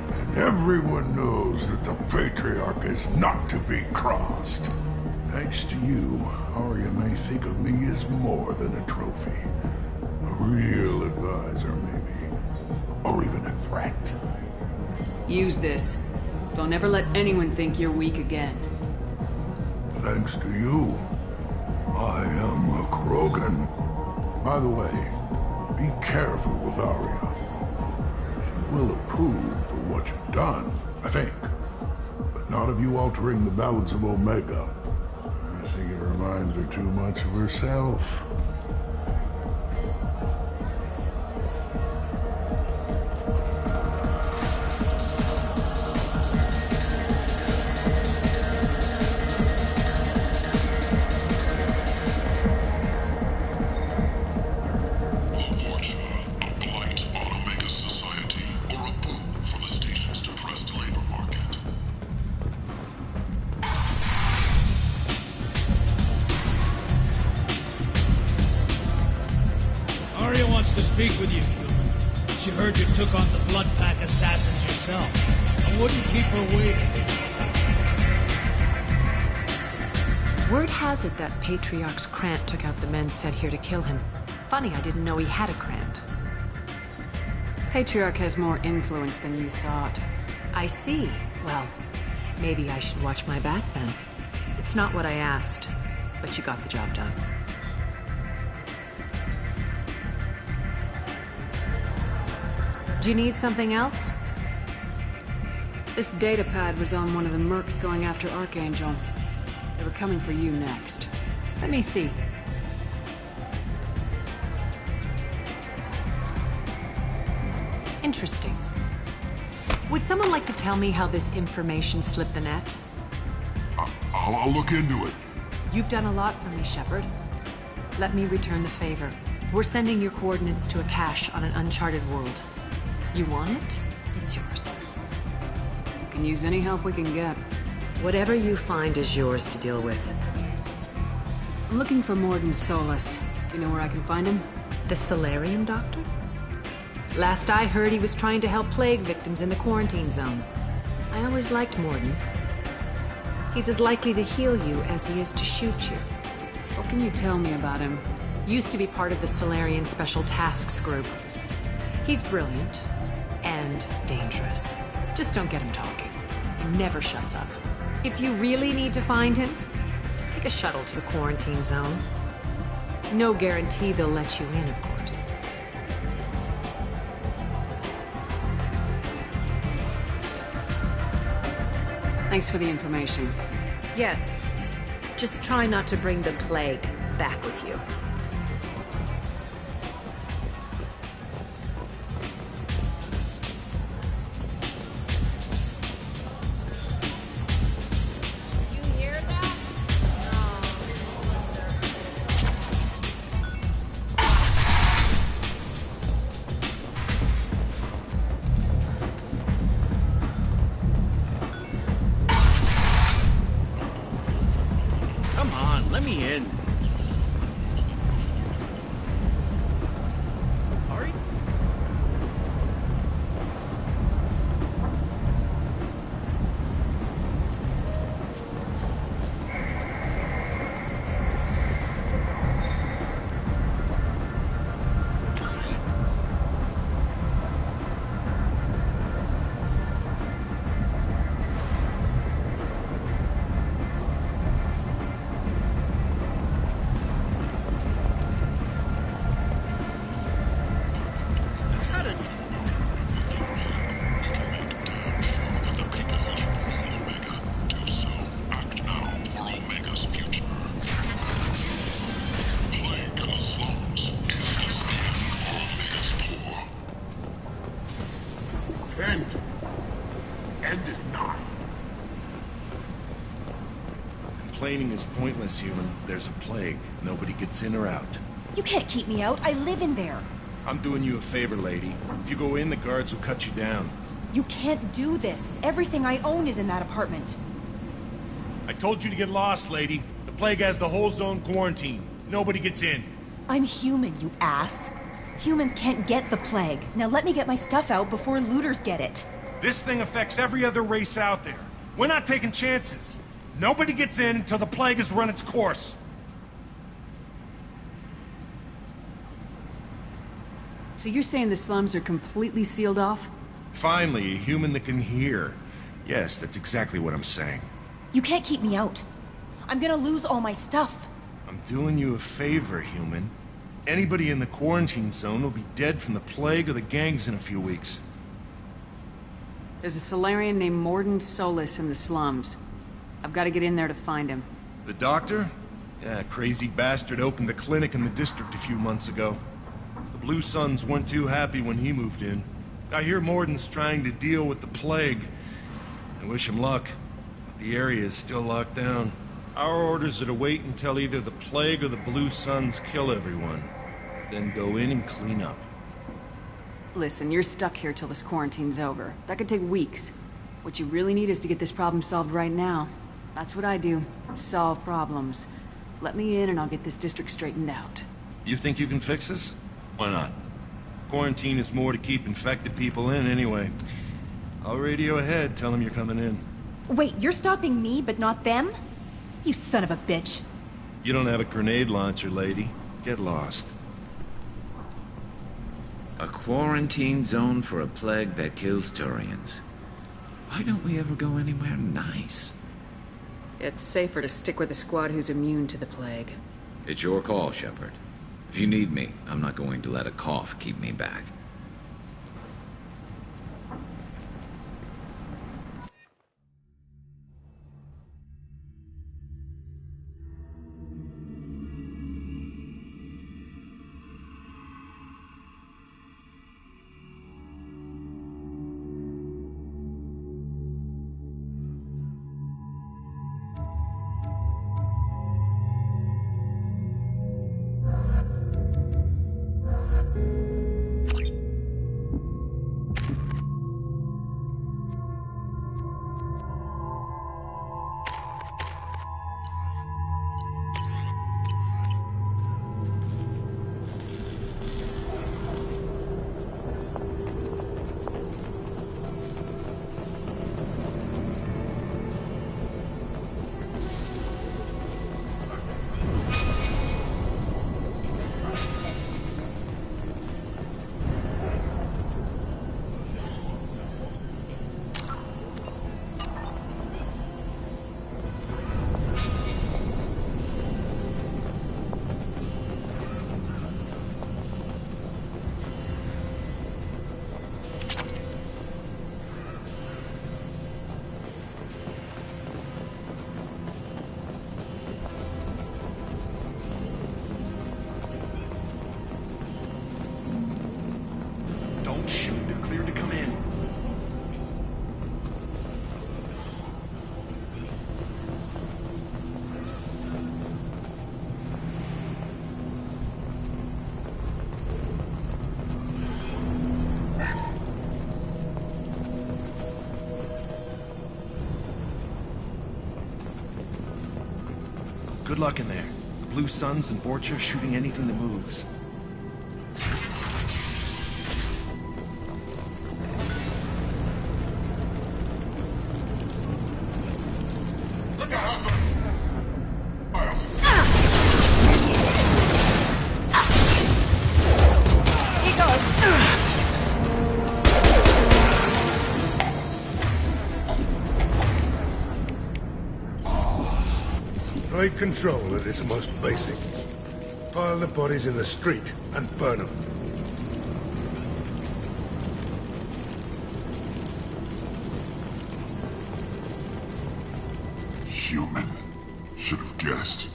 And everyone knows that the Patriarch is not to be crossed. Thanks to you, Arya may think of me as more than a trophy. A real advisor, maybe. Or even a threat. Use this. Don't ever let anyone think you're weak again. Thanks to you, I am a Krogan. By the way, be careful with Arya. She will approve of what you've done, I think. But not of you altering the balance of Omega. I think it reminds her too much of herself. Arya wants to speak with you, human. She heard you took on the Blood Pack assassins yourself. I wouldn't keep her waiting. Word has it that Patriarch's Krant took out the men sent here to kill him. Funny, I didn't know he had a Krant. Patriarch has more influence than you thought. I see. Well, maybe I should watch my back then. It's not what I asked, but you got the job done. Do you need something else? This datapad was on one of the mercs going after Archangel. They were coming for you next. Let me see. Interesting. Would someone like to tell me how this information slipped the net? I'll look into it. You've done a lot for me, Shepard. Let me return the favor. We're sending your coordinates to a cache on an uncharted world. You want it? It's yours. We can use any help we can get. Whatever you find is yours to deal with. I'm looking for Morden Solus. Do you know where I can find him? The Salarian doctor? Last I heard, he was trying to help plague victims in the quarantine zone. I always liked Morden. He's as likely to heal you as he is to shoot you. What can you tell me about him? Used to be part of the Salarian Special Tasks Group. He's brilliant and dangerous. Just don't get him talking. He never shuts up. If you really need to find him, take a shuttle to the quarantine zone. No guarantee they'll let you in, of course. Thanks for the information. Yes. Just try not to bring the plague back with you. on, let me in. Ari? End is not. Complaining is pointless, human. There's a plague. Nobody gets in or out. You can't keep me out. I live in there. I'm doing you a favor, lady. If you go in, the guards will cut you down. You can't do this. Everything I own is in that apartment. I told you to get lost, lady. The plague has the whole zone quarantined. Nobody gets in. I'm human, you ass. Humans can't get the plague. Now let me get my stuff out before looters get it. This thing affects every other race out there. We're not taking chances. Nobody gets in until the plague has run its course. So you're saying the slums are completely sealed off? Finally, a human that can hear. Yes, that's exactly what I'm saying. You can't keep me out. I'm gonna lose all my stuff. I'm doing you a favor, human. Anybody in the quarantine zone will be dead from the plague or the gangs in a few weeks. There's a Solarian named Morden Solis in the slums. I've got to get in there to find him. The doctor? Yeah, crazy bastard opened a clinic in the district a few months ago. The Blue Suns weren't too happy when he moved in. I hear Morden's trying to deal with the plague. I wish him luck. The area is still locked down. Our orders are to wait until either the plague or the Blue Suns kill everyone. Then go in and clean up. Listen, you're stuck here till this quarantine's over. That could take weeks. What you really need is to get this problem solved right now. That's what I do. Solve problems. Let me in and I'll get this district straightened out. You think you can fix this? Why not? Quarantine is more to keep infected people in anyway. I'll radio ahead, tell them you're coming in. Wait, you're stopping me, but not them? You son of a bitch. You don't have a grenade launcher, lady. Get lost. A quarantine zone for a plague that kills Turians. Why don't we ever go anywhere nice? It's safer to stick with a squad who's immune to the plague. It's your call, Shepard. If you need me, I'm not going to let a cough keep me back. Good luck in there. The Blue Suns and Vorcha shooting anything that moves. Raid control at its most basic. Pile the bodies in the street and burn them. Human. Should have guessed.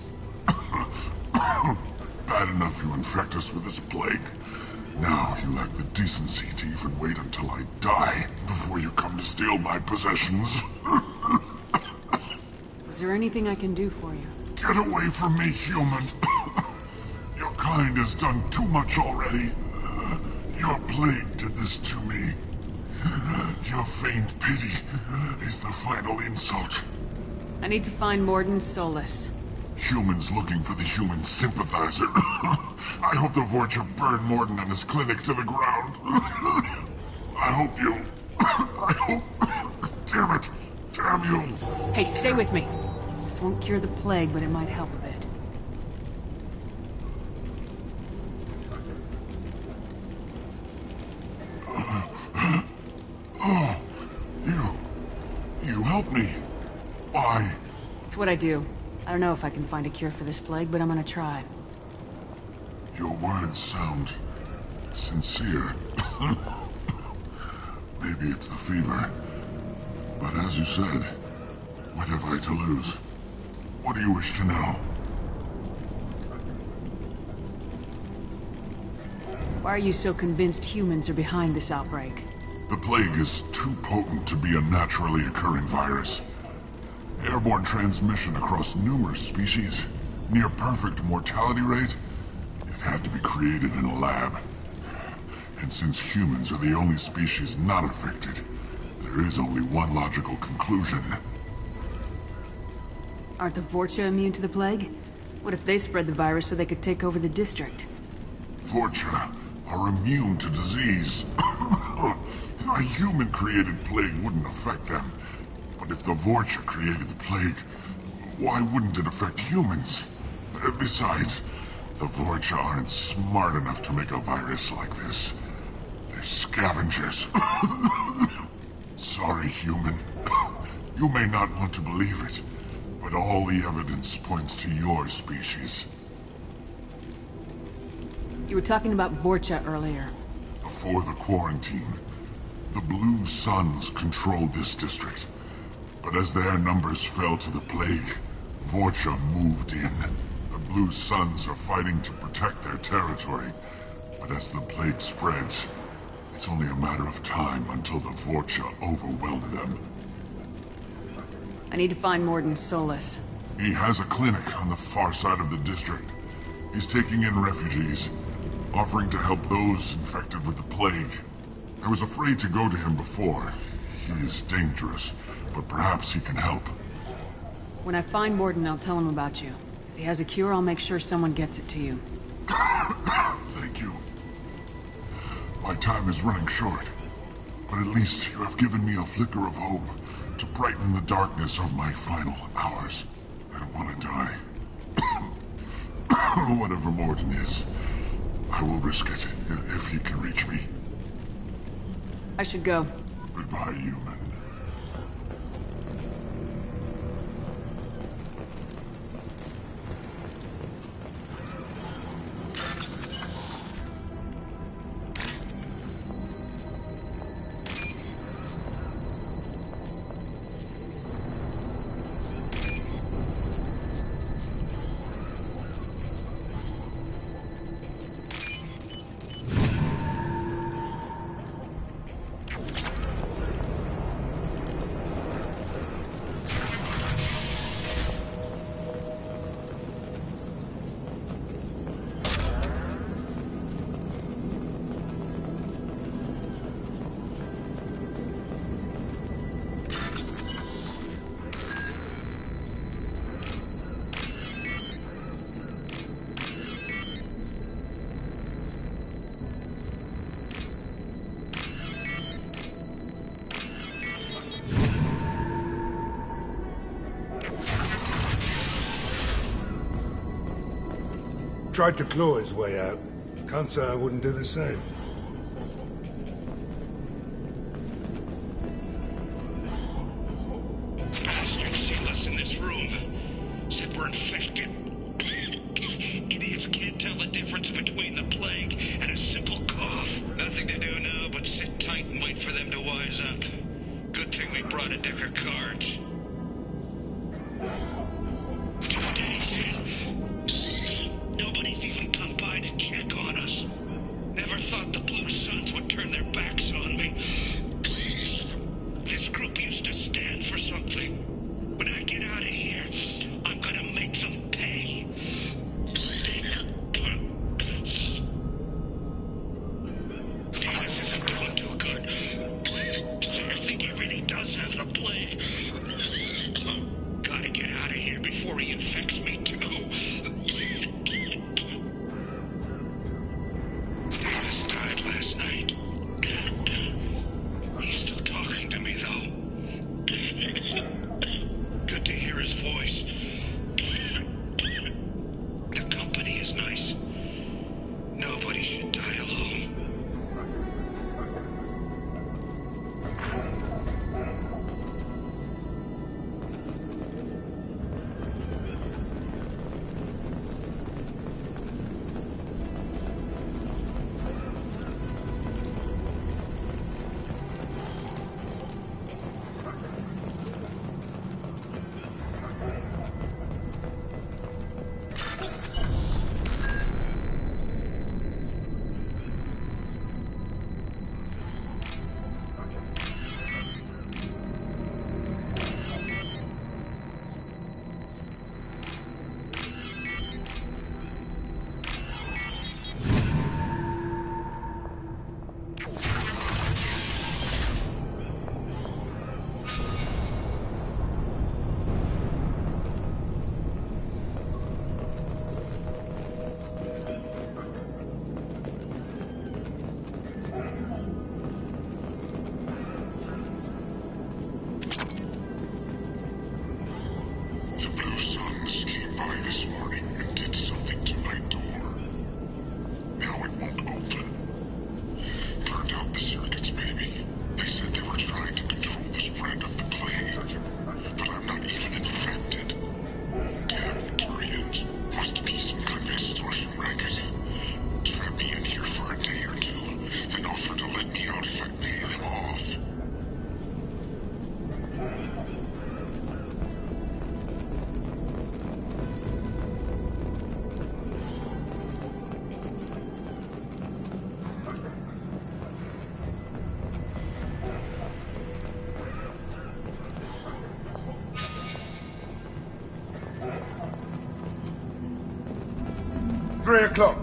Bad enough you infect us with this plague. Now you lack the decency to even wait until I die before you come to steal my possessions. Is there anything I can do for you? Get away from me, human. Your kind has done too much already. Your plague did this to me. Your feigned pity is the final insult. I need to find Morden Solus. Humans looking for the human sympathizer. I hope the Vorcha burn Morden and his clinic to the ground. I hope you... I hope... Damn it. Damn you. Hey, stay with me. This won't cure the plague, but it might help a bit. Oh, you helped me. Why? It's what I do. I don't know if I can find a cure for this plague, but I'm gonna try. Your words sound sincere. Maybe it's the fever. But as you said, what have I to lose? What do you wish to know? Why are you so convinced humans are behind this outbreak? The plague is too potent to be a naturally occurring virus. Airborne transmission across numerous species, near perfect mortality rate. It had to be created in a lab. And since humans are the only species not affected, there is only one logical conclusion. Aren't the Vorcha immune to the plague? What if they spread the virus so they could take over the district? Vorcha are immune to disease. A human-created plague wouldn't affect them. But if the Vorcha created the plague, why wouldn't it affect humans? Besides, the Vorcha aren't smart enough to make a virus like this. They're scavengers. Sorry, human. You may not want to believe it, but all the evidence points to your species. You were talking about Vorcha earlier. Before the quarantine, the Blue Suns controlled this district. But as their numbers fell to the plague, Vorcha moved in. The Blue Suns are fighting to protect their territory. But as the plague spreads, it's only a matter of time until the Vorcha overwhelm them. I need to find Morden Solus. He has a clinic on the far side of the district. He's taking in refugees, offering to help those infected with the plague. I was afraid to go to him before. He is dangerous, but perhaps he can help. When I find Morden, I'll tell him about you. If he has a cure, I'll make sure someone gets it to you. Thank you. My time is running short, but at least you have given me a flicker of hope to brighten the darkness of my final hours. I don't want to die. Whatever Morden is, I will risk it if he can reach me. I should go. Goodbye, human. tried to claw his way out. Can't say I wouldn't do the same. Bastards sealed us in this room. Said we're infected. Idiots can't tell the difference between the plague and a simple cough. Nothing to do now but sit tight and wait for them to wise up. Good thing we brought a deck of cards. 2 days in. Nobody's even come by to check on us. Never thought the Blue Suns would turn their backs on me. This group used to stand for something. When I get out of here, I'm gonna make them pay. Davis isn't doing too good. I think he really does have the plague. Gotta get out of here before he infects me too. Davis died last night. He's still talking to me though. Good to hear his voice. The company is nice. Nobody should die alone. The Blue Suns came by this morning and did something to my door. Now it won't open. Turned out the circuits, maybe. They said they were trying to control the spread of the plague. But I'm not even infected. Damn Turians. Must be some kind of extortion racket. Trap me in here for a day or two, then offer to let me out if I pay them off. Three o'clock.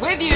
With you!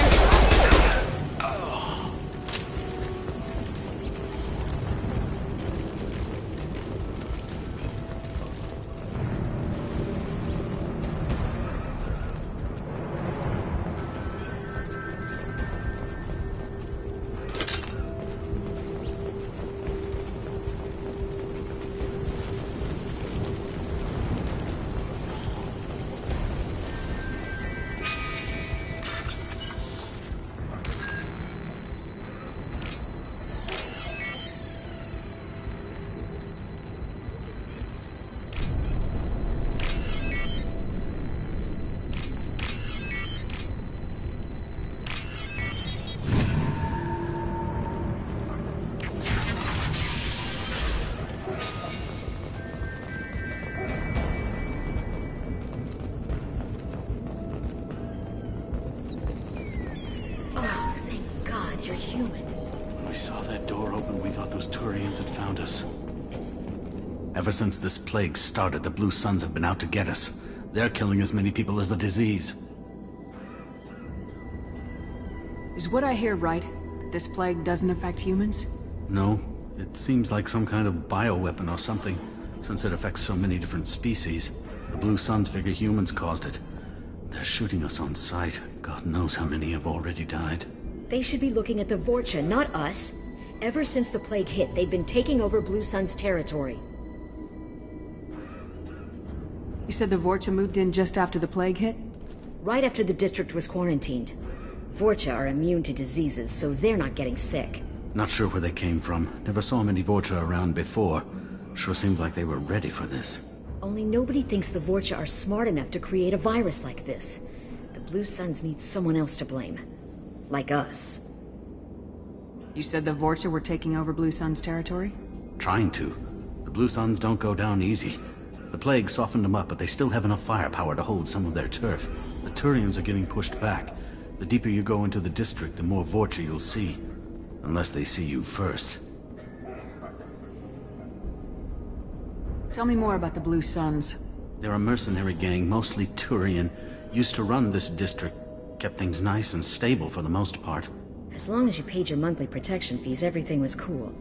human. When we saw that door open, we thought those Turians had found us. Ever since this plague started, the Blue Suns have been out to get us. They're killing as many people as the disease. Is what I hear right? That this plague doesn't affect humans? No, it seems like some kind of bioweapon or something, since it affects so many different species. The Blue Suns figure humans caused it. They're shooting us on sight. God knows how many have already died. They should be looking at the Vorcha, not us. Ever since the plague hit, they've been taking over Blue Sun's territory. You said the Vorcha moved in just after the plague hit? Right after the district was quarantined. Vorcha are immune to diseases, so they're not getting sick. Not sure where they came from. Never saw many Vorcha around before. Sure seemed like they were ready for this. Only nobody thinks the Vorcha are smart enough to create a virus like this. The Blue Suns need someone else to blame. Like us. You said the Vorcha were taking over Blue Sun's territory? Trying to. The Blue Suns don't go down easy. The plague softened them up, but they still have enough firepower to hold some of their turf. The Turians are getting pushed back. The deeper you go into the district, the more Vorcha you'll see. Unless they see you first. Tell me more about the Blue Suns. They're a mercenary gang, mostly Turian. Used to run this district. Kept things nice and stable for the most part. As long as you paid your monthly protection fees, everything was cool.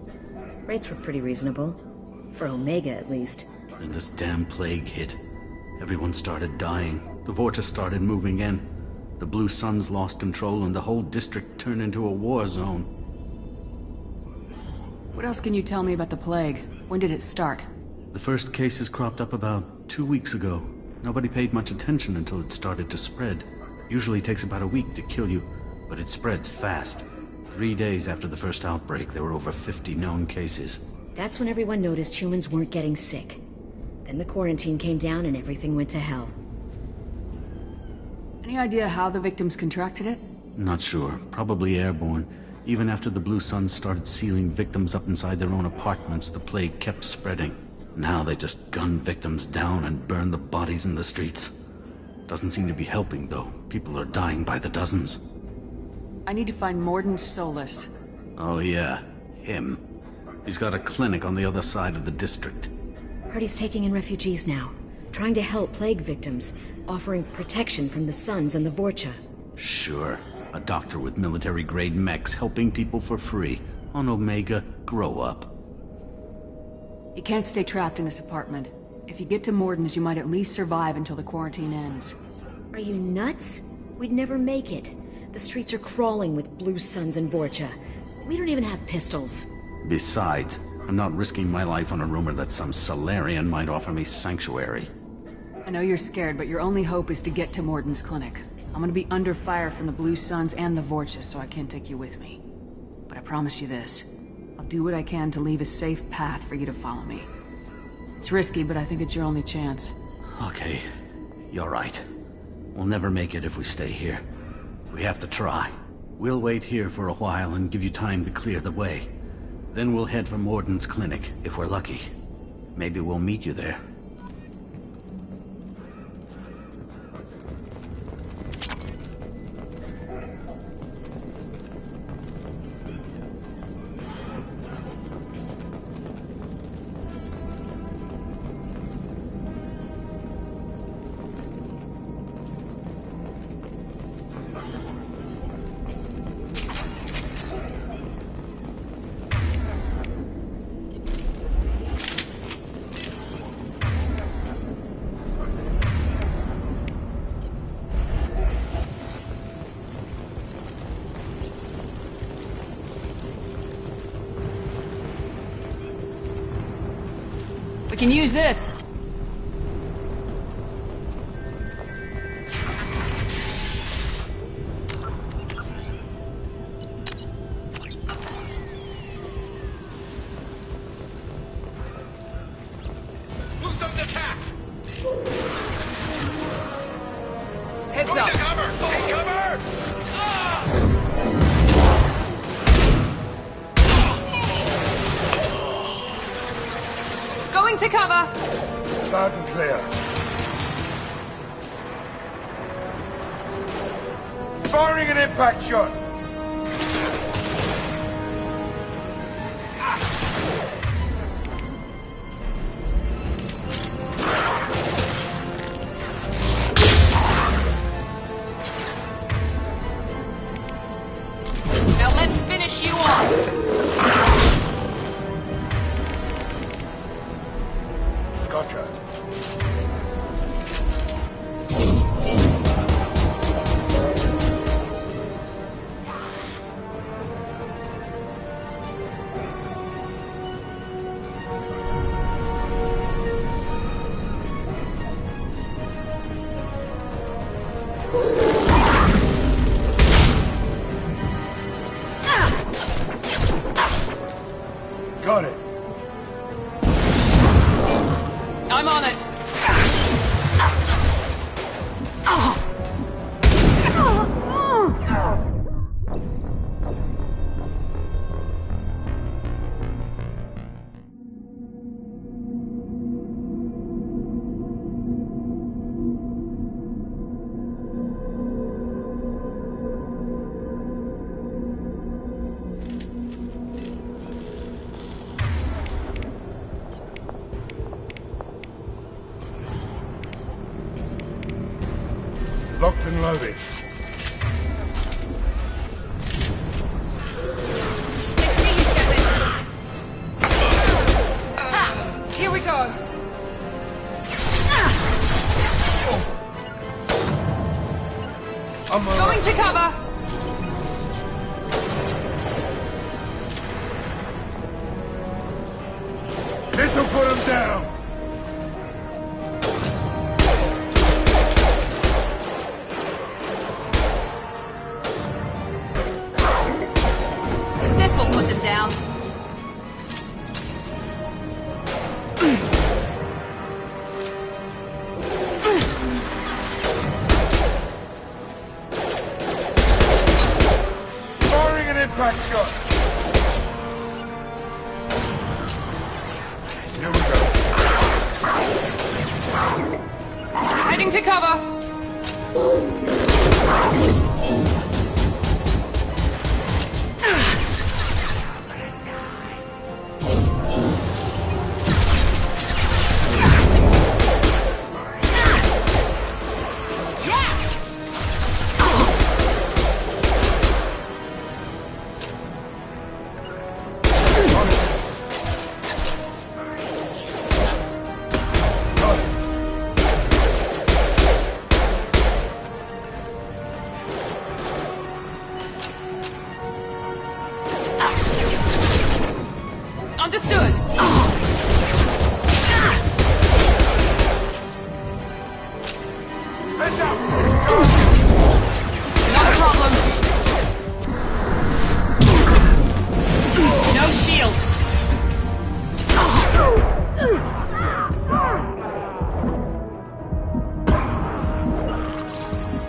Rates were pretty reasonable. For Omega, at least. Then this damn plague hit. Everyone started dying. The Vorcha started moving in. The Blue Suns lost control and the whole district turned into a war zone. What else can you tell me about the plague? When did it start? The first cases cropped up about 2 weeks ago. Nobody paid much attention until it started to spread. Usually takes about a week to kill you, but it spreads fast. 3 days after the first outbreak, there were over 50 known cases. That's when everyone noticed humans weren't getting sick. Then the quarantine came down and everything went to hell. Any idea how the victims contracted it? Not sure. Probably airborne. Even after the Blue Suns started sealing victims up inside their own apartments, the plague kept spreading. Now they just gun victims down and burn the bodies in the streets. Doesn't seem to be helping, though. People are dying by the dozens. I need to find Mordin Solus. Oh yeah, him. He's got a clinic on the other side of the district. Heard he's taking in refugees now. Trying to help plague victims. Offering protection from the Suns and the Vorcha. Sure. A doctor with military-grade mechs helping people for free. On Omega, grow up. You can't stay trapped in this apartment. If you get to Mordin's, you might at least survive until the quarantine ends. Are you nuts? We'd never make it. The streets are crawling with Blue Suns and Vorcha. We don't even have pistols. Besides, I'm not risking my life on a rumor that some Salarian might offer me sanctuary. I know you're scared, but your only hope is to get to Mordin's clinic. I'm gonna be under fire from the Blue Suns and the Vorcha, so I can't take you with me. But I promise you this. I'll do what I can to leave a safe path for you to follow me. It's risky, but I think it's your only chance. Okay, you're right. We'll never make it if we stay here. We have to try. We'll wait here for a while and give you time to clear the way. Then we'll head for Mordin's clinic, if we're lucky. Maybe we'll meet you there. We can use this! Blue Sun's attack! Heads Going up! to cover! Take cover! Going to cover! Loud and clear. Firing an impact shot! Locked and loaded. Here we go. I'm going to cover. This'll put him down. This will put them down. Firing an impact shot. Here we go. Heading to cover. Understood. Not a problem. No shields.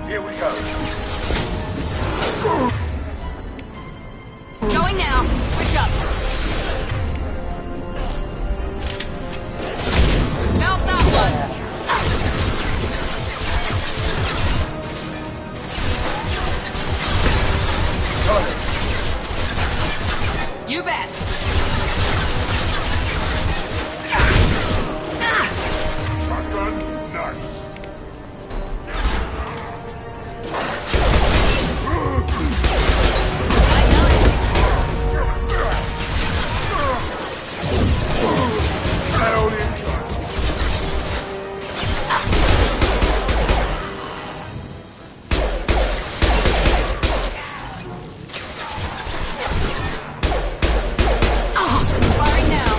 Here we go. Going now. Switch up. Mount that one. You bet. Shotgun, nice. Firing now.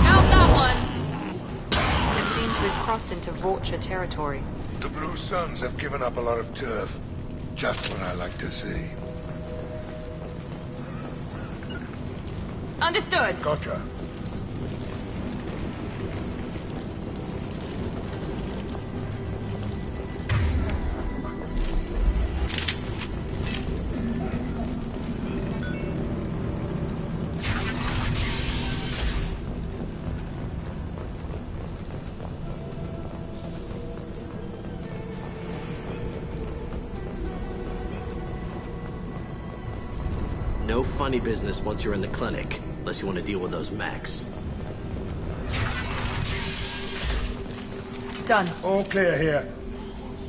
Mount that one. It seems we've crossed into Vorcha territory. The Blue Suns have given up a lot of turf. Just what I like to see. Understood. Gotcha. No funny business once you're in the clinic, unless you want to deal with those mechs. Done. All clear here.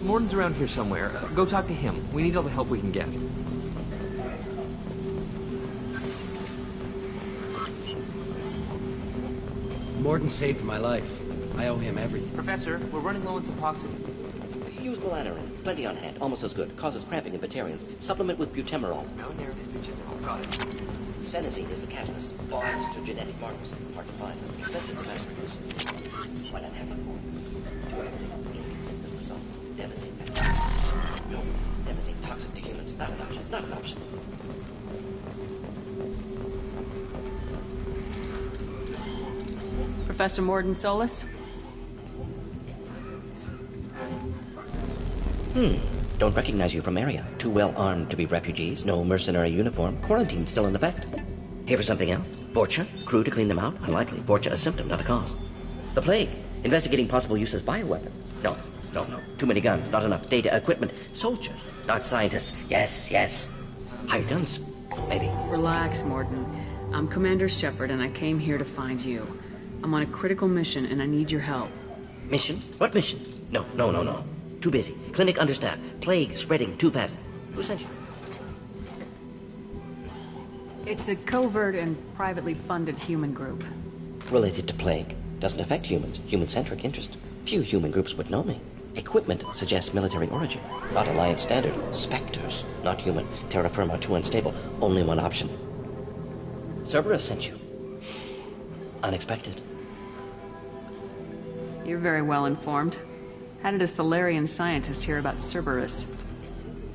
Morden's around here somewhere. Go talk to him. We need all the help we can get. Morden saved my life. I owe him everything. Professor, we're running low on Suboxone. Use Melanorin. Plenty on hand. Almost as good. Causes cramping in Batarians. Supplement with butemerol. Melanorin butemerol. Got it. Senesine is the catalyst. Bonds to genetic markers. Hard to find. Expensive to mass produce. Why not have it more? To estimate inconsistent results. Devastating. No. Devastating. Toxic to humans. Not an option. Not an option. Professor Morden Solus? Don't recognize you from area. Too well armed to be refugees. No mercenary uniform. Quarantine still in effect. Here for something else? Vorcha? Crew to clean them out? Unlikely. Vorcha a symptom, not a cause. The plague. Investigating possible use as bioweapon. No. Too many guns, not enough data, equipment. Soldiers, not scientists. Yes. Hired guns, maybe. Relax, Morden. I'm Commander Shepard, and I came here to find you. I'm on a critical mission, and I need your help. Mission? What mission? No. Too busy. Clinic understaffed. Plague spreading too fast. Who sent you? It's a covert and privately funded human group. Related to plague. Doesn't affect humans. Human-centric interest. Few human groups would know me. Equipment suggests military origin. Not Alliance standard. Spectres. Not human. Terra firma too unstable. Only one option. Cerberus sent you. Unexpected. You're very well informed. How did a Solarian scientist hear about Cerberus?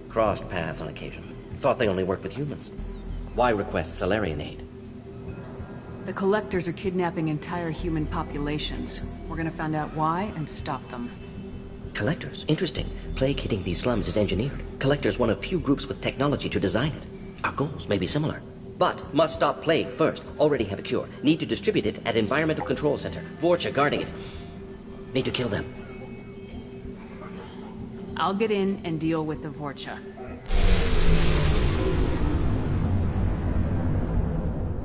Crossed paths on occasion. Thought they only worked with humans. Why request Solarian aid? The Collectors are kidnapping entire human populations. We're gonna find out why and stop them. Collectors? Interesting. Plague hitting these slums is engineered. Collectors one of few groups with technology to design it. Our goals may be similar. But must stop plague first. Already have a cure. Need to distribute it at Environmental Control Center. Vorcha guarding it. Need to kill them. I'll get in and deal with the Vorcha.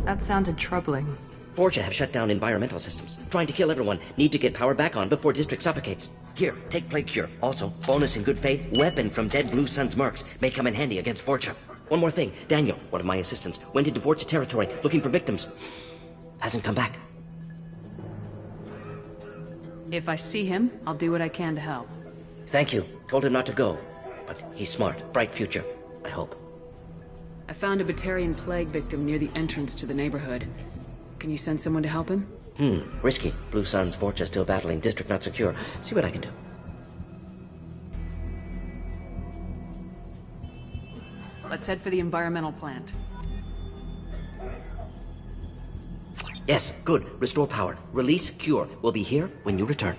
That sounded troubling. Vorcha have shut down environmental systems. Trying to kill everyone. Need to get power back on before district suffocates. Here, take plague cure. Also, bonus in good faith, weapon from dead Blue Sun's mercs. May come in handy against Vorcha. One more thing. Daniel, one of my assistants, went into Vorcha territory looking for victims. Hasn't come back. If I see him, I'll do what I can to help. Thank you. Told him not to go. But he's smart. Bright future. I hope. I found a Batarian plague victim near the entrance to the neighborhood. Can you send someone to help him? Risky. Blue Sun's Vorcha still battling. District not secure. See what I can do. Let's head for the environmental plant. Yes, good. Restore power. Release cure. We'll be here when you return.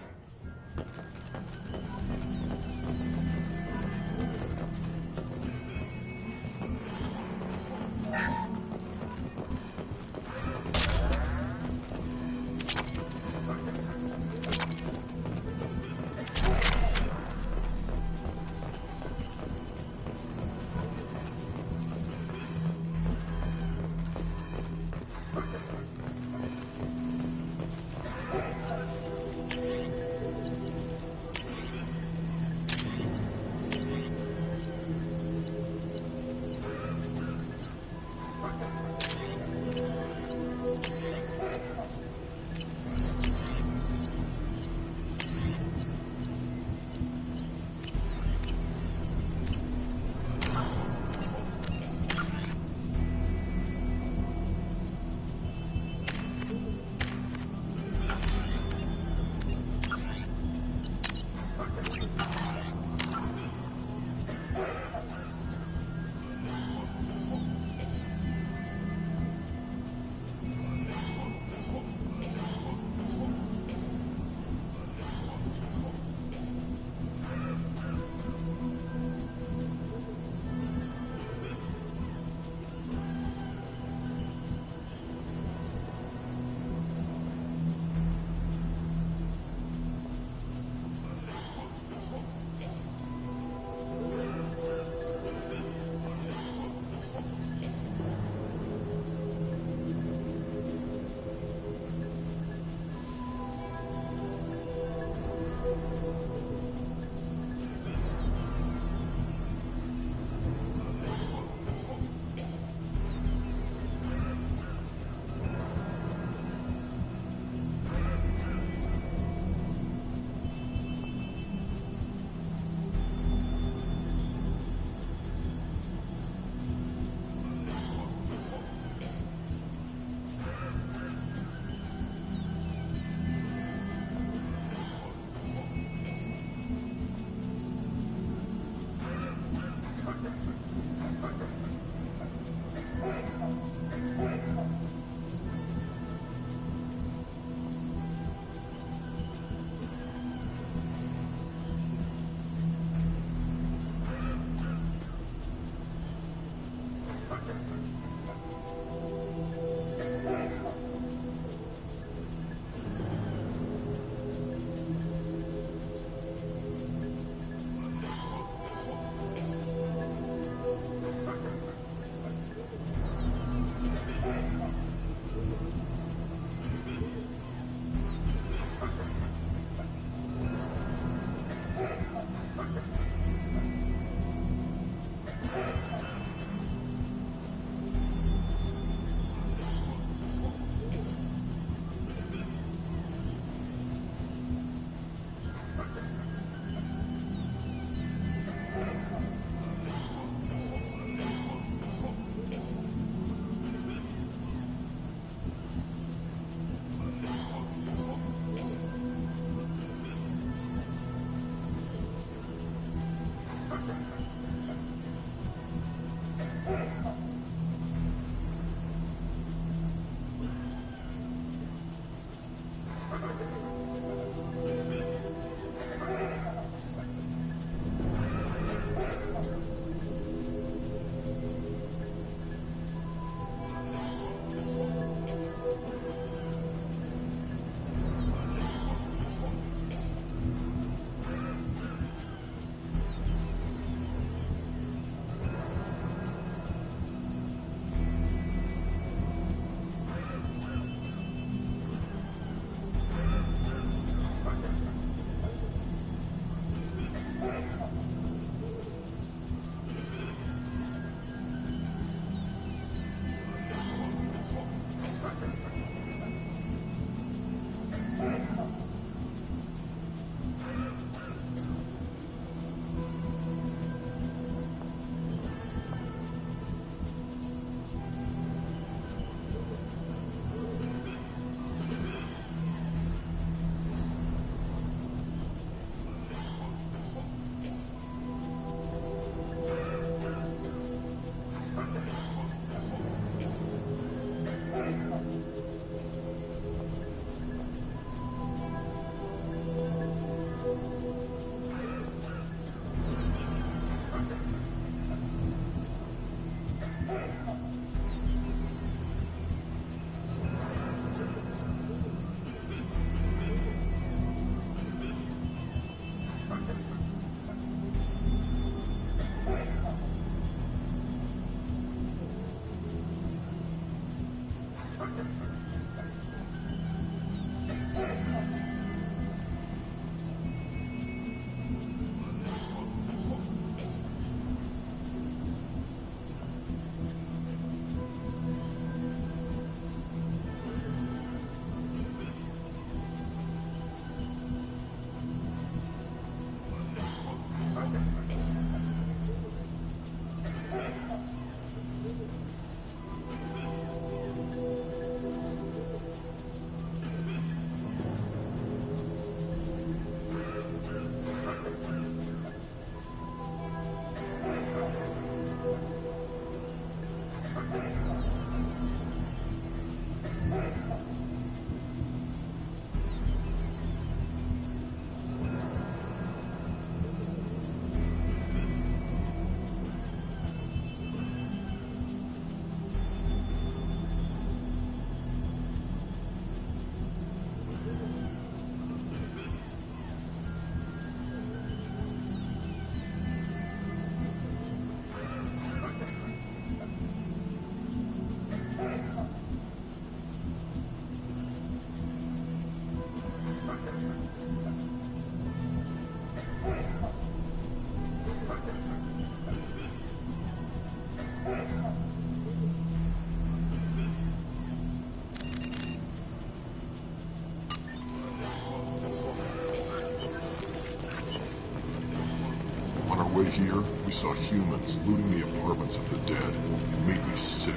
way here, we saw humans looting the apartments of the dead. It made me sick.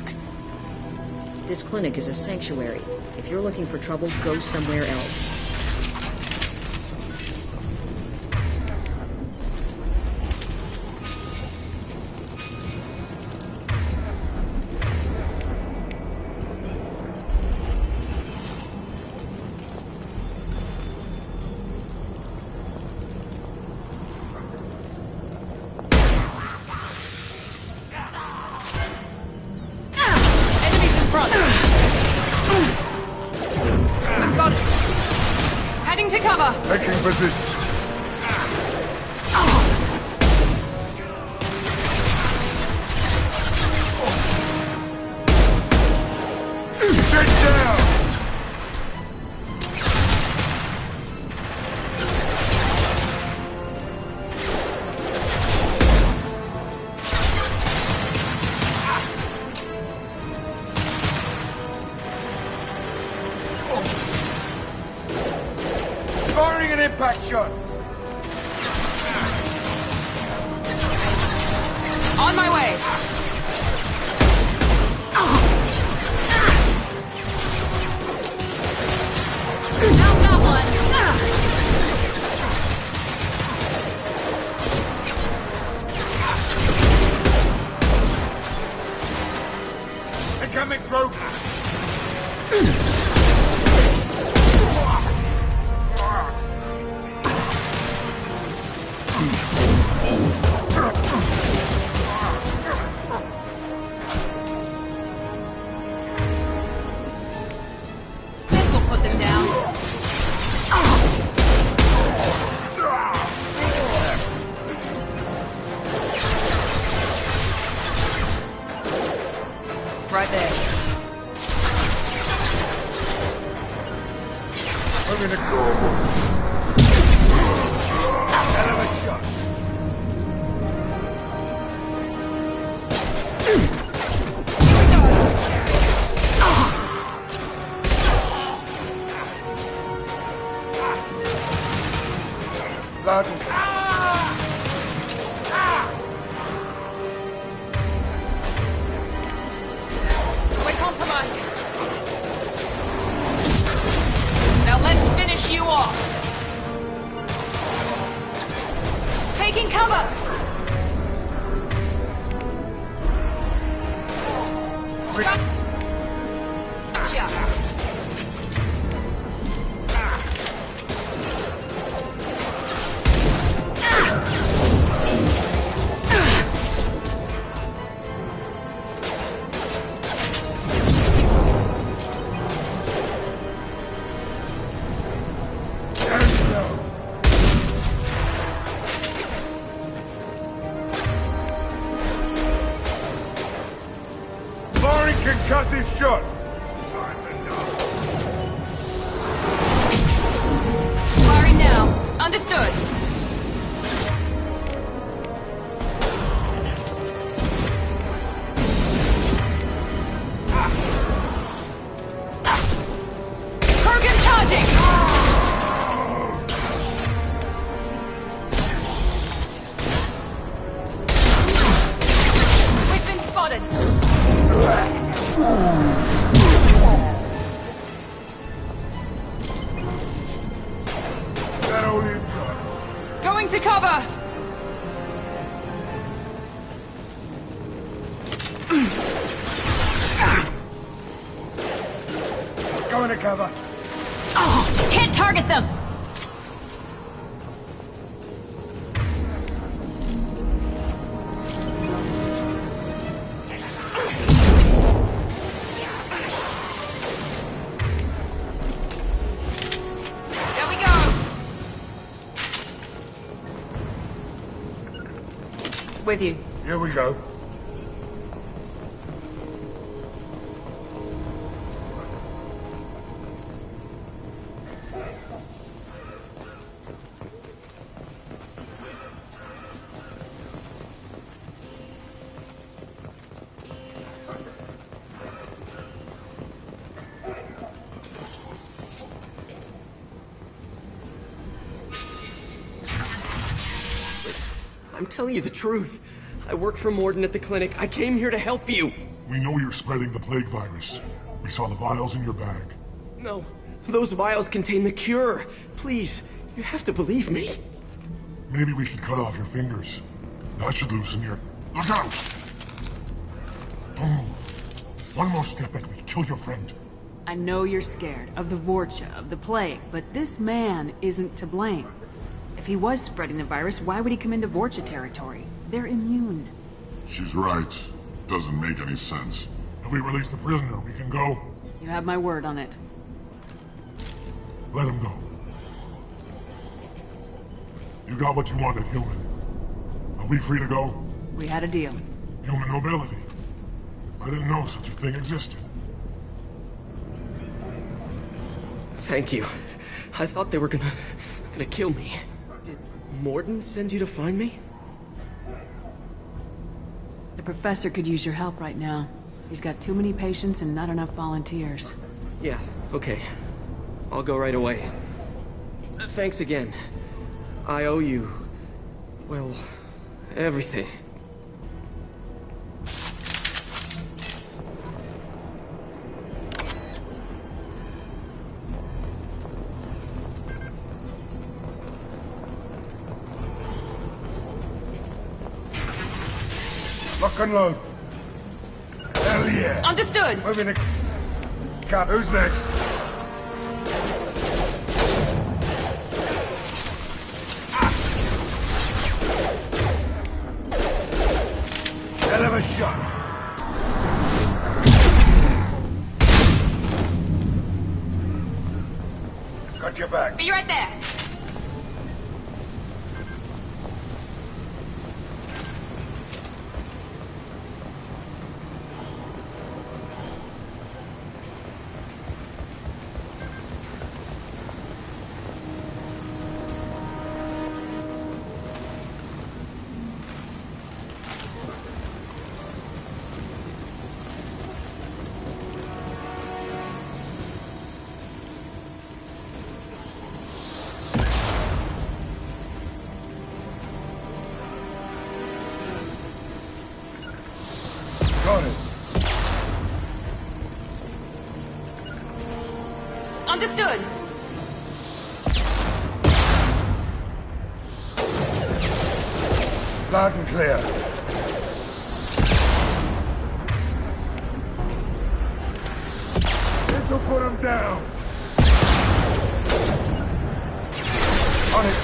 This clinic is a sanctuary. If you're looking for trouble, go somewhere else. Taking position. Get down! Firing an impact shot. On my way. Now got one. They're coming through. Right there. I'm gonna go. Hell of a shot. Loud. Now let's finish you off. Taking cover. Gotcha. Concussive shot! Firing now. Understood. Krogan charging! We've been spotted. Going to cover! Going to cover. Oh, can't target them! There we go! With you. Here we go. I'm telling you the truth. I work for Morden at the clinic. I came here to help you. We know you're spreading the plague virus. We saw the vials in your bag. No, those vials contain the cure. Please, you have to believe me. Maybe we should cut off your fingers. That should loosen your... Look out! Don't move. One more step and we kill your friend. I know you're scared of the Vorcha, of the plague, but this man isn't to blame. If he was spreading the virus, why would he come into Vorcha territory? They're immune. She's right. Doesn't make any sense. If we release the prisoner, we can go. You have my word on it. Let him go. You got what you wanted, human. Are we free to go? We had a deal. Human nobility. I didn't know such a thing existed. Thank you. I thought they were gonna kill me. Did Morden send you to find me? The professor could use your help right now. He's got too many patients and not enough volunteers. Yeah, okay. I'll go right away. Thanks again. I owe you... well, everything. Lock and load. Hell yeah. Understood. Moving the... Cut. Who's next? Hell of a shot. Got your back. Be right there. Understood. Loud and clear. This'll put him down. On it.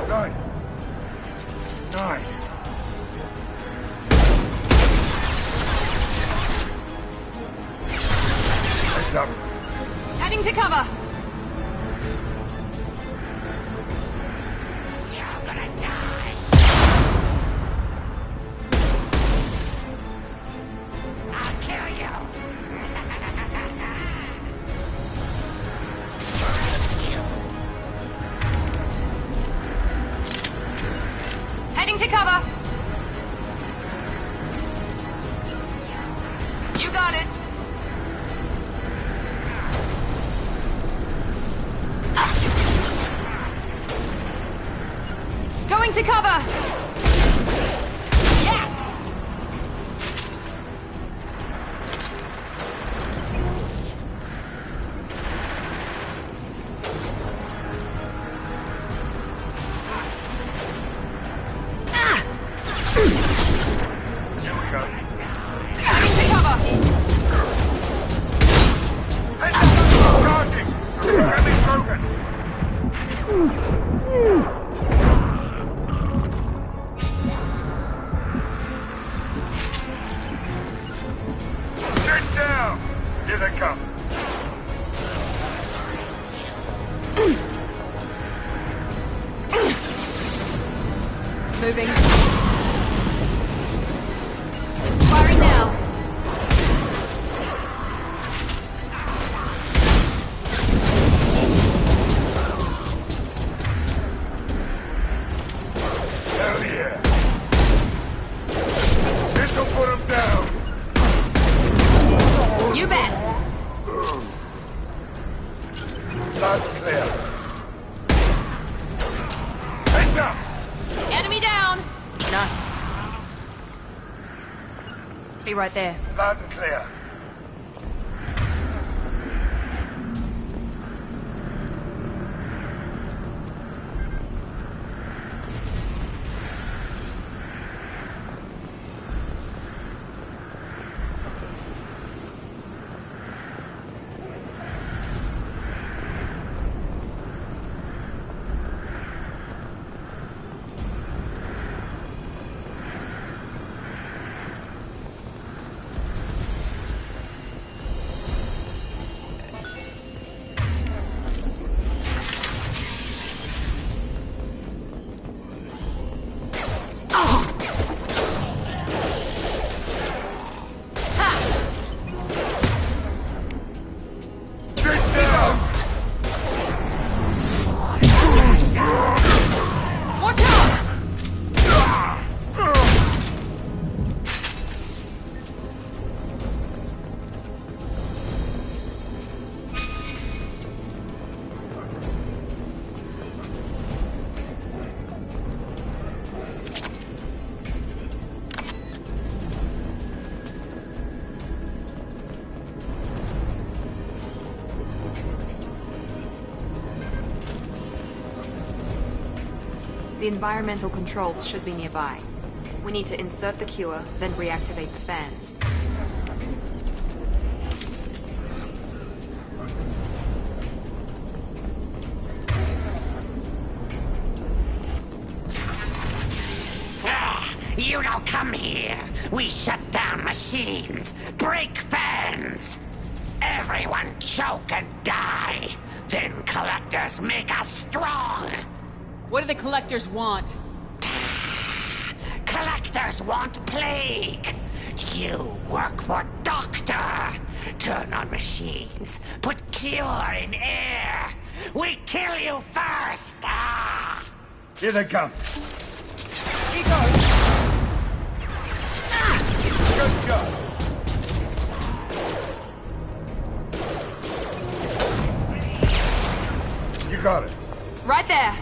Nice. Nice. Heads up. Heading to cover. You're gonna die. I'll kill you. Heading to cover. You got it. Going to cover! Yes! Here we go. Going to cover! Heads up! Charging! Grabbing broken! Be right there. Loud and clear. The environmental controls should be nearby. We need to insert the cure, then reactivate the fans. You don't come here. We shut down machines, break fans. Everyone choke and die. Then collectors make us strong. What do the collectors want? Collectors want plague. You work for Doctor. Turn on machines. Put cure in air. We kill you first. Ah! Here they come. He goes. Good shot. You got it. Right there.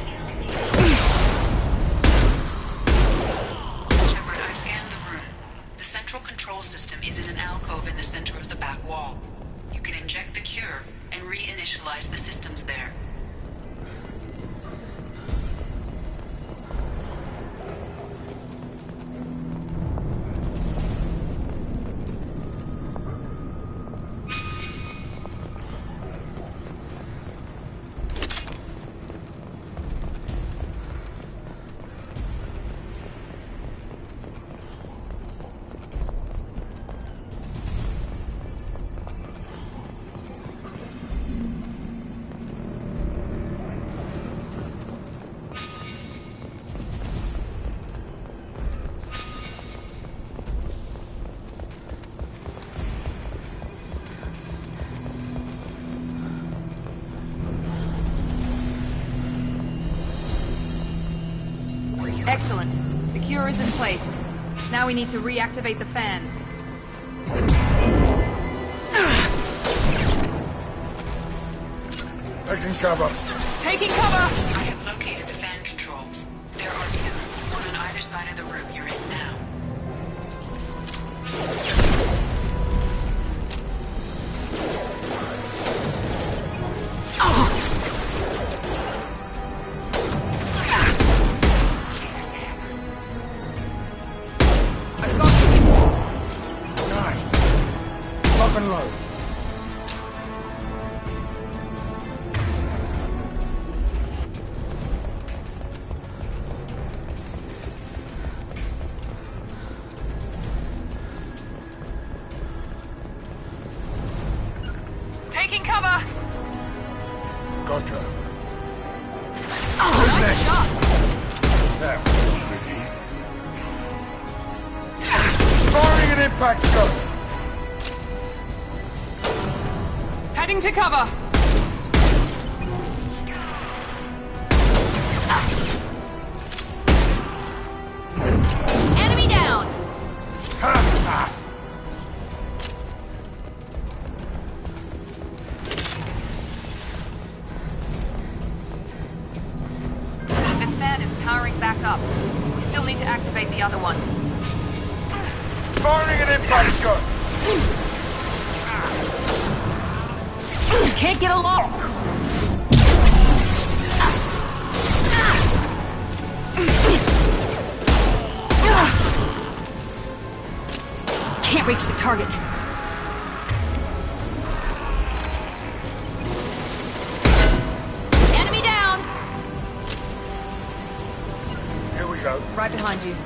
Shepard, I've scanned the room. The central control system is in an alcove in the center of the back wall. You can inject the cure and reinitialize the systems there. Excellent. The cure is in place. Now we need to reactivate the fans. Taking cover. Taking cover! I have located the fan controls. There are two, one on either side of the room you're in now. Taking cover! Gotcha. Nice shot! That was tricky. Firing an impact gun! Heading to cover! Enemy down! Powering back up. We still need to activate the other one. Firing an impact gun! You can't get along! Can't reach the target. Enemy down! Here we go. Right behind you.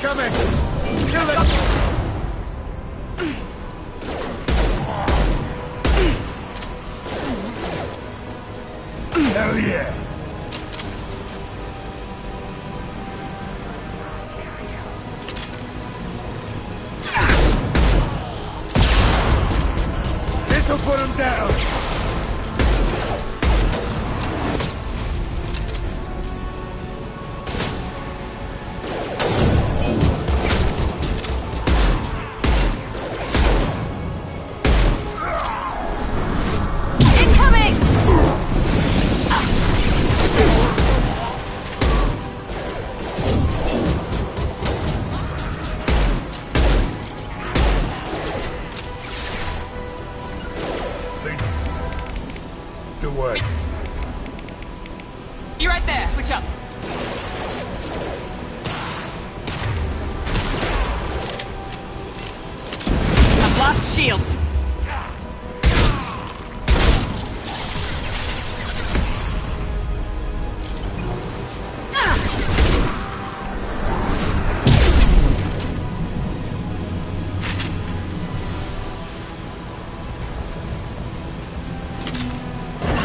Coming! Kill it! Hell yeah! This'll put him down! You're right there. Switch up. I've lost shields.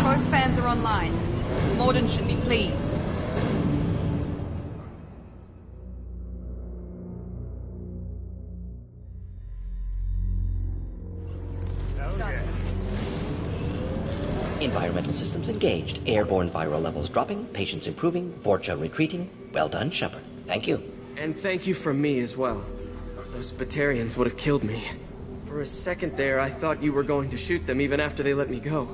Both fans are online. Morden should be pleased. Environmental systems engaged. Airborne viral levels dropping. Patients improving. Vorcha retreating. Well done, Shepard. Thank you. And thank you from me as well. Those Batarians would have killed me. For a second there, I thought you were going to shoot them even after they let me go.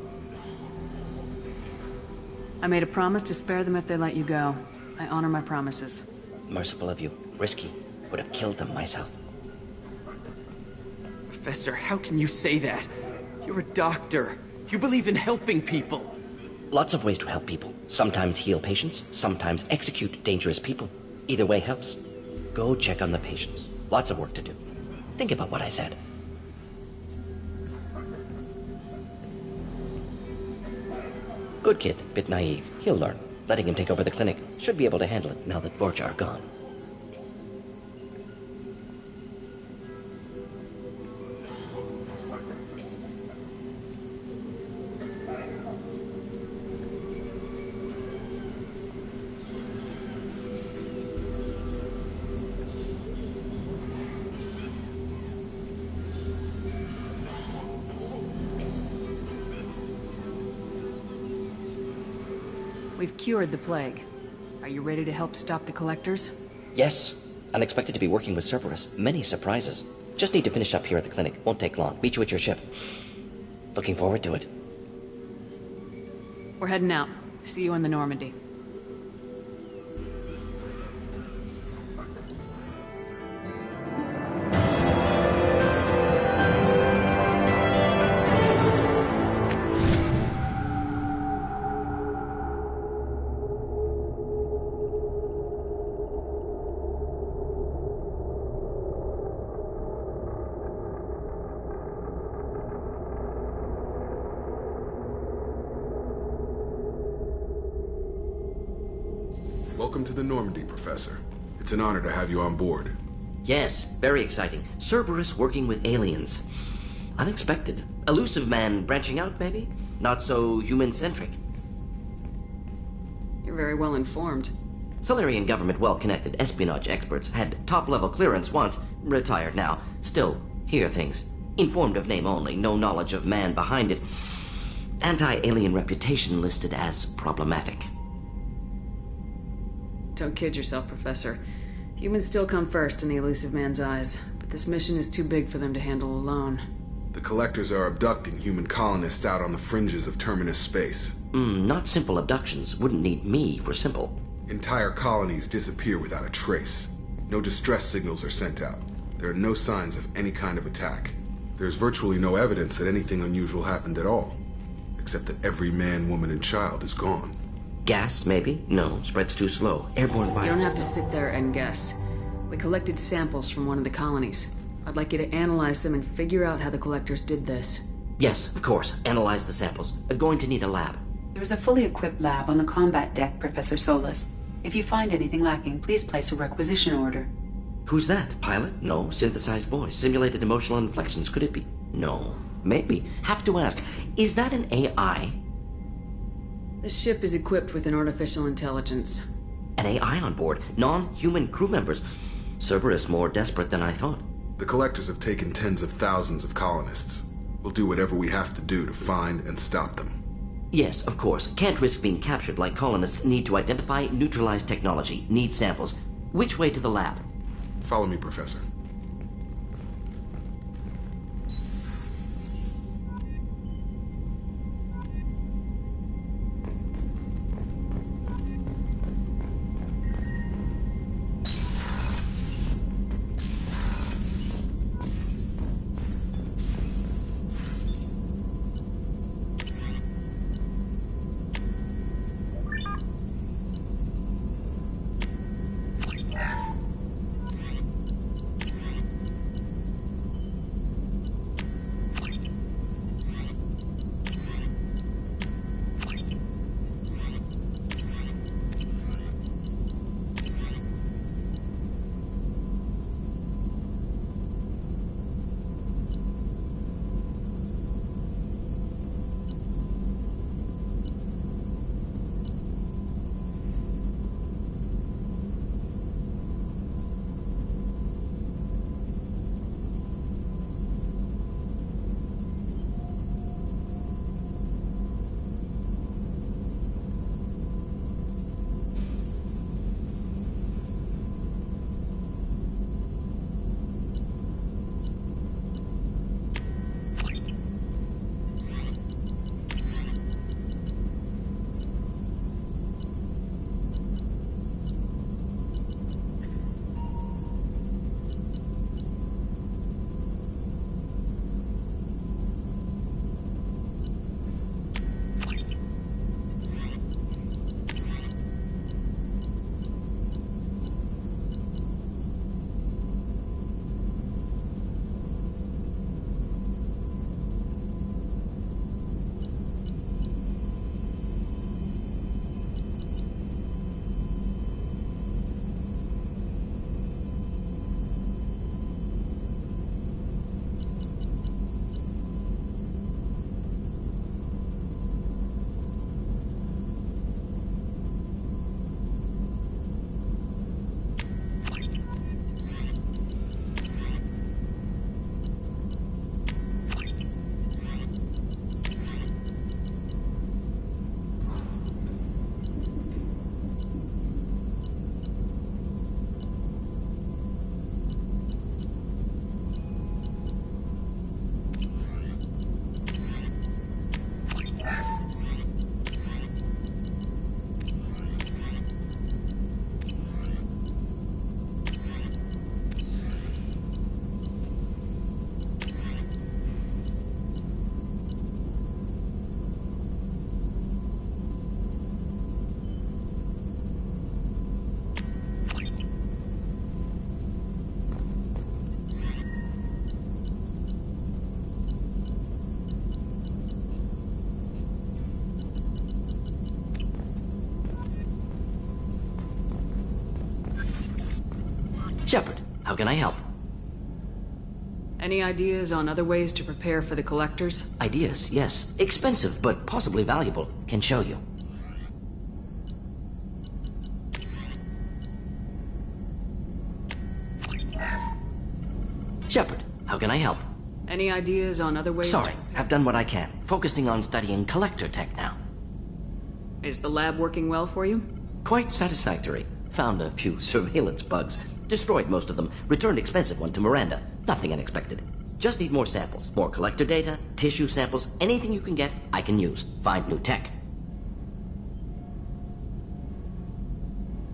I made a promise to spare them if they let you go. I honor my promises. Merciful of you. Risky. Would have killed them myself. Professor, how can you say that? You're a doctor. You believe in helping people. Lots of ways to help people. Sometimes heal patients, sometimes execute dangerous people. Either way helps. Go check on the patients. Lots of work to do. Think about what I said. Good kid, bit naive. He'll learn. Letting him take over the clinic. Should be able to handle it now that Vorcha are gone. We've cured the plague. Are you ready to help stop the collectors? Yes. Unexpected to be working with Cerberus. Many surprises. Just need to finish up here at the clinic. Won't take long. Meet you at your ship. Looking forward to it. We're heading out. See you in the Normandy. Welcome to the Normandy, Professor. It's an honor to have you on board. Yes, very exciting. Cerberus working with aliens. Unexpected. Elusive man branching out, maybe? Not so human-centric. You're very well informed. Solarian government well-connected. Espionage experts. Had top-level clearance once. Retired now. Still, hear things. Informed of name only. No knowledge of man behind it. Anti-alien reputation listed as problematic. Don't kid yourself, Professor. Humans still come first in the elusive man's eyes, but This mission is too big for them to handle alone. The Collectors are abducting human colonists out on the fringes of Terminus space. Not simple abductions. Wouldn't need me for simple. Entire colonies disappear without a trace. No distress signals are sent out. There are no signs of any kind of attack. There's virtually no evidence that anything unusual happened at all. Except that every man, woman, and child is gone. Gas, maybe? No, spreads too slow. Airborne virus. You don't have to sit there and guess. We collected samples from one of the colonies. I'd like you to analyze them and figure out how the Collectors did this. Yes, of course. Analyze the samples. Going to need a lab. There's a fully equipped lab on the combat deck, Professor Solis. If you find anything lacking, please place a requisition order. Who's that? Pilot? No. Synthesized voice. Simulated emotional inflections. Could it be? No. Maybe. Have to ask. Is that an AI? The ship is equipped with an artificial intelligence. An AI on board? Non-human crew members? Cerberus more desperate than I thought. The Collectors have taken tens of thousands of colonists. We'll do whatever we have to do to find and stop them. Yes, of course. Can't risk being captured like colonists need to identify, neutralize technology, need samples. Which way to the lab? Follow me, Professor. Shepard, how can I help? Any ideas on other ways to prepare for the Collectors? Ideas, yes. Expensive, but possibly valuable. Can show you. Shepard, how can I help? Any ideas on other ways? Sorry, I've done what I can. Focusing on studying Collector tech now. Is the lab working well for you? Quite satisfactory. Found a few surveillance bugs. Destroyed most of them. Returned expensive one to Miranda. Nothing unexpected. Just need more samples. More collector data, tissue samples, anything you can get, I can use. Find new tech.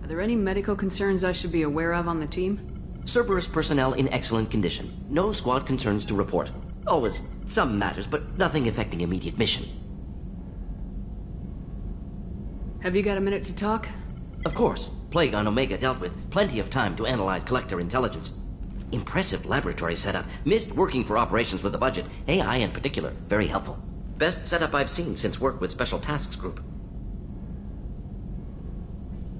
Are there any medical concerns I should be aware of on the team? Cerberus personnel in excellent condition. No squad concerns to report. Always some matters, but nothing affecting immediate mission. Have you got a minute to talk? Of course. Plague on Omega dealt with. Plenty of time to analyze collector intelligence. Impressive laboratory setup. Missed working for operations with a budget. AI in particular. Very helpful. Best setup I've seen since work with Special Tasks Group.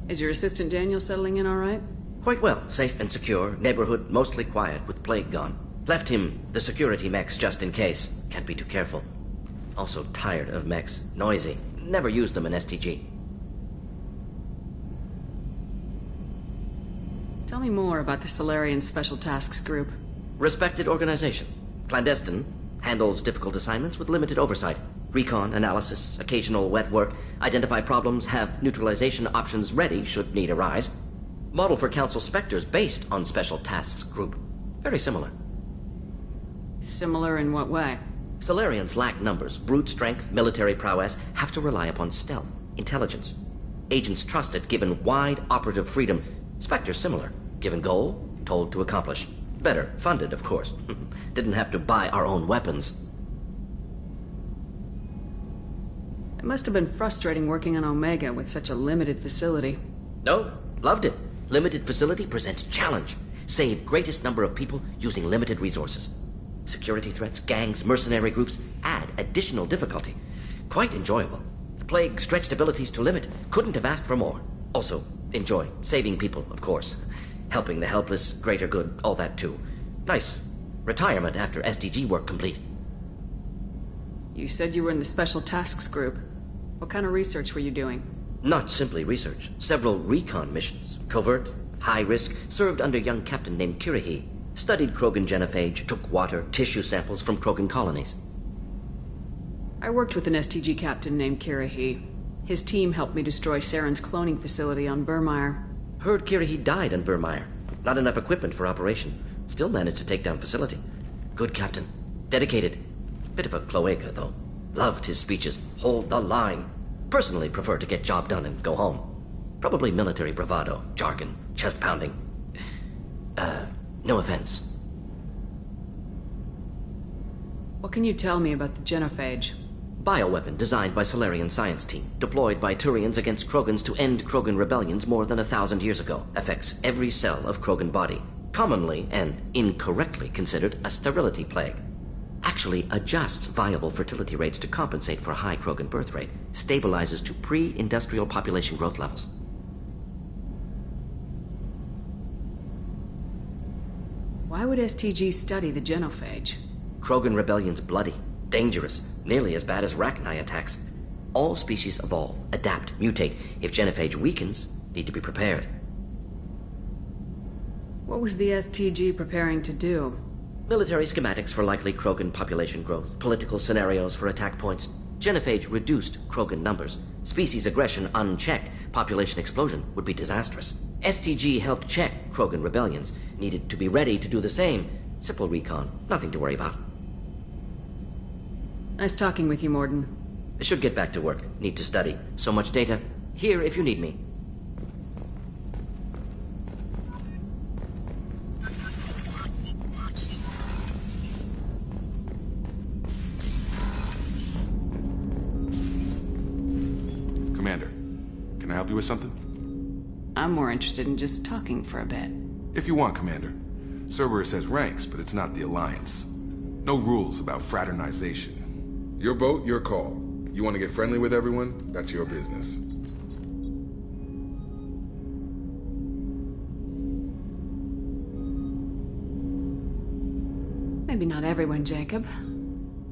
Is your assistant Daniel settling in all right? Quite well. Safe and secure. Neighborhood mostly quiet with Plague gone. Left him the security mechs just in case. Can't be too careful. Also tired of mechs. Noisy. Never used them in STG. Tell me more about the Solarian Special Tasks Group. Respected organization. Clandestine. Handles difficult assignments with limited oversight. Recon, analysis, occasional wet work. Identify problems, have neutralization options ready should need arise. Model for Council Spectres based on Special Tasks Group. Very similar. Similar in what way? Solarians lack numbers, brute strength, military prowess, have to rely upon stealth, intelligence. Agents trusted, given wide operative freedom. Spectres similar. Given goal, told to accomplish. Better, funded, of course. Didn't have to buy our own weapons. It must have been frustrating working on Omega with such a limited facility. No, loved it. Limited facility presents challenge. Save greatest number of people using limited resources. Security threats, gangs, mercenary groups add additional difficulty. Quite enjoyable. The Plague stretched abilities to limit. Couldn't have asked for more. Also, enjoy. Saving people, of course. Helping the helpless, greater good, all that too. Nice. Retirement after SDG work complete. You said you were in the Special Tasks Group. What kind of research were you doing? Not simply research. Several recon missions. Covert, high risk, served under a young captain named Kirihi. Studied Krogan genophage, took water, tissue samples from Krogan colonies. I worked with an STG captain named Kirihi. His team helped me destroy Saren's cloning facility on Burmire. Heard Kirihi died on Burmire. Not enough equipment for operation. Still managed to take down facility. Good captain. Dedicated. Bit of a cloaca, though. Loved his speeches. Hold the line. Personally prefer to get job done and go home. Probably military bravado, jargon, chest pounding. No offense. What can you tell me about the genophage? Bioweapon designed by Solarian science team, deployed by Turians against Krogans to end Krogan rebellions more than 1,000 years ago. Affects every cell of Krogan body. Commonly and incorrectly considered a sterility plague. Actually adjusts viable fertility rates to compensate for a high Krogan birth rate. Stabilizes to pre-industrial population growth levels. Why would STG study the genophage? Krogan rebellion's bloody, dangerous, nearly as bad as Rachni attacks. All species evolve, adapt, mutate. If genophage weakens, need to be prepared. What was the STG preparing to do? Military schematics for likely Krogan population growth, political scenarios for attack points. Genophage reduced Krogan numbers. Species aggression unchecked, population explosion would be disastrous. STG helped check Krogan rebellions. Needed to be ready to do the same. Simple recon, nothing to worry about. Nice talking with you, Morden. I should get back to work. Need to study. So much data. Here if you need me. Commander, can I help you with something? I'm more interested in just talking for a bit. If you want, Commander. Cerberus has ranks, but it's not the Alliance. No rules about fraternization. Your boat, your call. You want to get friendly with everyone? That's your business. Maybe not everyone, Jacob.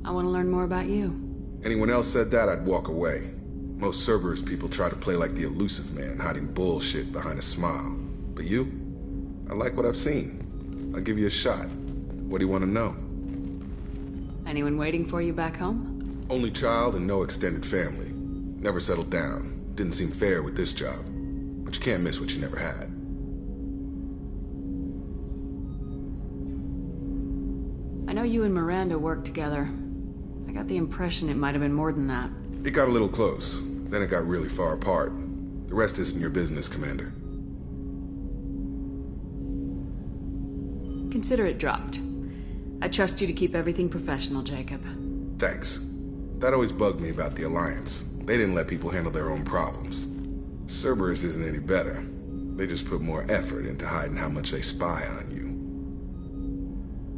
I want to learn more about you. Anyone else said that, I'd walk away. Most Cerberus people try to play like the elusive man, hiding bullshit behind a smile. But you? I like what I've seen. I'll give you a shot. What do you want to know? Anyone waiting for you back home? Only child and no extended family. Never settled down. Didn't seem fair with this job. But you can't miss what you never had. you and Miranda worked together. I got the impression it might have been more than that. It got a little close. Then it got really far apart. The rest isn't your business, Commander. Consider it dropped. I trust you to keep everything professional, Jacob. Thanks. That always bugged me about the Alliance. They didn't let people handle their own problems. Cerberus isn't any better. They just put more effort into hiding how much they spy on you.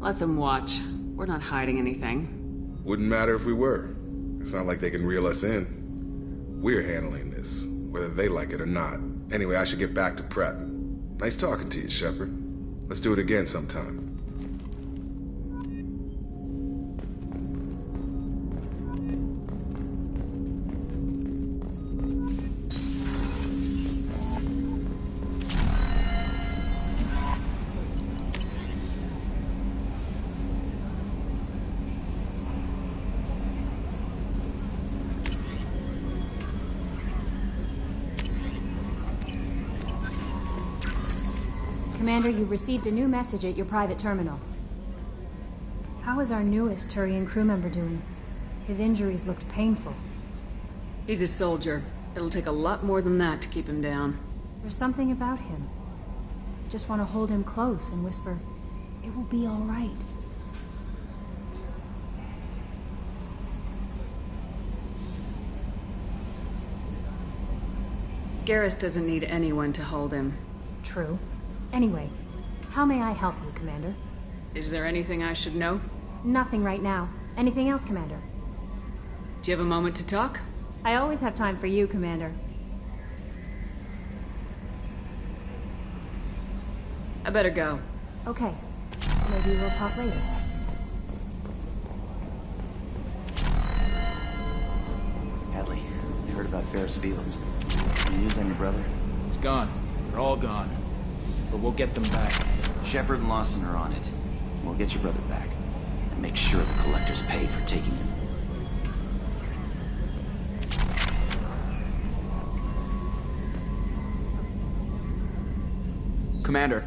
Let them watch. We're not hiding anything. Wouldn't matter if we were. It's not like they can reel us in. We're handling this, whether they like it or not. Anyway, I should get back to prep. Nice talking to you, Shepard. Let's do it again sometime. Commander, you've received a new message at your private terminal. How is our newest Turian crew member doing? His injuries looked painful. He's a soldier. It'll take a lot more than that to keep him down. There's something about him. I just want to hold him close and whisper, "It will be all right." Garrus doesn't need anyone to hold him. True. Anyway, how may I help you, Commander? Is there anything I should know? Nothing right now. Anything else, Commander? Do you have a moment to talk? I always have time for you, Commander. I better go. Okay. Maybe we'll talk later. Hadley, you heard about Ferris Fields? Any news on your brother? He's gone. They're all gone. But we'll get them back. Shepard and Lawson are on it. We'll get your brother back. And make sure the collectors pay for taking him. Commander.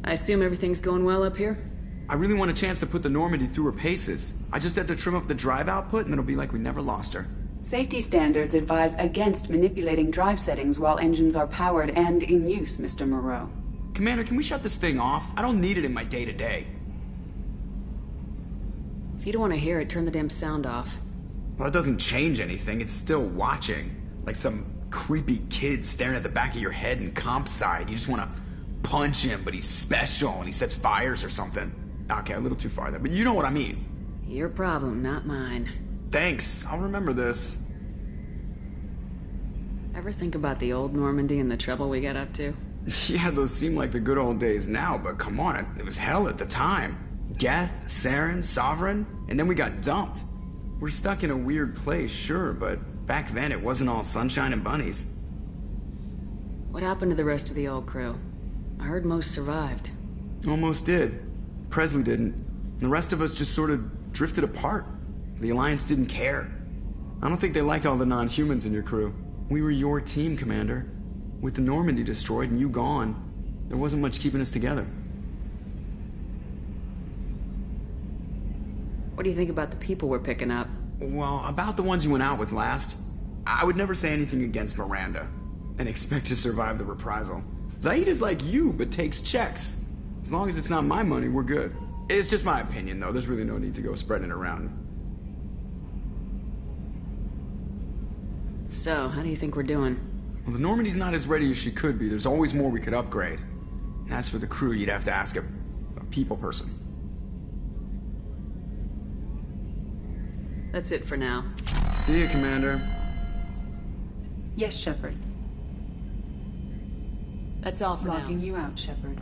I assume everything's going well up here? I really want a chance to put the Normandy through her paces. I just have to trim up the drive output and it'll be like we never lost her. Safety standards advise against manipulating drive settings while engines are powered and in use, Mr. Moreau. Commander, can we shut this thing off? I don't need it in my day-to-day. If you don't want to hear it, turn the damn sound off. Well, it doesn't change anything. It's still watching. Like some creepy kid staring at the back of your head in comp side. You just want to punch him, but he's special and he sets fires or something. Okay, a little too far there, but you know what I mean. Your problem, not mine. Thanks. I'll remember this. Ever think about the old Normandy and the trouble we got up to? Yeah, those seem like the good old days now, but come on, it was hell at the time. Geth, Saren, Sovereign, and then we got dumped. We're stuck in a weird place, sure, but back then it wasn't all sunshine and bunnies. What happened to the rest of the old crew? I heard most survived. Almost did. Presley didn't. The rest of us just sort of drifted apart. The Alliance didn't care. I don't think they liked all the non-humans in your crew. We were your team, Commander. With the Normandy destroyed and you gone, there wasn't much keeping us together. What do you think about the people we're picking up? Well, about the ones you went out with last, I would never say anything against Miranda and expect to survive the reprisal. Zaid is like you, but takes checks. As long as it's not my money, we're good. It's just my opinion, though. There's really no need to go spreading it around. So, how do you think we're doing? Well, the Normandy's not as ready as she could be. There's always more we could upgrade. And as for the crew, you'd have to ask a people person. That's it for now. See you, Commander. Yes, Shepard. That's all for now. Locking you out, Shepard.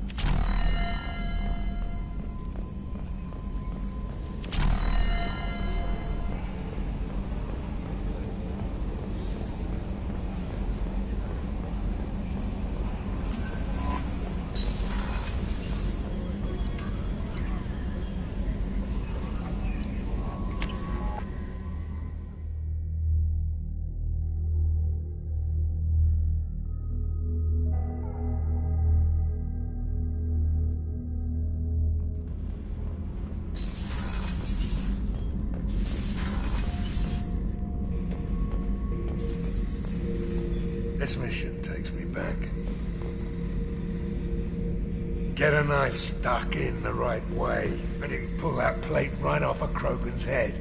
This mission takes me back. Get a knife stuck in the right way, and you can pull that plate right off a Krogan's head.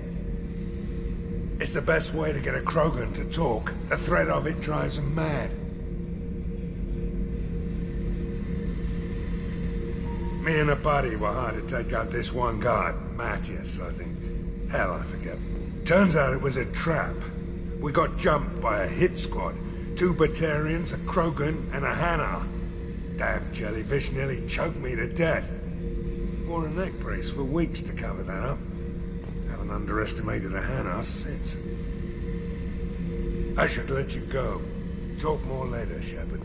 It's the best way to get a Krogan to talk. The threat of it drives them mad. Me and a buddy were hired to take out this one guard, Matthias, I think. Hell, I forget. Turns out it was a trap. We got jumped by a hit squad. 2 Batarians, a Krogan, and a Hanar. Damn jellyfish nearly choked me to death. Wore a neck brace for weeks to cover that up. Haven't underestimated a Hanar since. I should let you go. Talk more later, Shepard.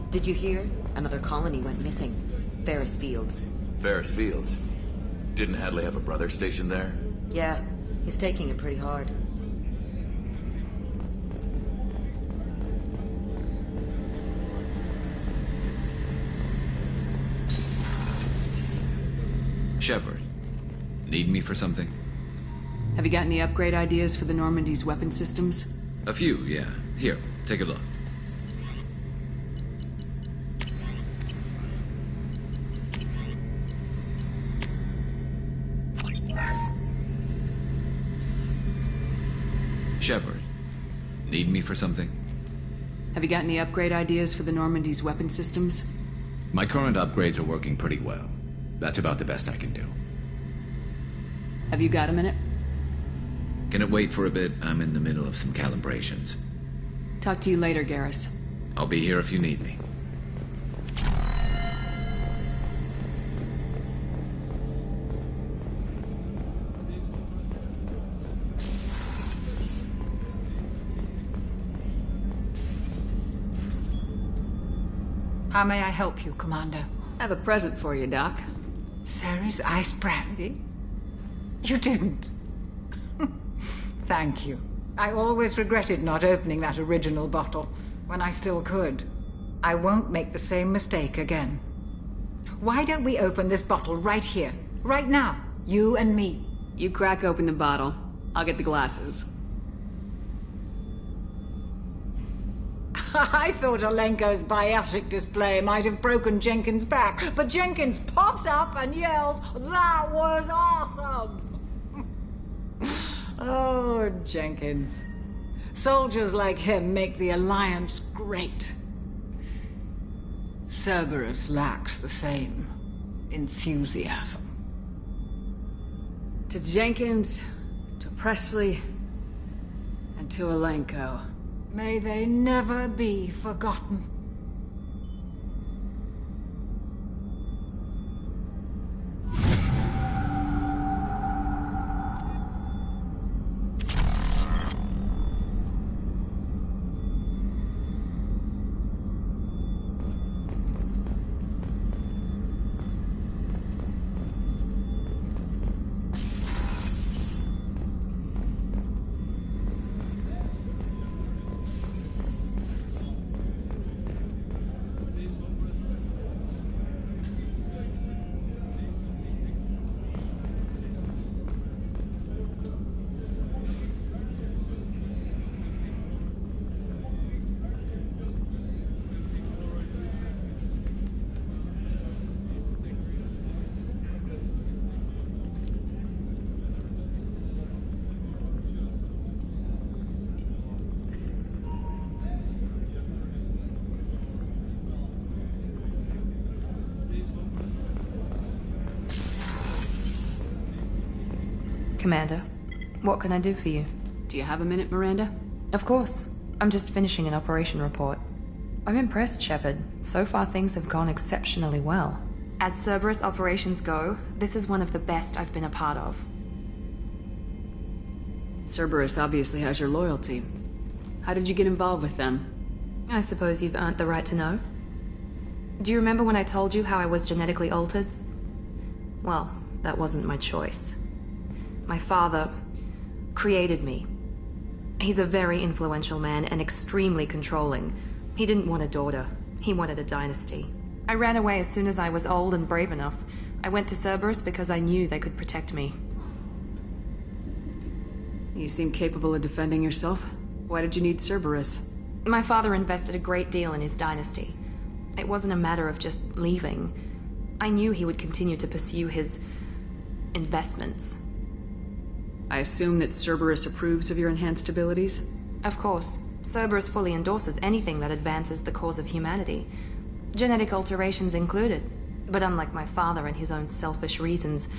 Did you hear? Another colony went missing. Ferris Fields. Ferris Fields? Didn't Hadley have a brother stationed there? Yeah, he's taking it pretty hard. Shepard, need me for something? Have you got any upgrade ideas for the Normandy's weapon systems? A few, yeah. Here, take a look. Shepard, need me for something? Have you got any upgrade ideas for the Normandy's weapon systems? My current upgrades are working pretty well. That's about the best I can do. Have you got a minute? Can it wait for a bit? I'm in the middle of some calibrations. Talk to you later, Garrus. I'll be here if you need me. How may I help you, Commander? I have a present for you, Doc. Ceres ice brandy? You didn't. Thank you. I always regretted not opening that original bottle when I still could. I won't make the same mistake again. Why don't we open this bottle right here, right now? You and me. You crack open the bottle. I'll get the glasses. I thought Alenko's biotic display might have broken Jenkins' back, but Jenkins pops up and yells, "That was awesome!" Oh, Jenkins. Soldiers like him make the Alliance great. Cerberus lacks the same enthusiasm. To Jenkins, to Presley, and to Alenko. May they never be forgotten. Commander, what can I do for you? Do you have a minute, Miranda? Of course. I'm just finishing an operation report. I'm impressed, Shepard. So far things have gone exceptionally well. As Cerberus operations go, this is one of the best I've been a part of. Cerberus obviously has your loyalty. How did you get involved with them? I suppose you've earned the right to know. Do you remember when I told you how I was genetically altered? Well, that wasn't my choice. My father created me. He's a very influential man and extremely controlling. He didn't want a daughter. He wanted a dynasty. I ran away as soon as I was old and brave enough. I went to Cerberus because I knew they could protect me. You seem capable of defending yourself. Why did you need Cerberus? My father invested a great deal in his dynasty. It wasn't a matter of just leaving. I knew he would continue to pursue his investments. I assume that Cerberus approves of your enhanced abilities? Of course. Cerberus fully endorses anything that advances the cause of humanity. Genetic alterations included. But unlike my father and his own selfish reasons,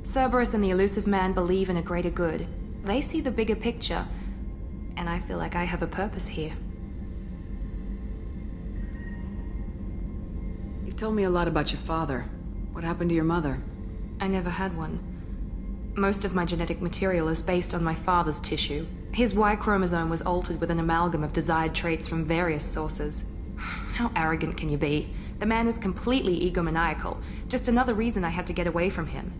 Cerberus and the Elusive Man believe in a greater good. They see the bigger picture, and I feel like I have a purpose here. You've told me a lot about your father. What happened to your mother? I never had one. Most of my genetic material is based on my father's tissue. His Y chromosome was altered with an amalgam of desired traits from various sources. How arrogant can you be? The man is completely egomaniacal. Just another reason I had to get away from him.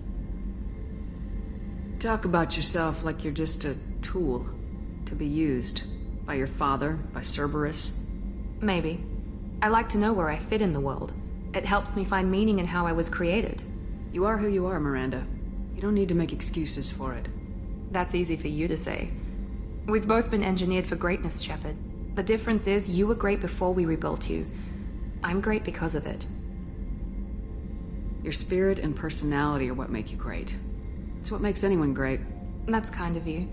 Talk about yourself like you're just a tool to be used by your father, by Cerberus. Maybe. I like to know where I fit in the world. It helps me find meaning in how I was created. You are who you are, Miranda. You don't need to make excuses for it. That's easy for you to say. We've both been engineered for greatness, Shepard. The difference is you were great before we rebuilt you. I'm great because of it. Your spirit and personality are what make you great. It's what makes anyone great. That's kind of you.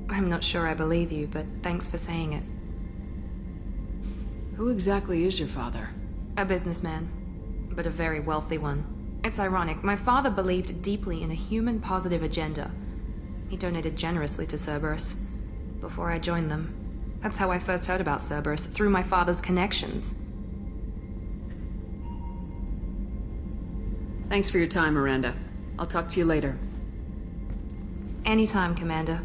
I'm not sure I believe you, but thanks for saying it. Who exactly is your father? A businessman, but a very wealthy one. It's ironic, my father believed deeply in a human-positive agenda. He donated generously to Cerberus before I joined them. That's how I first heard about Cerberus, through my father's connections. Thanks for your time, Miranda. I'll talk to you later. Anytime, Commander.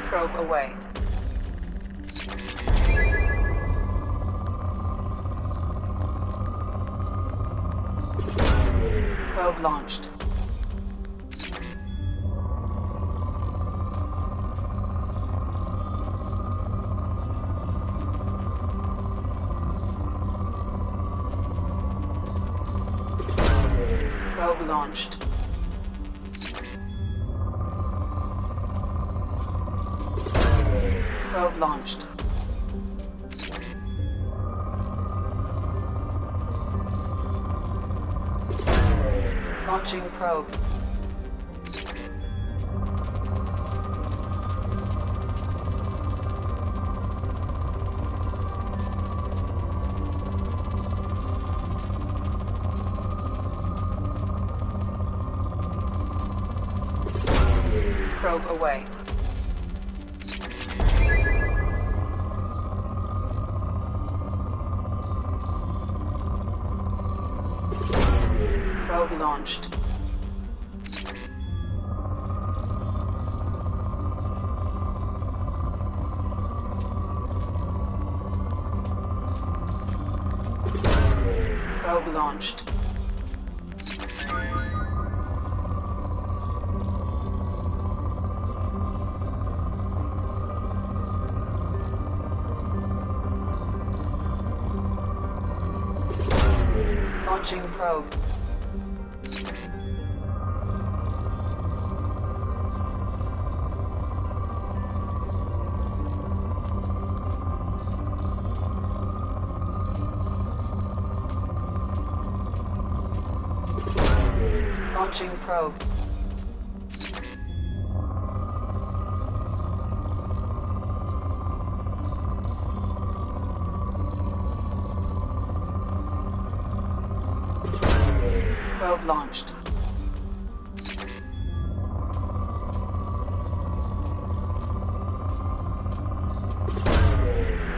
Probe away. Probe launched. Probe launched. Probe launched. Launching probe. Probe away. Probe launched. Probe launched. Launching probe. Launching probe. Probe launched.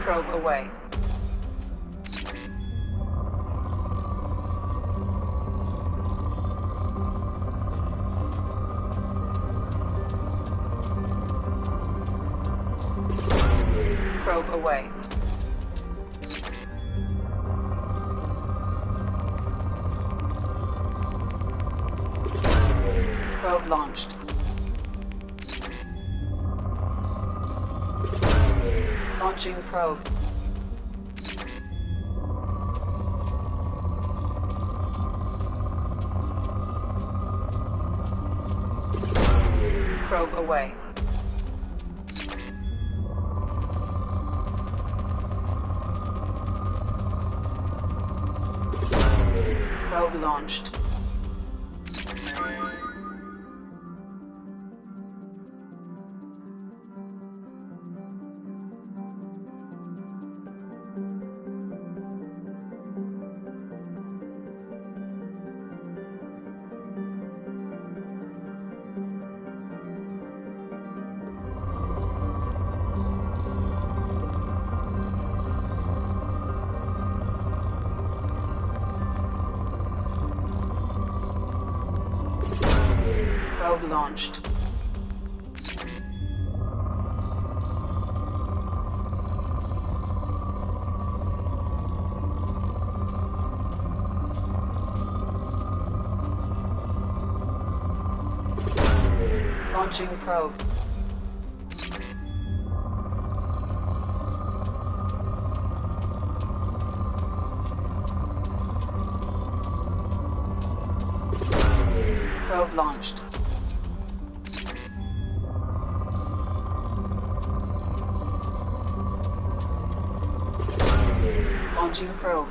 Probe away. Probe away. Probe launched. Launching probe. Probe away. Probe launched. Probe launched. Launching probe. Probe launched. Launching probe.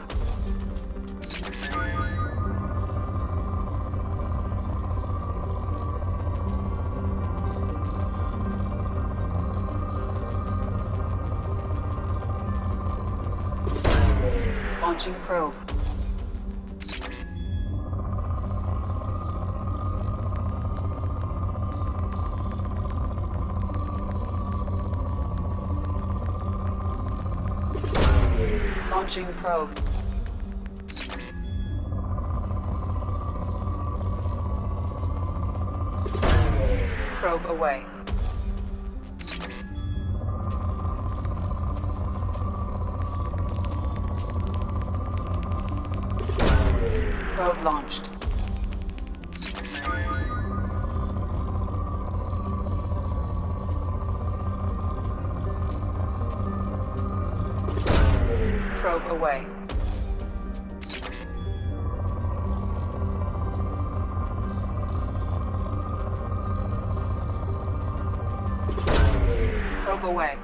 Launching probe. Launching probe. Probe away. Probe launched. Probe away. Probe away.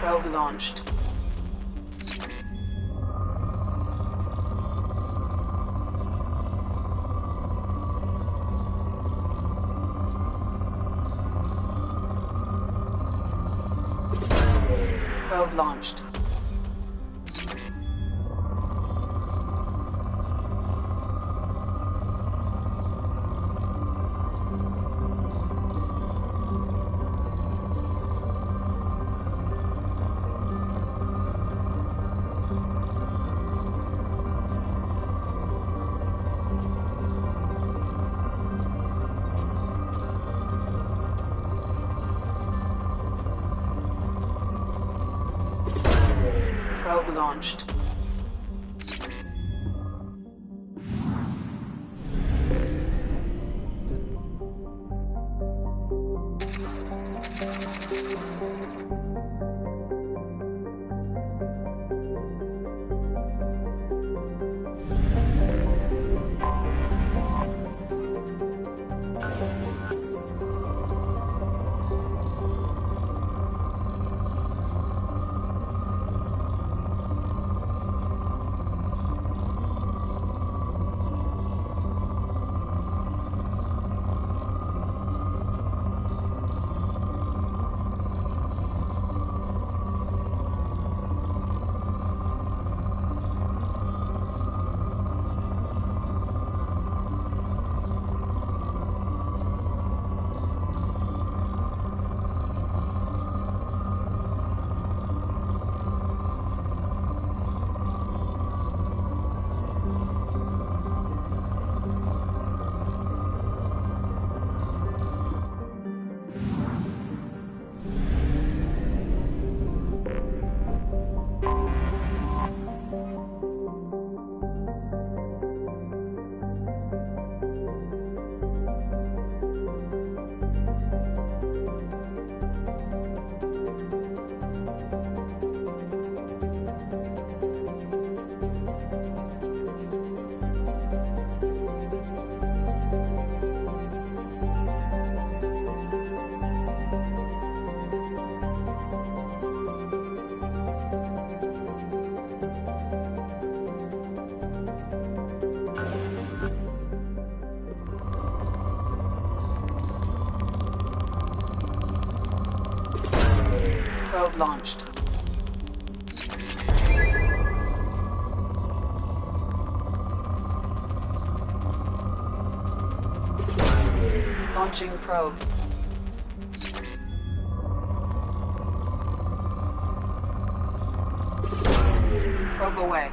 Probe launched. Probe launched. Probe launched. Probe launched. Launching probe. Probe away.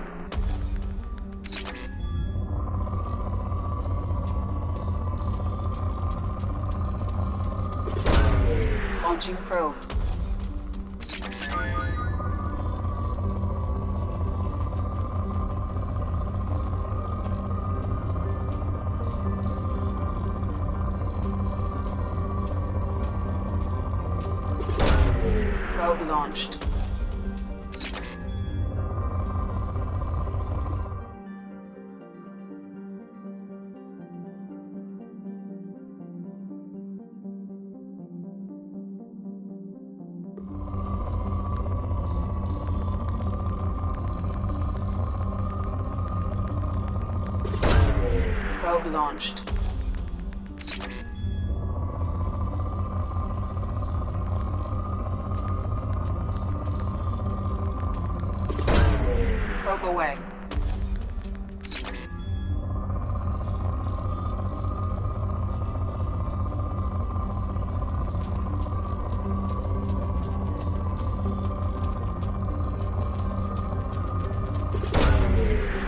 Launching probe. Probe launched. Probe launched. Probe away.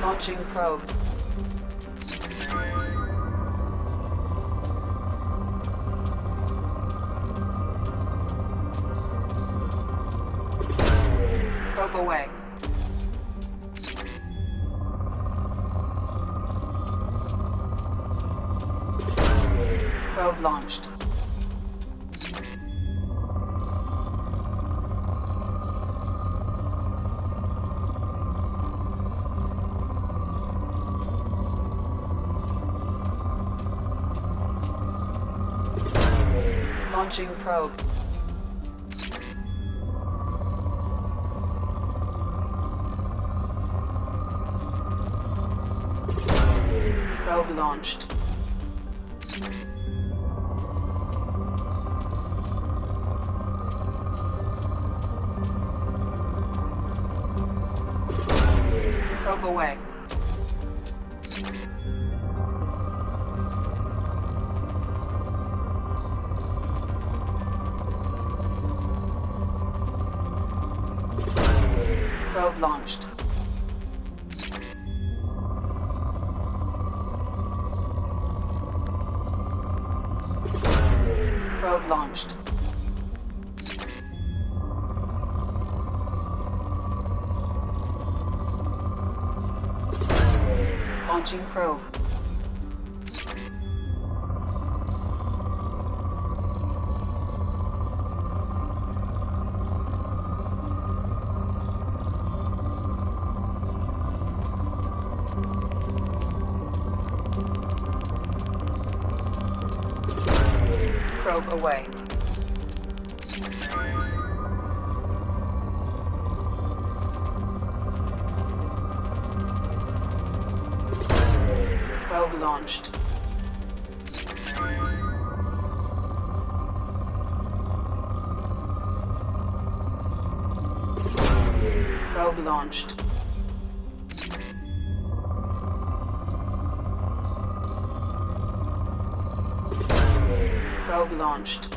Launching probe. Probe away. Probe launched. Launching probe. Probe launched. Probe away. Probe launched. Probe launched. Launching probe. Probe away. Probe launched. Probe launched. Probe launched.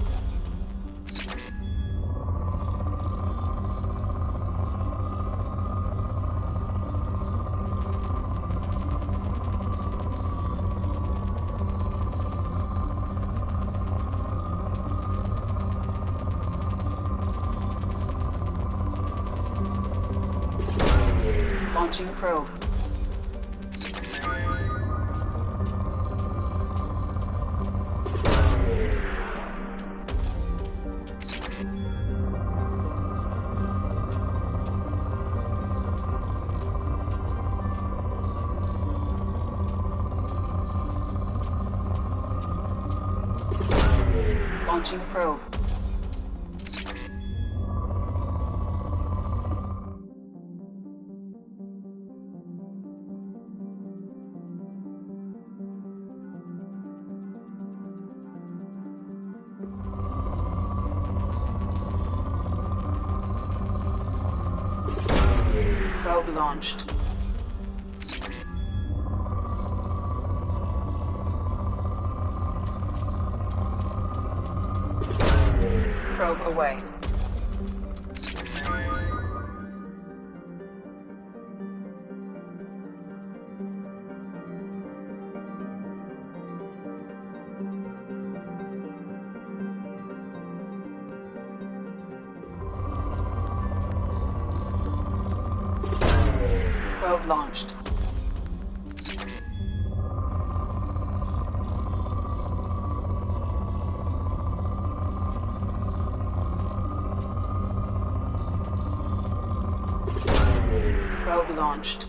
Launching probe. Launching probe. Probe launched. Probe away. Probe launched. Probe launched.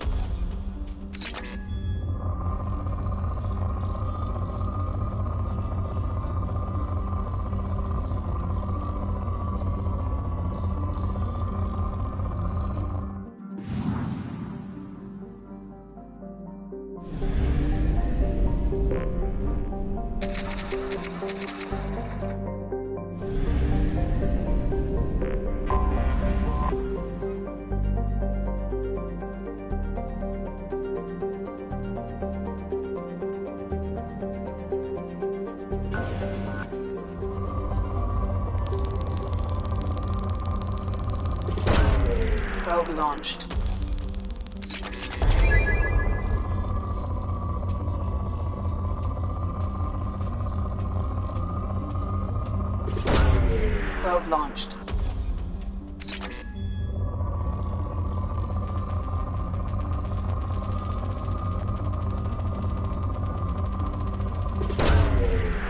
Probe launched. Probe launched.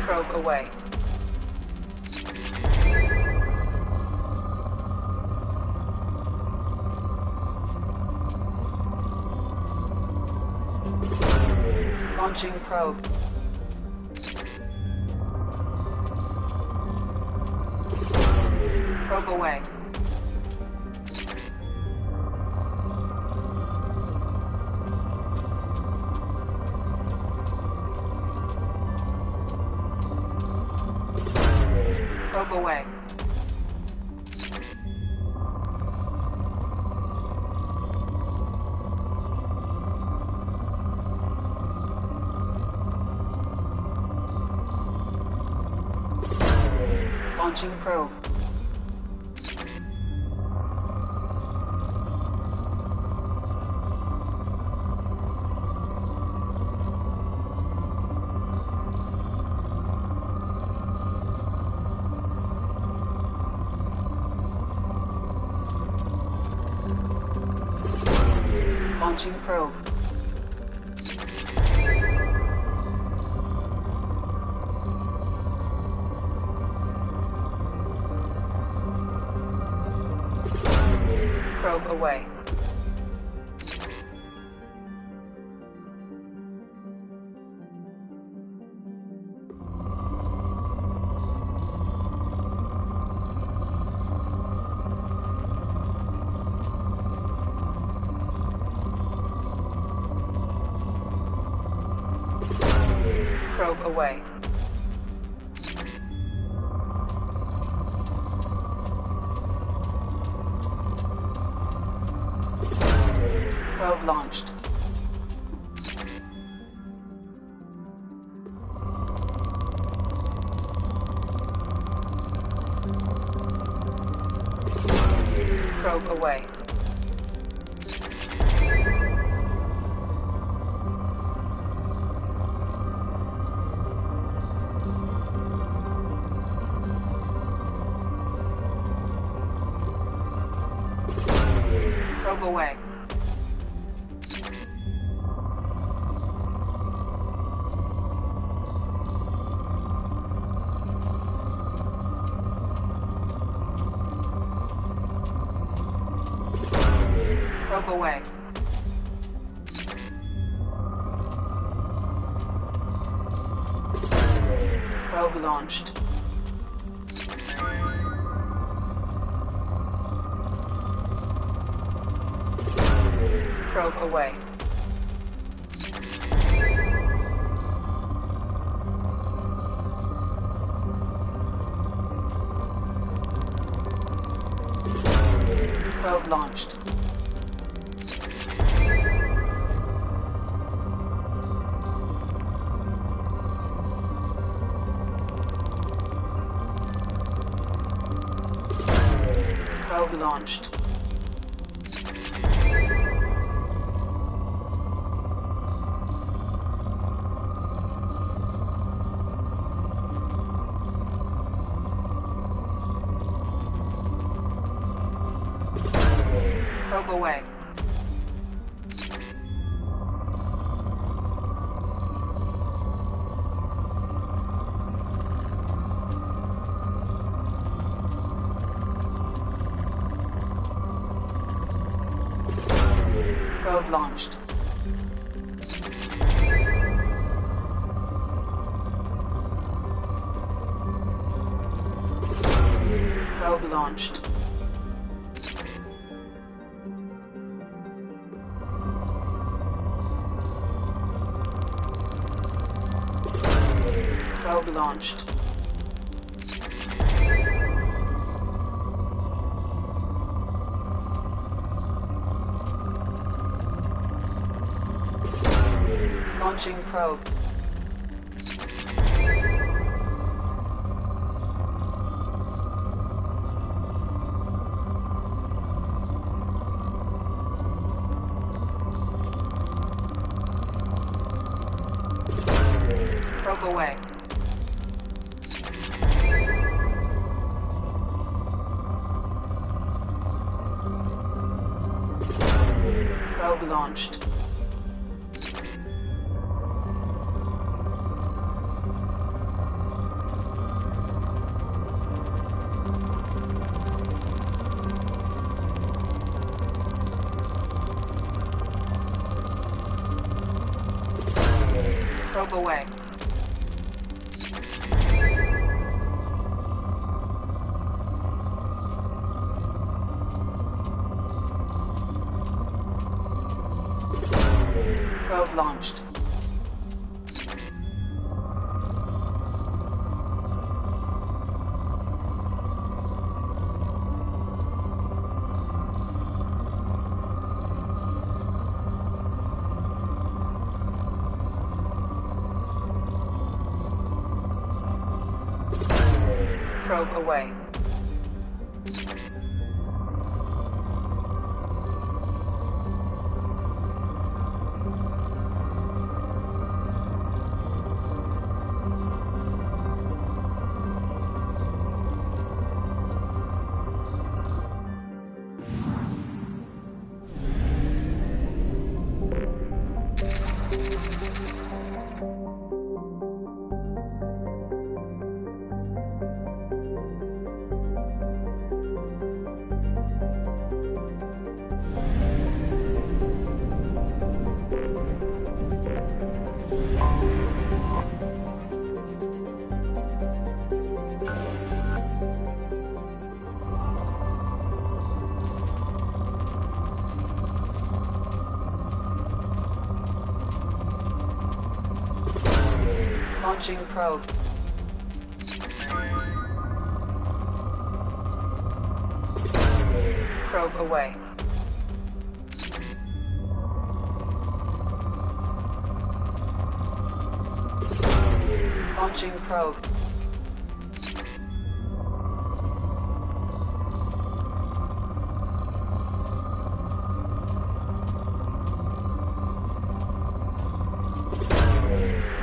Probe away. Launching probe. Probe away. Probe away. Launching probe. Launching probe. Probe away. Probe away. Probe launched. Probe away. Probe away. Probe away. Probe launched. Probe away. Probe launched. Probe launched. Probe away. Probe launched. Probe launched. Probe launched. Launching probe. Probe away. Probe launched. Probe away. Probe launched. Probe away. Launching probe. Probe away. Launching probe.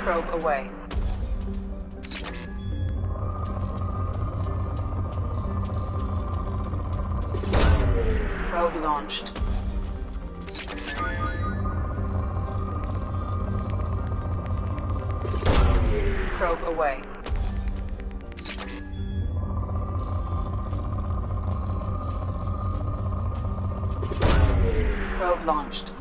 Probe away. Probe launched. Probe away. Probe launched.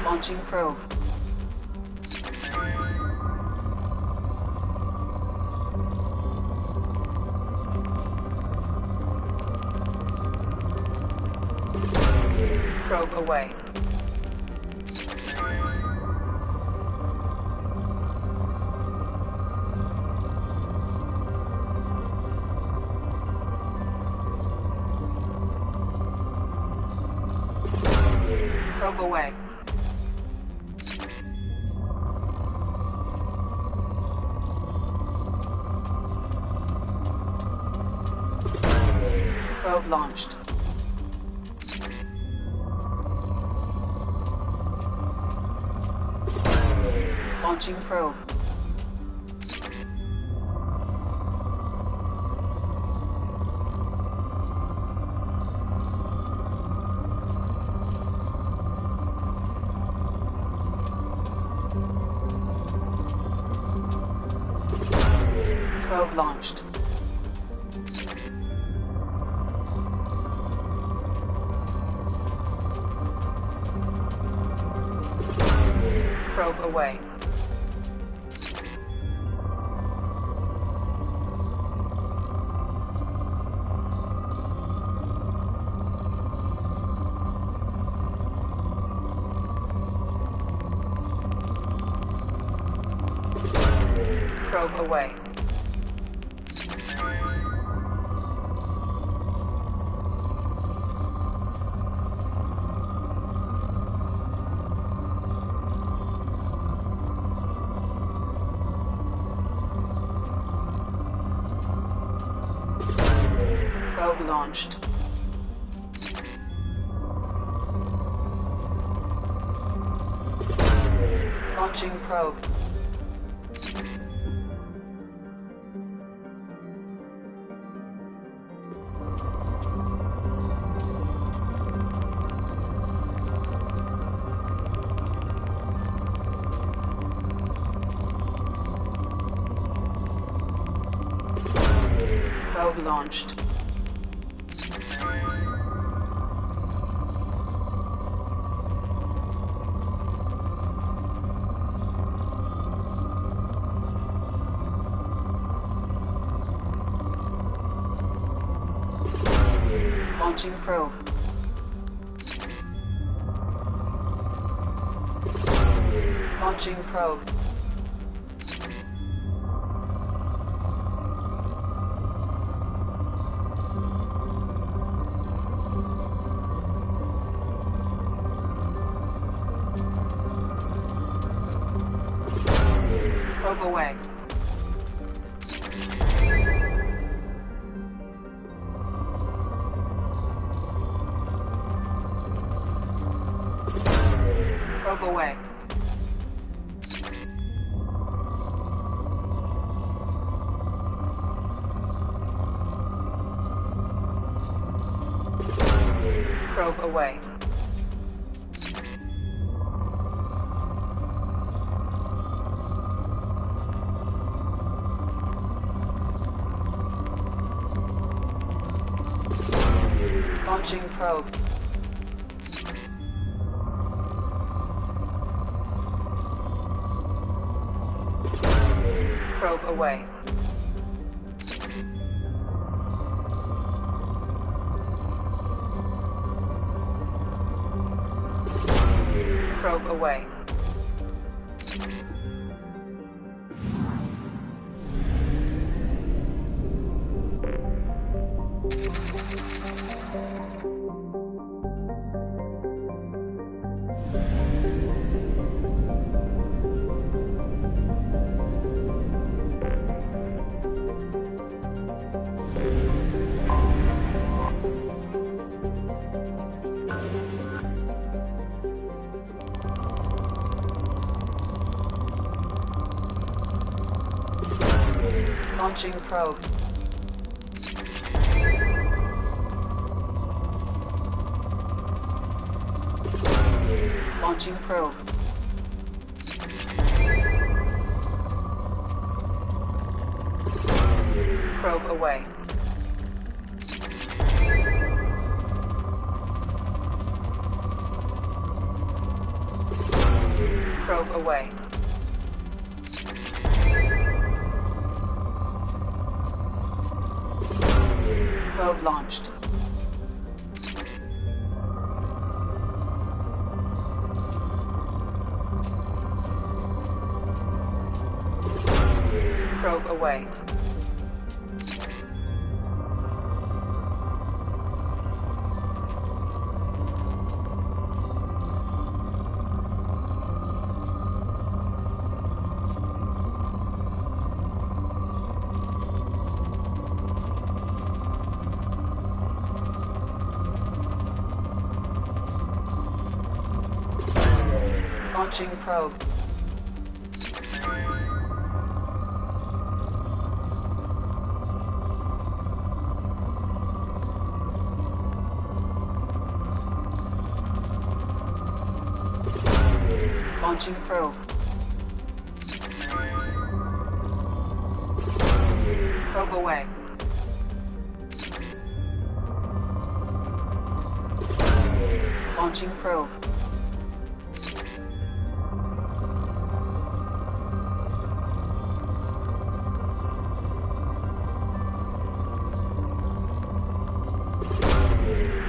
Launching probe. Probe away. Probe away. Probe launched. Launching probe. Probe launched. Probe away. Probe away. Probe launched. Launching probe. Probe launched. Launching probe. Launching probe. Probe away. Probe away. Probe away. Launching probe. Probe away. Probe away. Launching probe. Launching probe. Probe away. Probe away. Probe launched. Probe away. Launching probe. Launching probe. Probe away. Launching probe.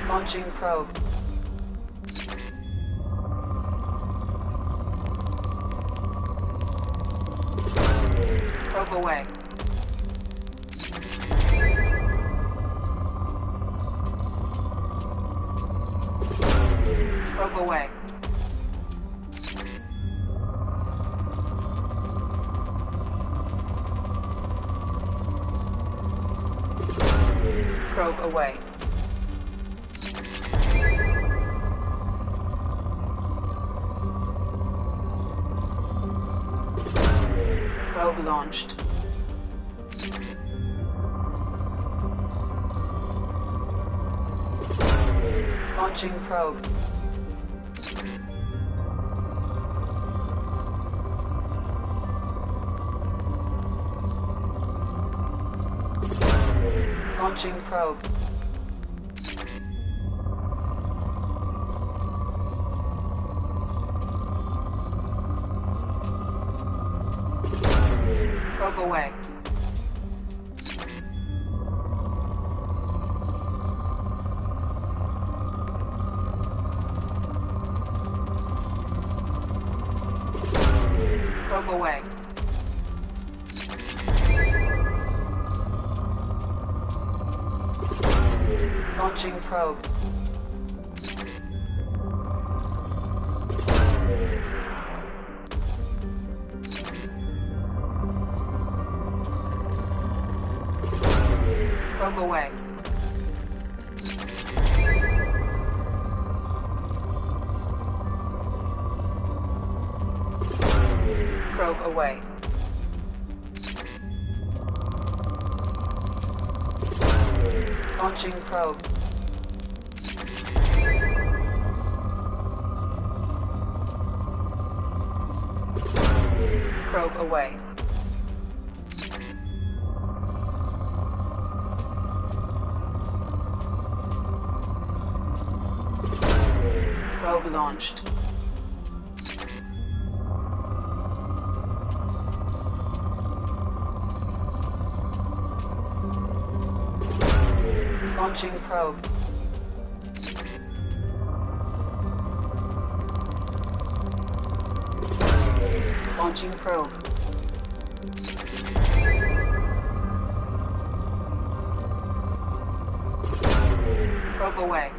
Launching probe. Probe away. Probe away. Probe away. Probe launched. Launching probe. Launching probe. Probe away. Probe away. Launching probe. Probe away. Probe away. Launching probe. Probe away. Probe launched. Launching probe. Launching probe. Probe away.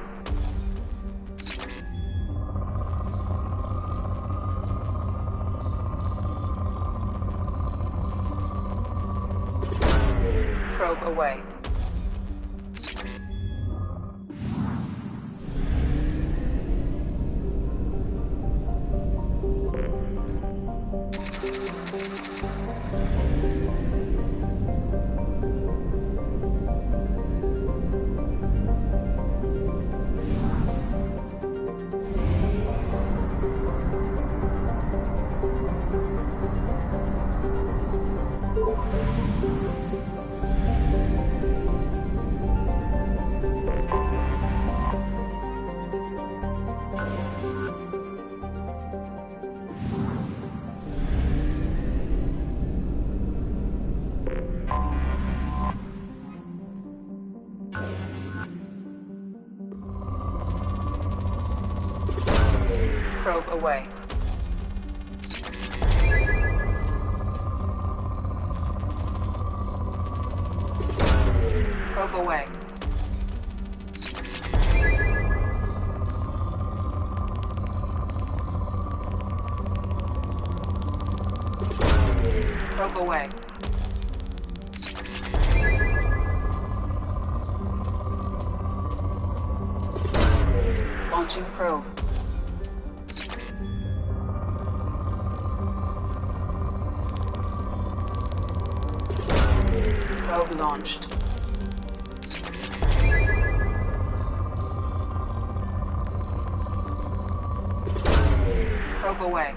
Probe away. Probe away. Probe away. Probe away. Launching probe. Probe launched. Probe away.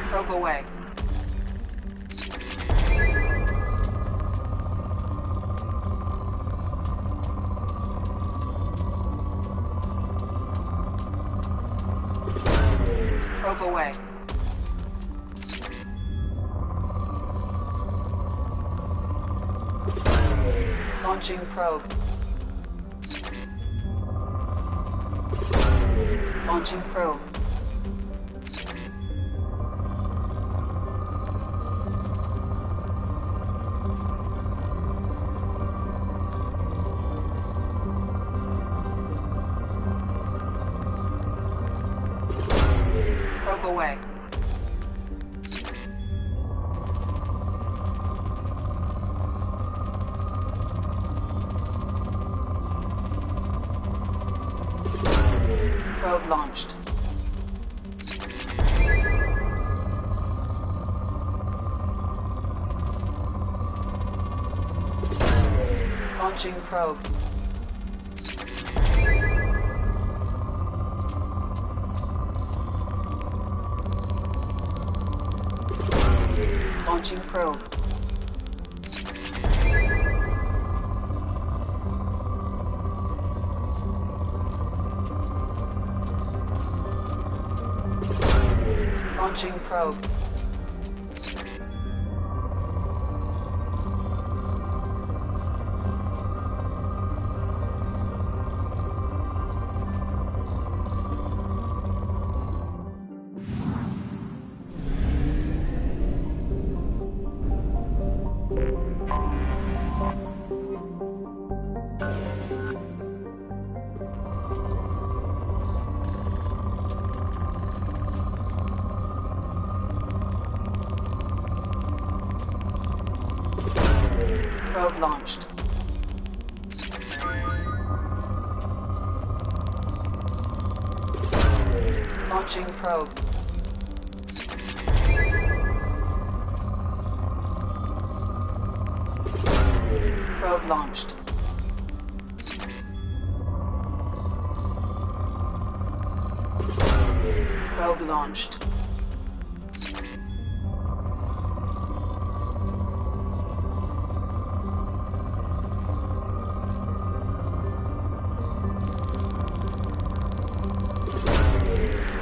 Probe away. Probe away. Launching probe. Launching probe. Probe away. Probe launched. Launching probe. Launching probe. Launching probe. Probe launched. Launching probe. Probe launched. Probe launched.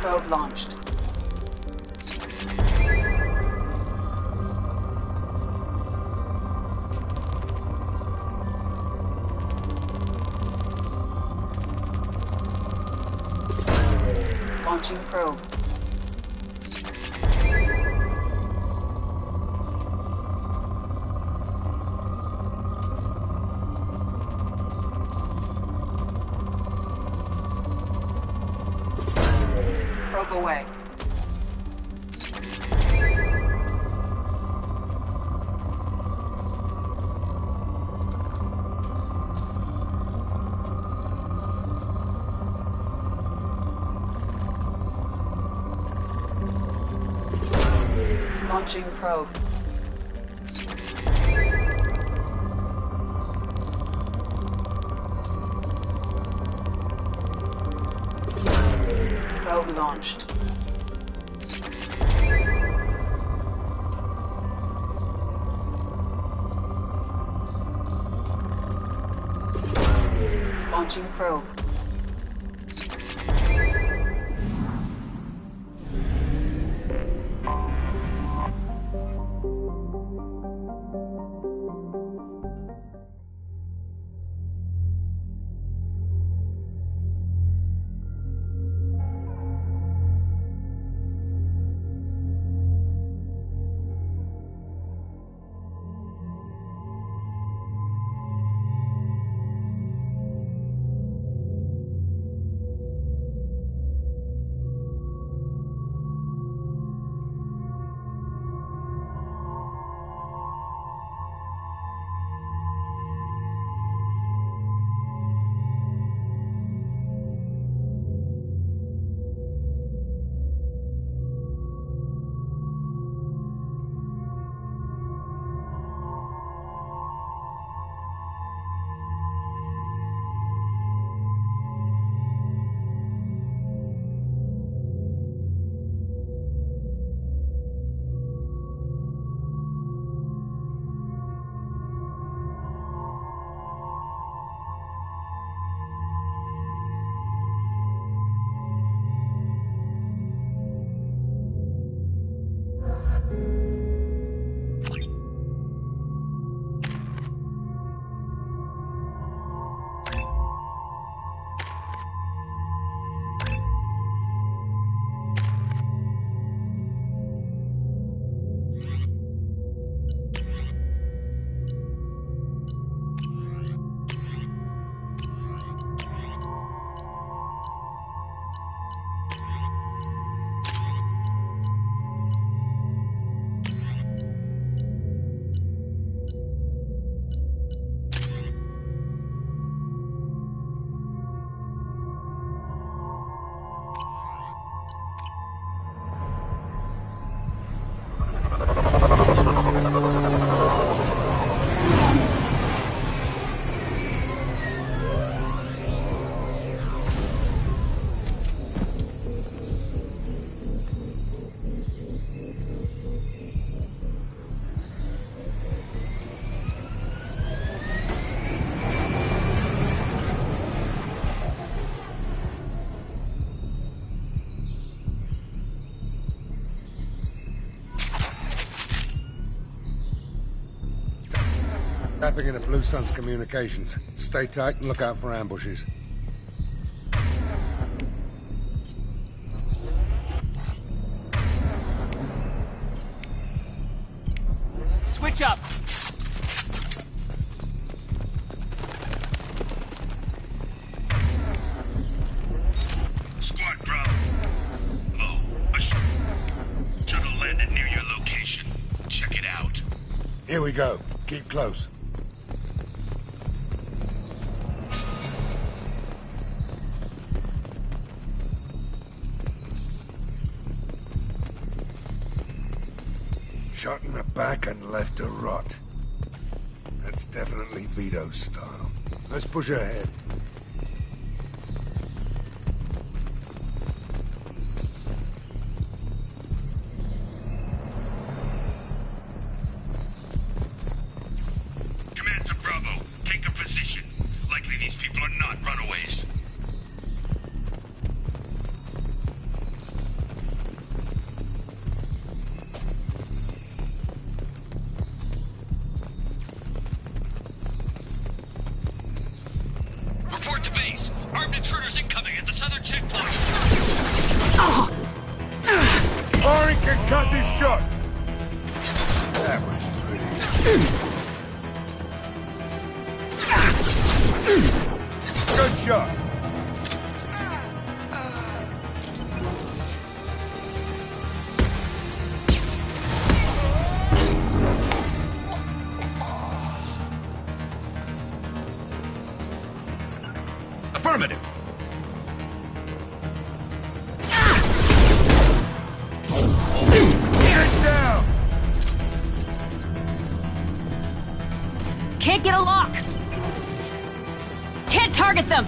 Probe launched. Launching probe. Probe away. Launching probe. Probe launched. Launching probe. Tapping into Blue Sun's communications. Stay tight and look out for ambushes. Switch up! Squad Bravo. Oh, a shuttle landed near your location. Check it out. Here we go. Keep close. Shot in the back and left to rot. That's definitely Vito's style. Let's push ahead. Command to Bravo. Take a position. Likely these people are not runaways. Report to base. Armed intruders incoming at the southern checkpoint. Ari concussive shot. That was pretty. Good shot. Affirmative. Get down. Can't get a lock! Can't target them!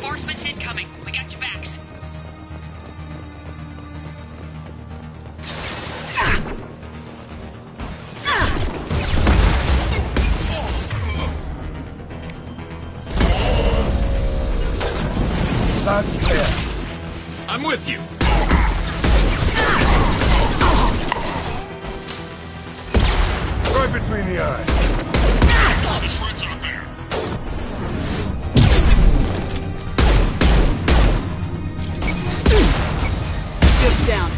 Reinforcements incoming. We got your backs. Loud and clear. I'm with you. Right between the eyes. His friends out there. Just down.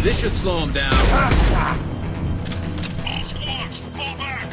This should slow him down. All squads, fall back.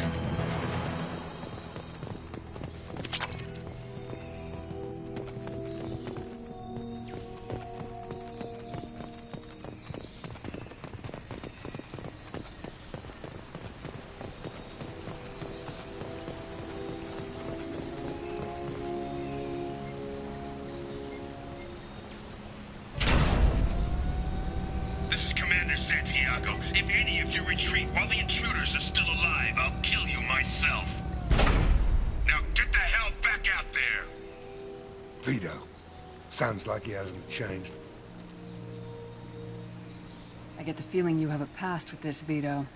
This is Commander Santiago. If any of you retreat while the intruders are still alive, I'll kill you myself. Now get the hell back out there! Vito. Sounds like he hasn't changed. I get the feeling you have a past with this, Vito.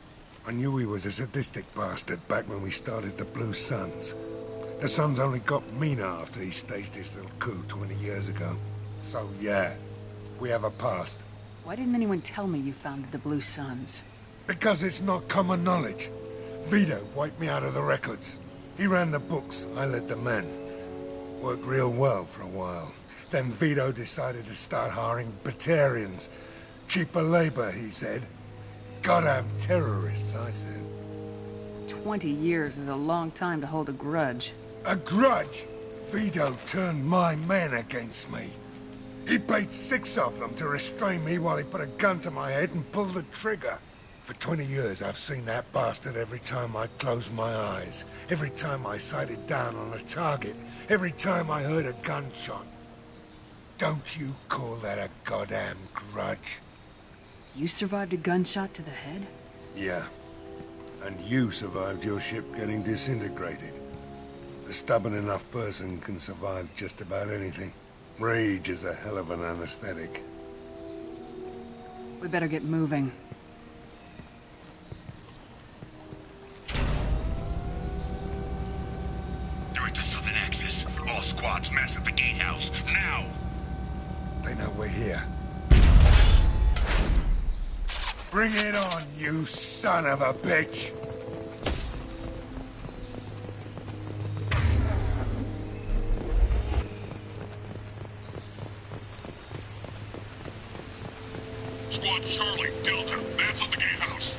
I knew he was a sadistic bastard back when we started the Blue Suns. The Suns only got meaner after he staged his little coup 20 years ago. So yeah, we have a past. Why didn't anyone tell me you founded the Blue Suns? Because it's not common knowledge. Vito wiped me out of the records. He ran the books, I led the men. Worked real well for a while. Then Vito decided to start hiring Batarians. Cheaper labor, he said. Goddamn terrorists, I said. 20 years is a long time to hold a grudge. A grudge? Vito turned my men against me. He paid 6 of them to restrain me while he put a gun to my head and pulled the trigger. For 20 years, I've seen that bastard every time I closed my eyes. Every time I sighted down on a target. Every time I heard a gunshot. Don't you call that a goddamn grudge? You survived a gunshot to the head? Yeah. And you survived your ship getting disintegrated. A stubborn enough person can survive just about anything. Rage is a hell of an anesthetic. We better get moving. Direct to Southern Axis. All squads mass at the gatehouse. Now! They know we're here. Bring it on, you son of a bitch! Squad Charlie, Delta, mass at the gatehouse.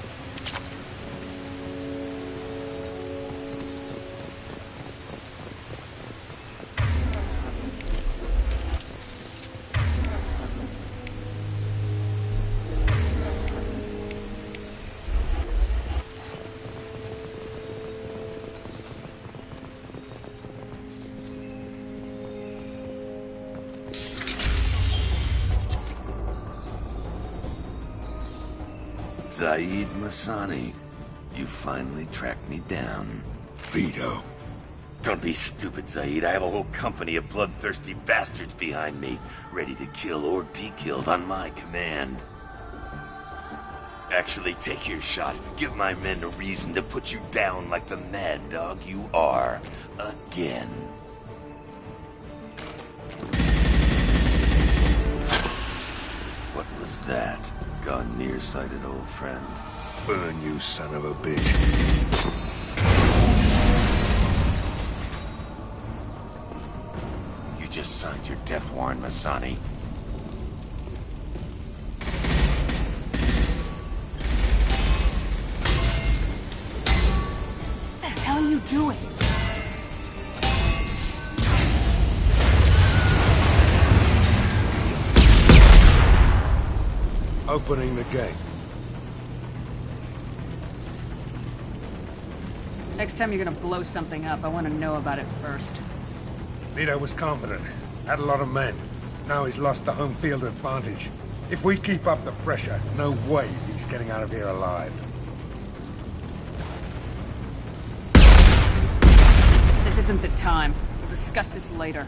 Zaid Masani, you finally tracked me down. Vito. Don't be stupid, Zaid. I have a whole company of bloodthirsty bastards behind me, ready to kill or be killed on my command. Actually, take your shot. Give my men a reason to put you down like the mad dog you are. Again. What was that? Gone nearsighted, old friend. Burn, you son of a bitch. You just signed your death warrant, Masani. What the hell are you doing? Opening the gate. Next time you're gonna blow something up, I want to know about it first. Vito was confident. Had a lot of men. Now he's lost the home field advantage. If we keep up the pressure, no way he's getting out of here alive. isn't the time. We'll discuss this later.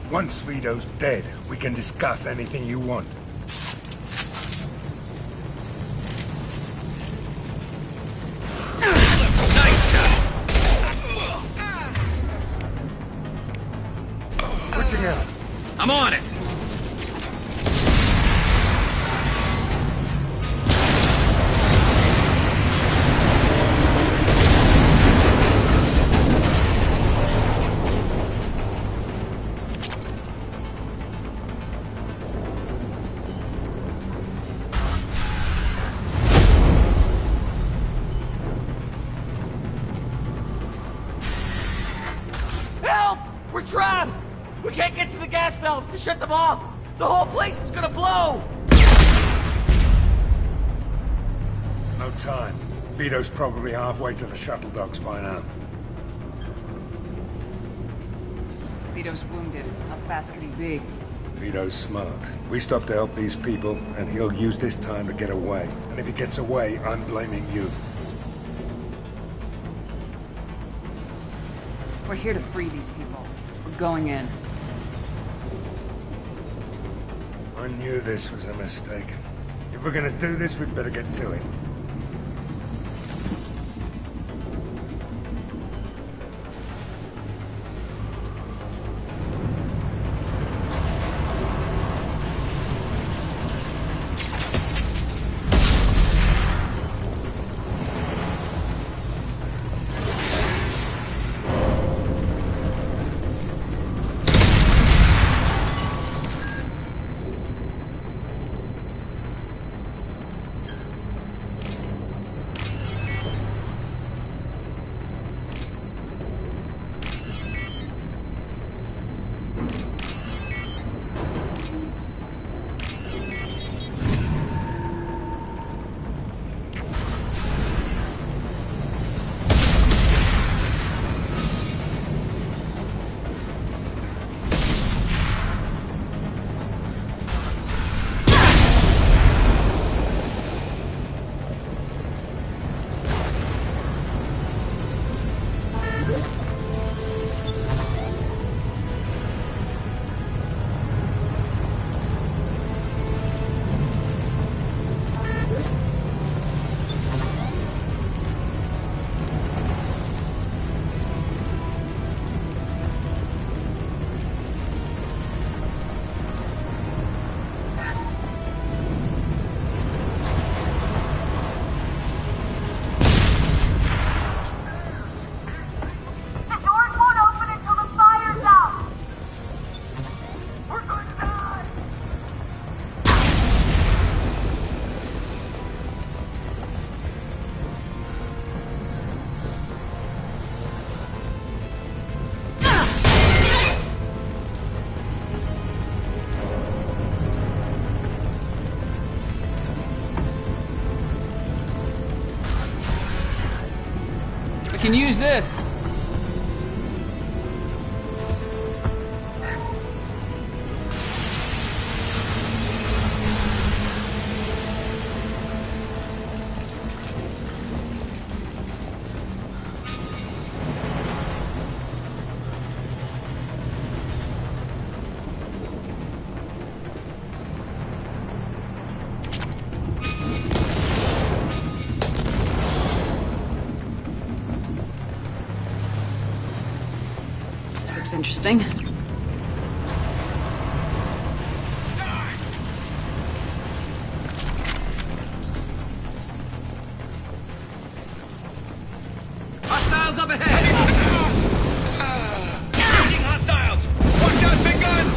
Once Vito's dead, we can discuss anything you want. Nice shot! Switching out. I'm on it! Help! We're trapped! We can't get to the gas valves to shut them off! The whole place is gonna blow! No time. Vito's probably halfway to the shuttle docks by now. Vito's wounded. How fast could he be? Vito's smart. We stop to help these people, and he'll use this time to get away. And if he gets away, I'm blaming you. We're here to free these people. We're going in. I knew this was a mistake. If we're gonna do this, we'd better get to it. We can use this. Looks interesting. Hostiles up ahead! Engaging hostiles! Watch out, big guns!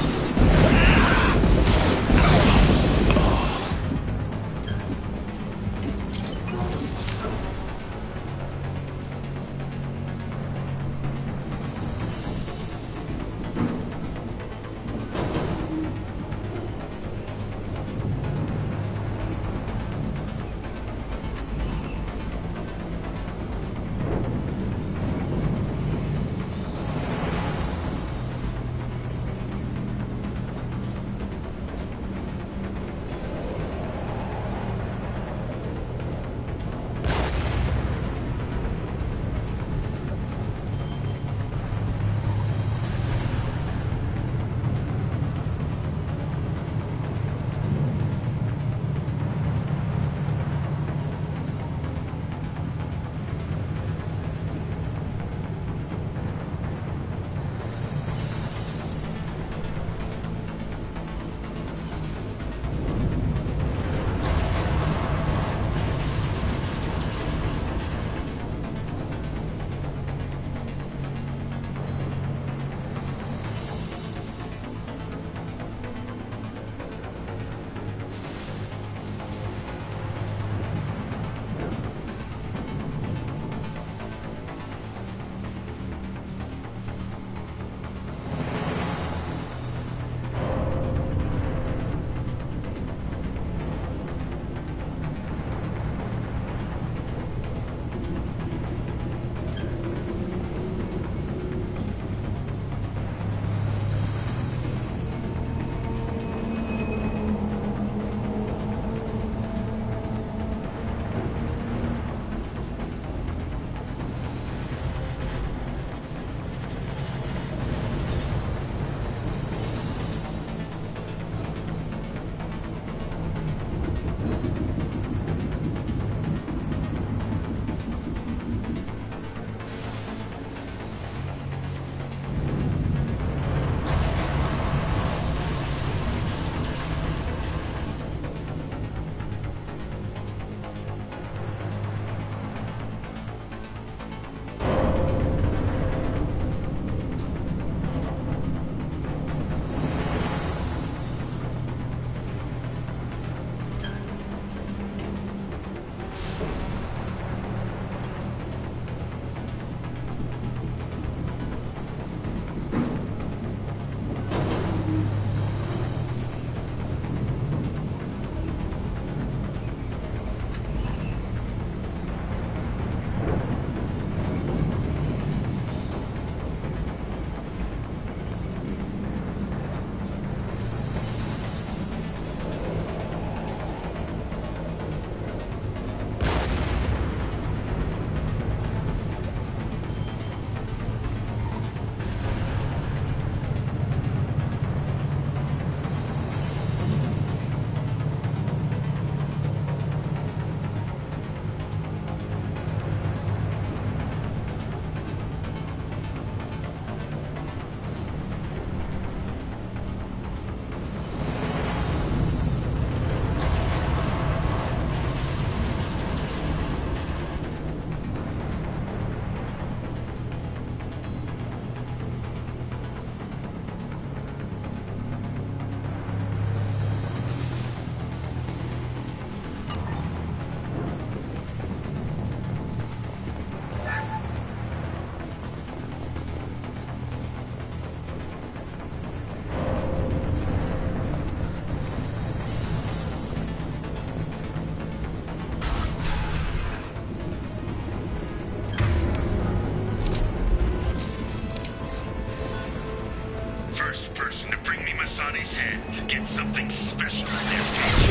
somebody's head. Get something special in there, can't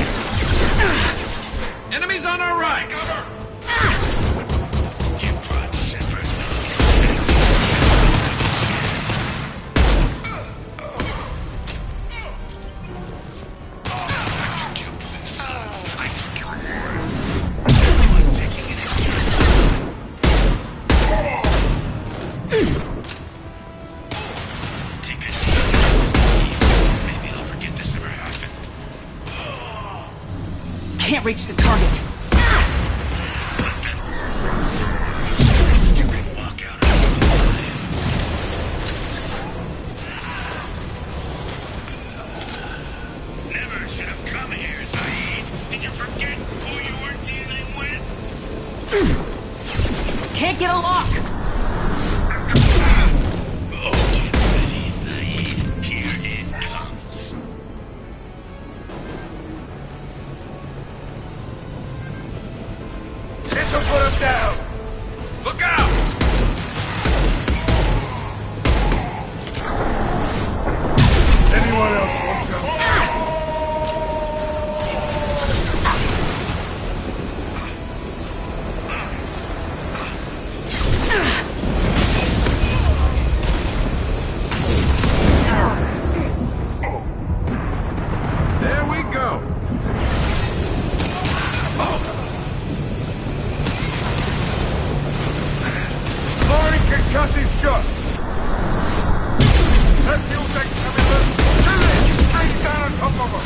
you? Enemies on our right! Cover! You brought Shepard. Can't reach the target. You can walk out of the Never should have come here, Zaid. Did you forget who you were dealing with? Can't get a lock. Oh, get ready, Zaid. Here it comes. This'll put him down! Look out! Anyone else want some? There we go! Firing concussive shot! That fuel tank coming loose! Take down on top of him!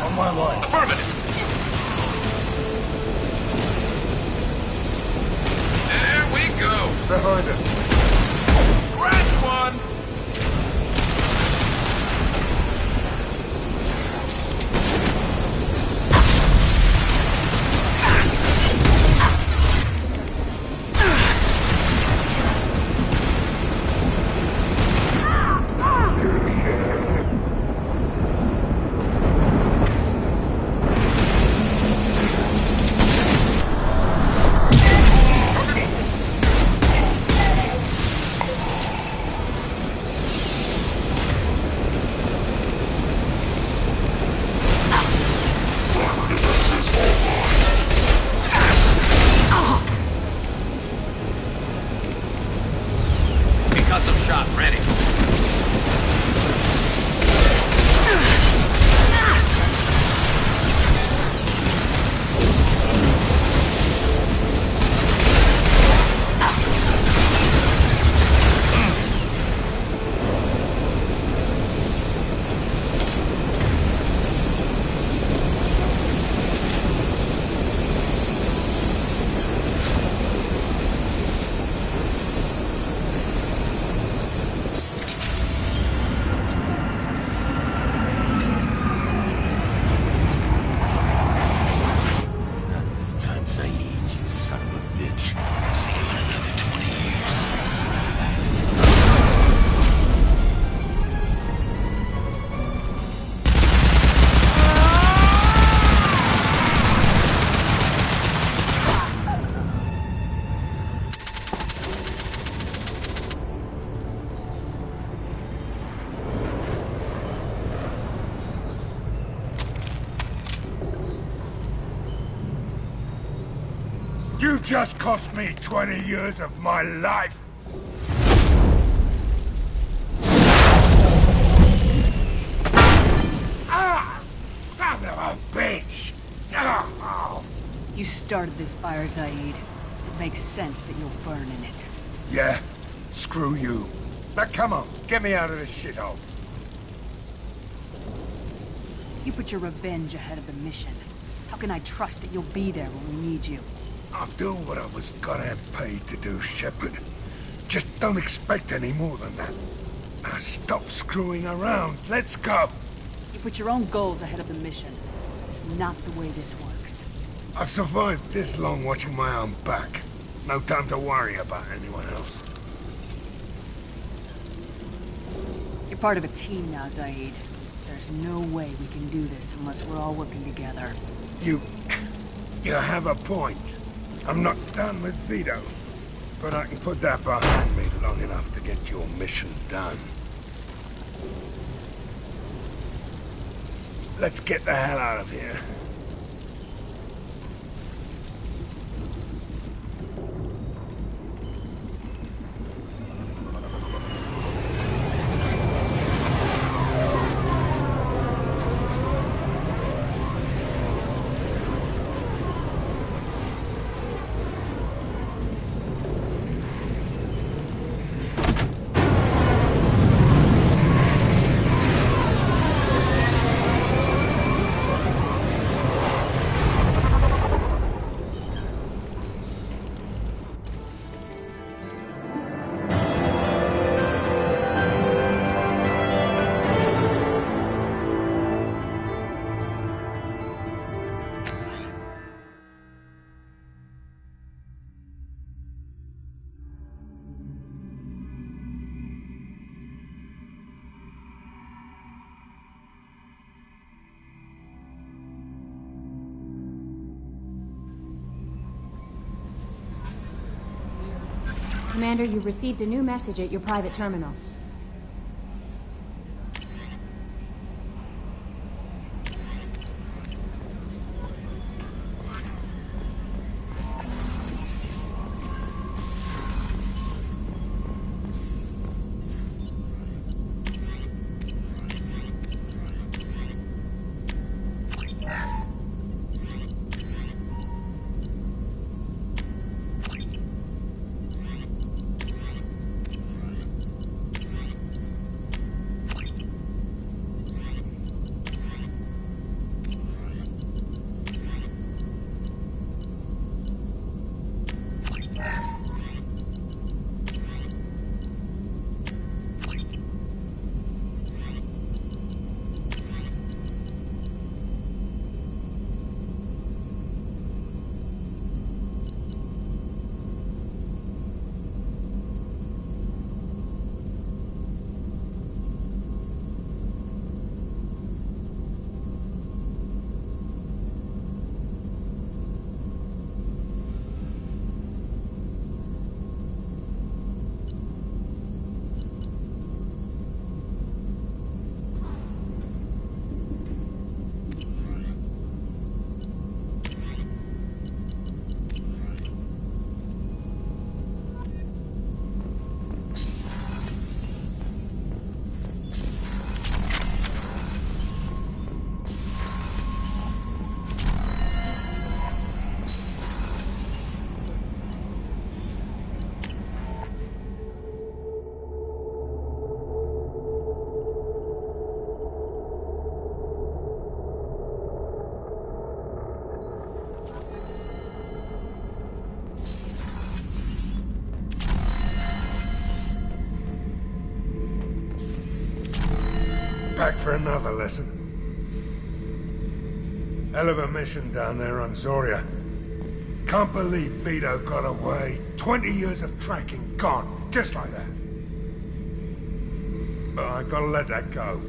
On my line. Affirmative. There we go! Behind us. Scratch one! Concussive shot ready. You just cost me 20 years of my life! Ah! Son of a bitch! Oh. You started this fire, Zaid. It makes sense that you'll burn in it. Yeah? Screw you. Now come on, get me out of this shithole. You put your revenge ahead of the mission. How can I trust that you'll be there when we need you? I'll do what I was goddamn paid to do, Shepard. Just don't expect any more than that. Now stop screwing around. Let's go. You put your own goals ahead of the mission. It's not the way this works. I've survived this long watching my own back. No time to worry about anyone else. You're part of a team now, Zaid. There's no way we can do this unless we're all working together. You have a point. I'm not done with Vito, but I can put that behind me long enough to get your mission done. Let's get the hell out of here. Commander, you've received a new message at your private terminal. Back for another lesson. Hell of a mission down there on Zoria. Can't believe Vito got away. 20 years of tracking gone, just like that. But I gotta let that go.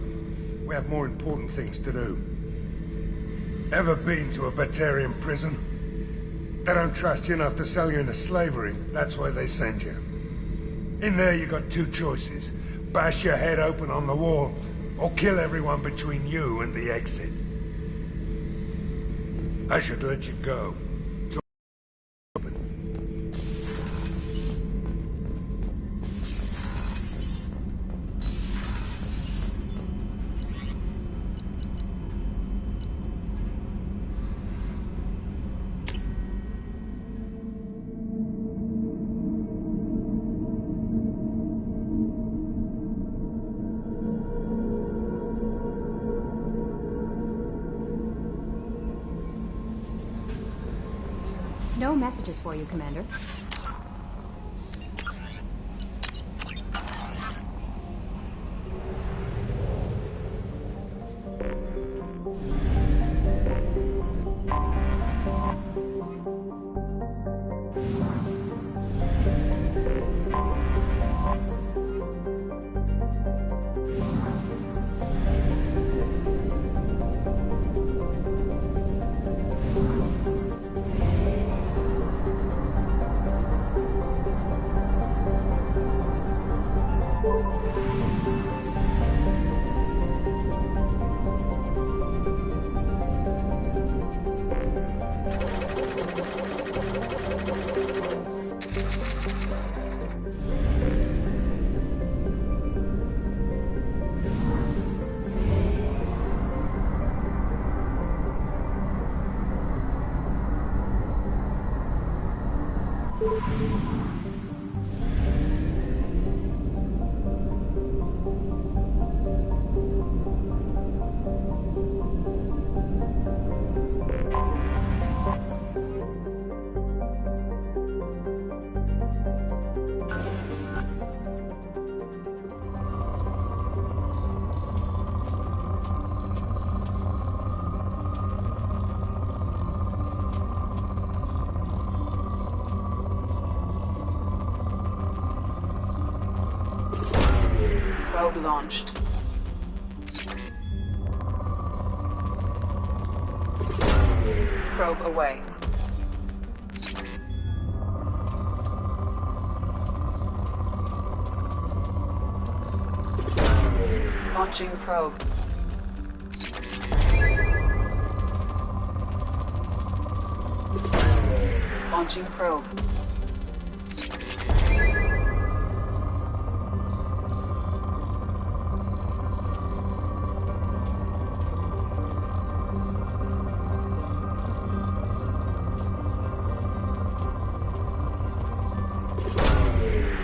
We have more important things to do. Ever been to a Batarian prison? They don't trust you enough to sell you into slavery. That's where they send you. In there you got two choices. Bash your head open on the wall, or kill everyone between you and the exit. I should let you go. No messages for you, Commander. Probe launched. Probe away. Launching probe. Launching probe.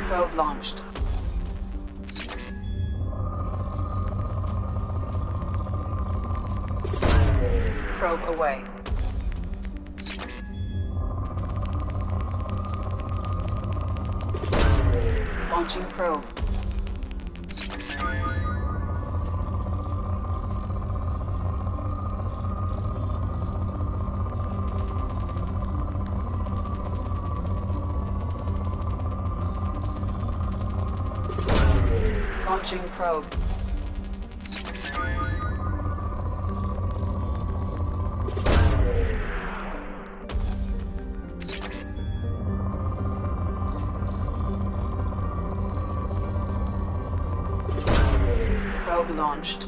Probe launched. Probe away. Launching probe. Launching probe. Probe launched.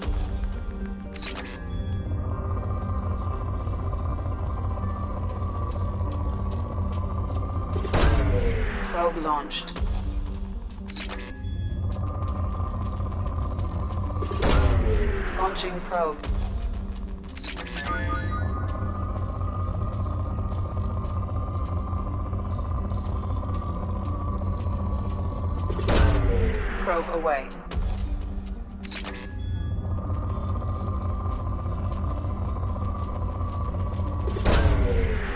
Probe launched. Launching probe. Probe away.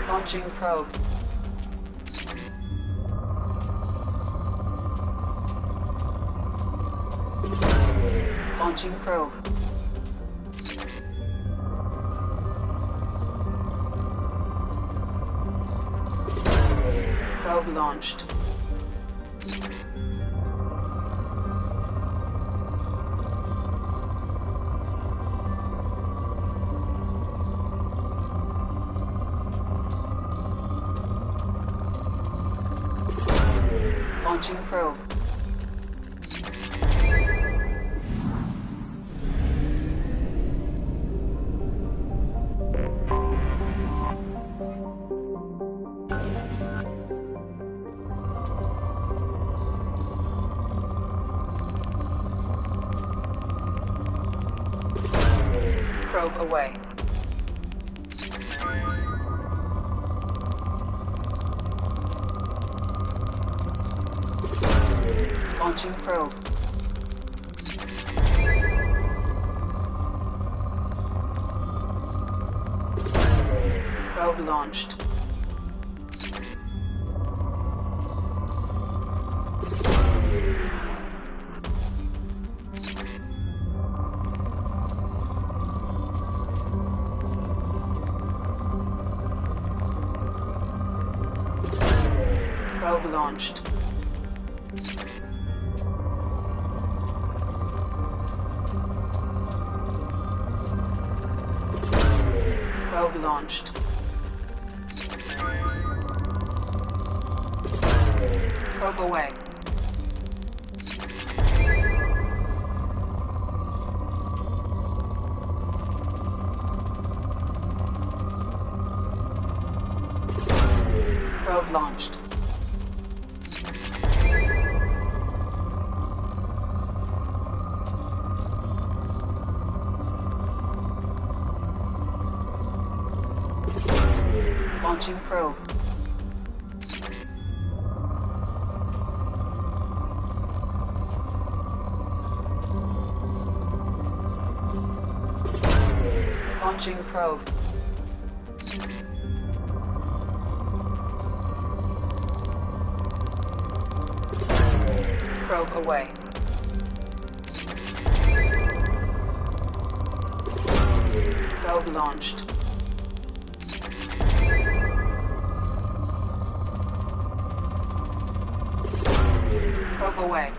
Launching probe. Launching probe. Probe launched. Launching probe. Probe away. Launching probe. Probe launched. Probe launched. Probe launched. Probe away. Probe launched. Launching probe. Launching probe. Probe away. Probe launched. Probe away.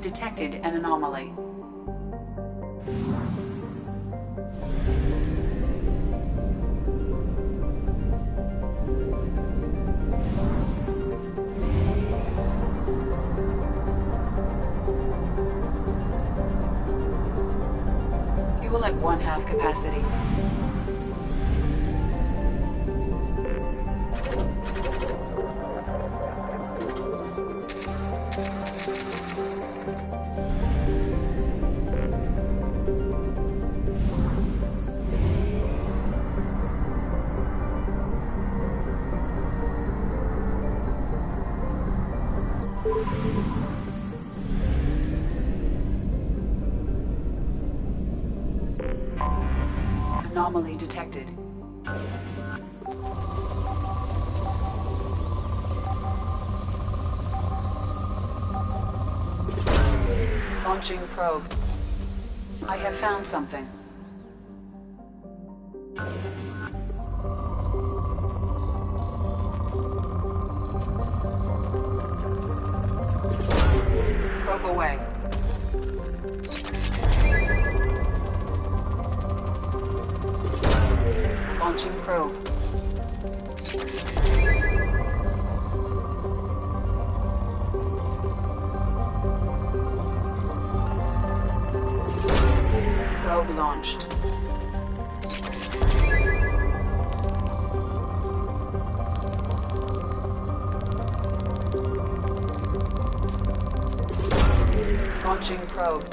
detected an anomaly. Fuel at 1/2 capacity. Anomaly detected. Launching probe. I have found something. Probe away. Launching probe. Probe launched. Launching probe.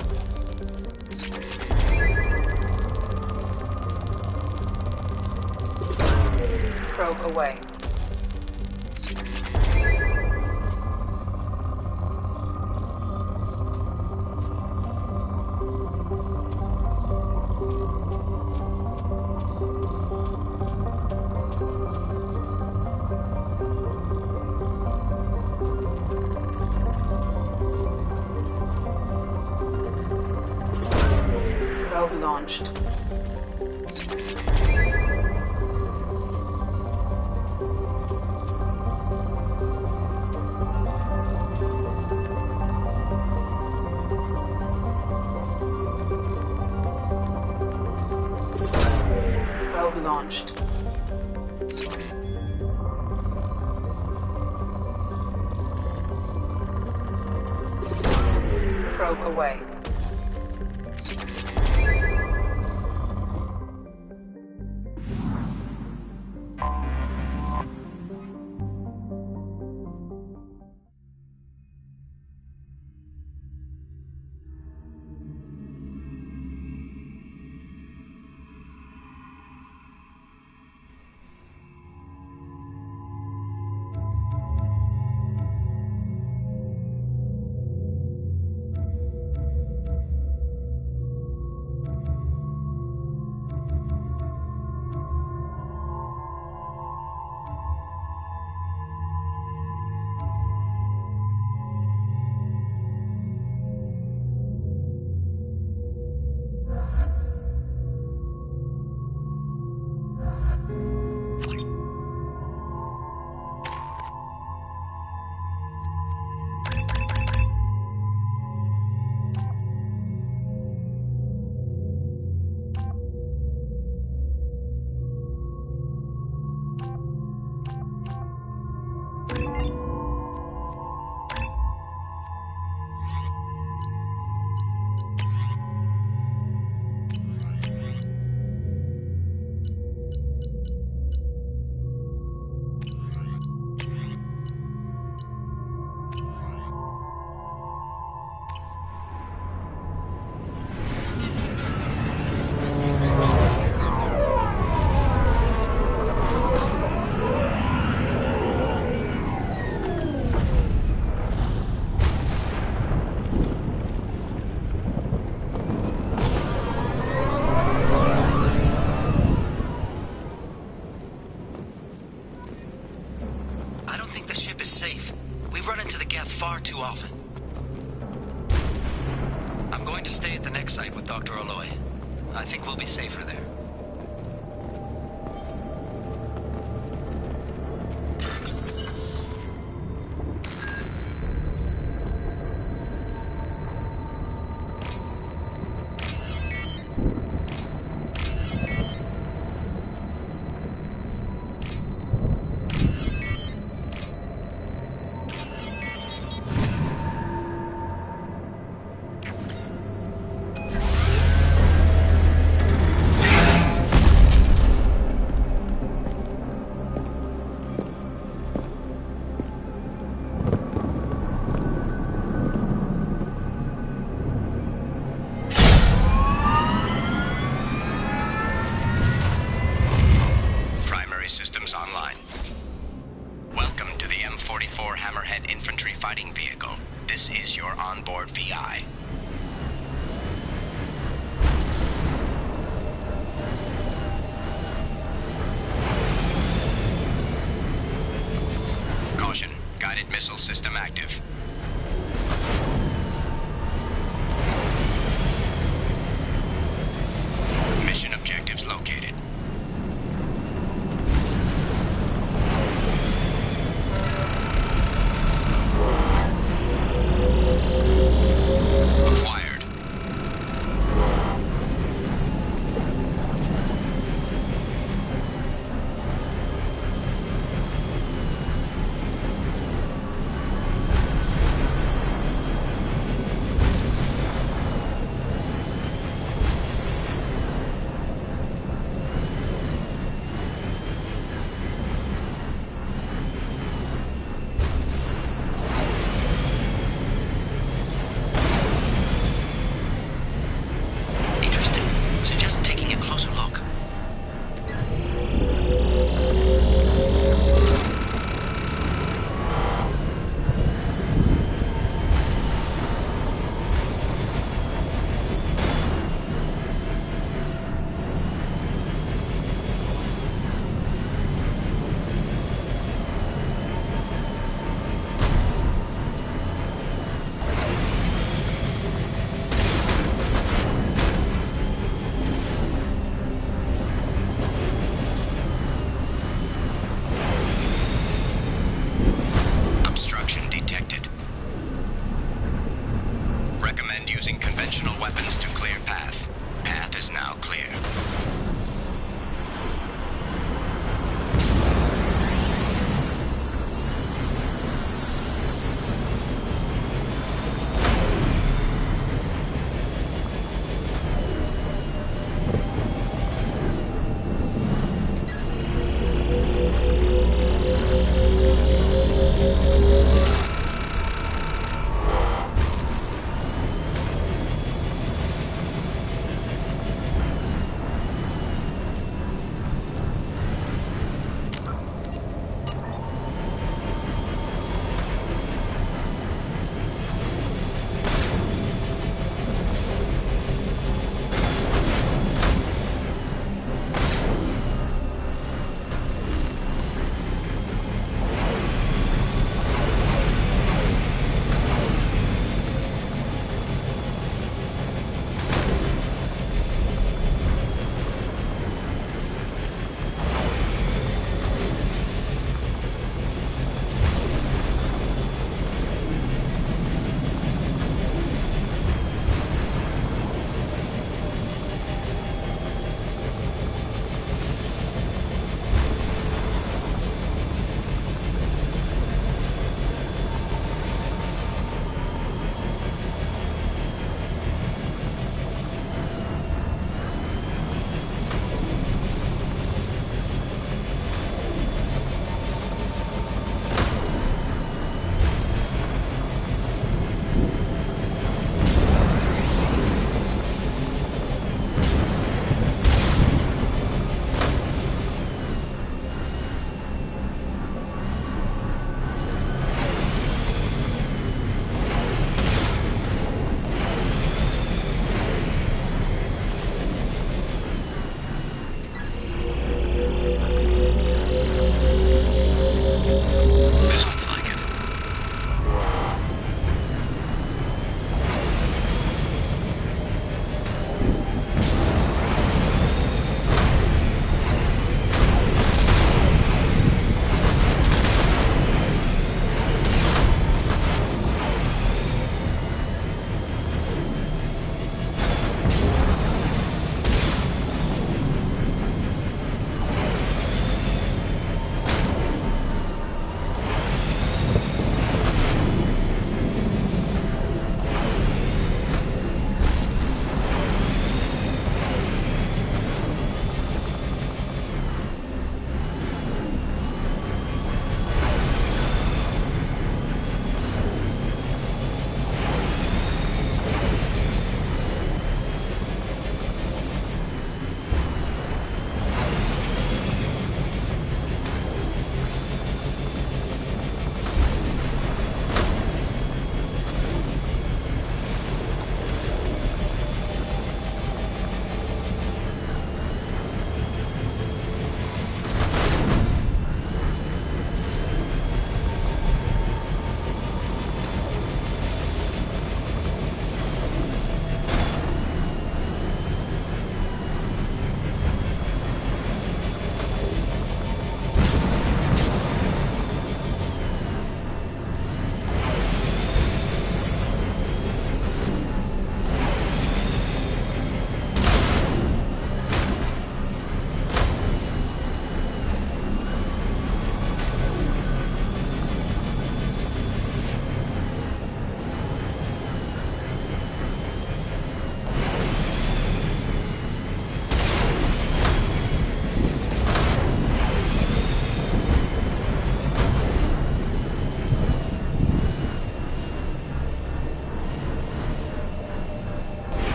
Probe away. Probe launched. Probe launched. Probe away. far too often. I'm going to stay at the next site with Dr. Aloy. I think we'll be safer there. fighting vehicle. This is your onboard VI. Caution, guided missile system active. Mission objectives located. Acquired. Using conventional weapons to clear path. Path is now clear.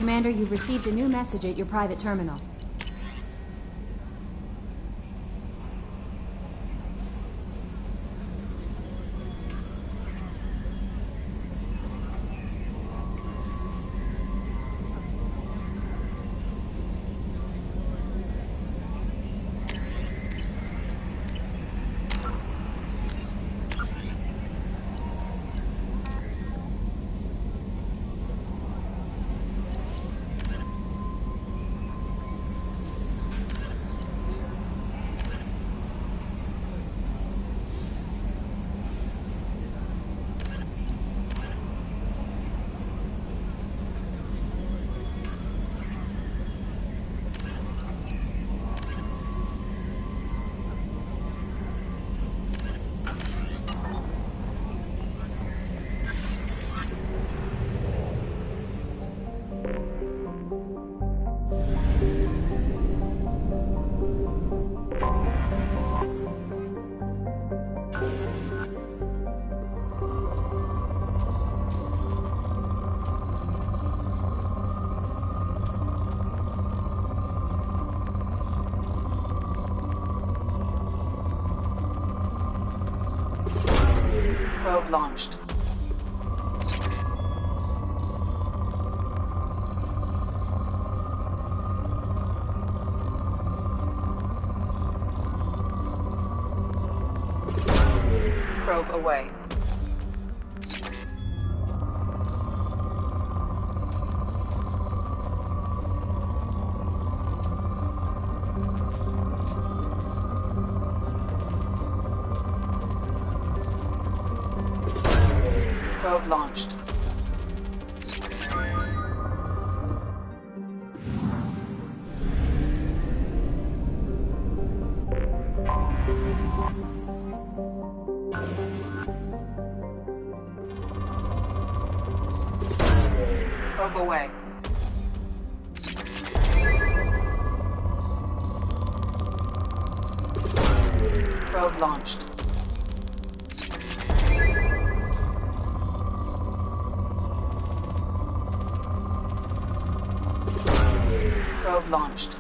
Commander, you've received a new message at your private terminal. Probe launched. Probe away. Probe launched. Probe away. Probe launched. Probe launched.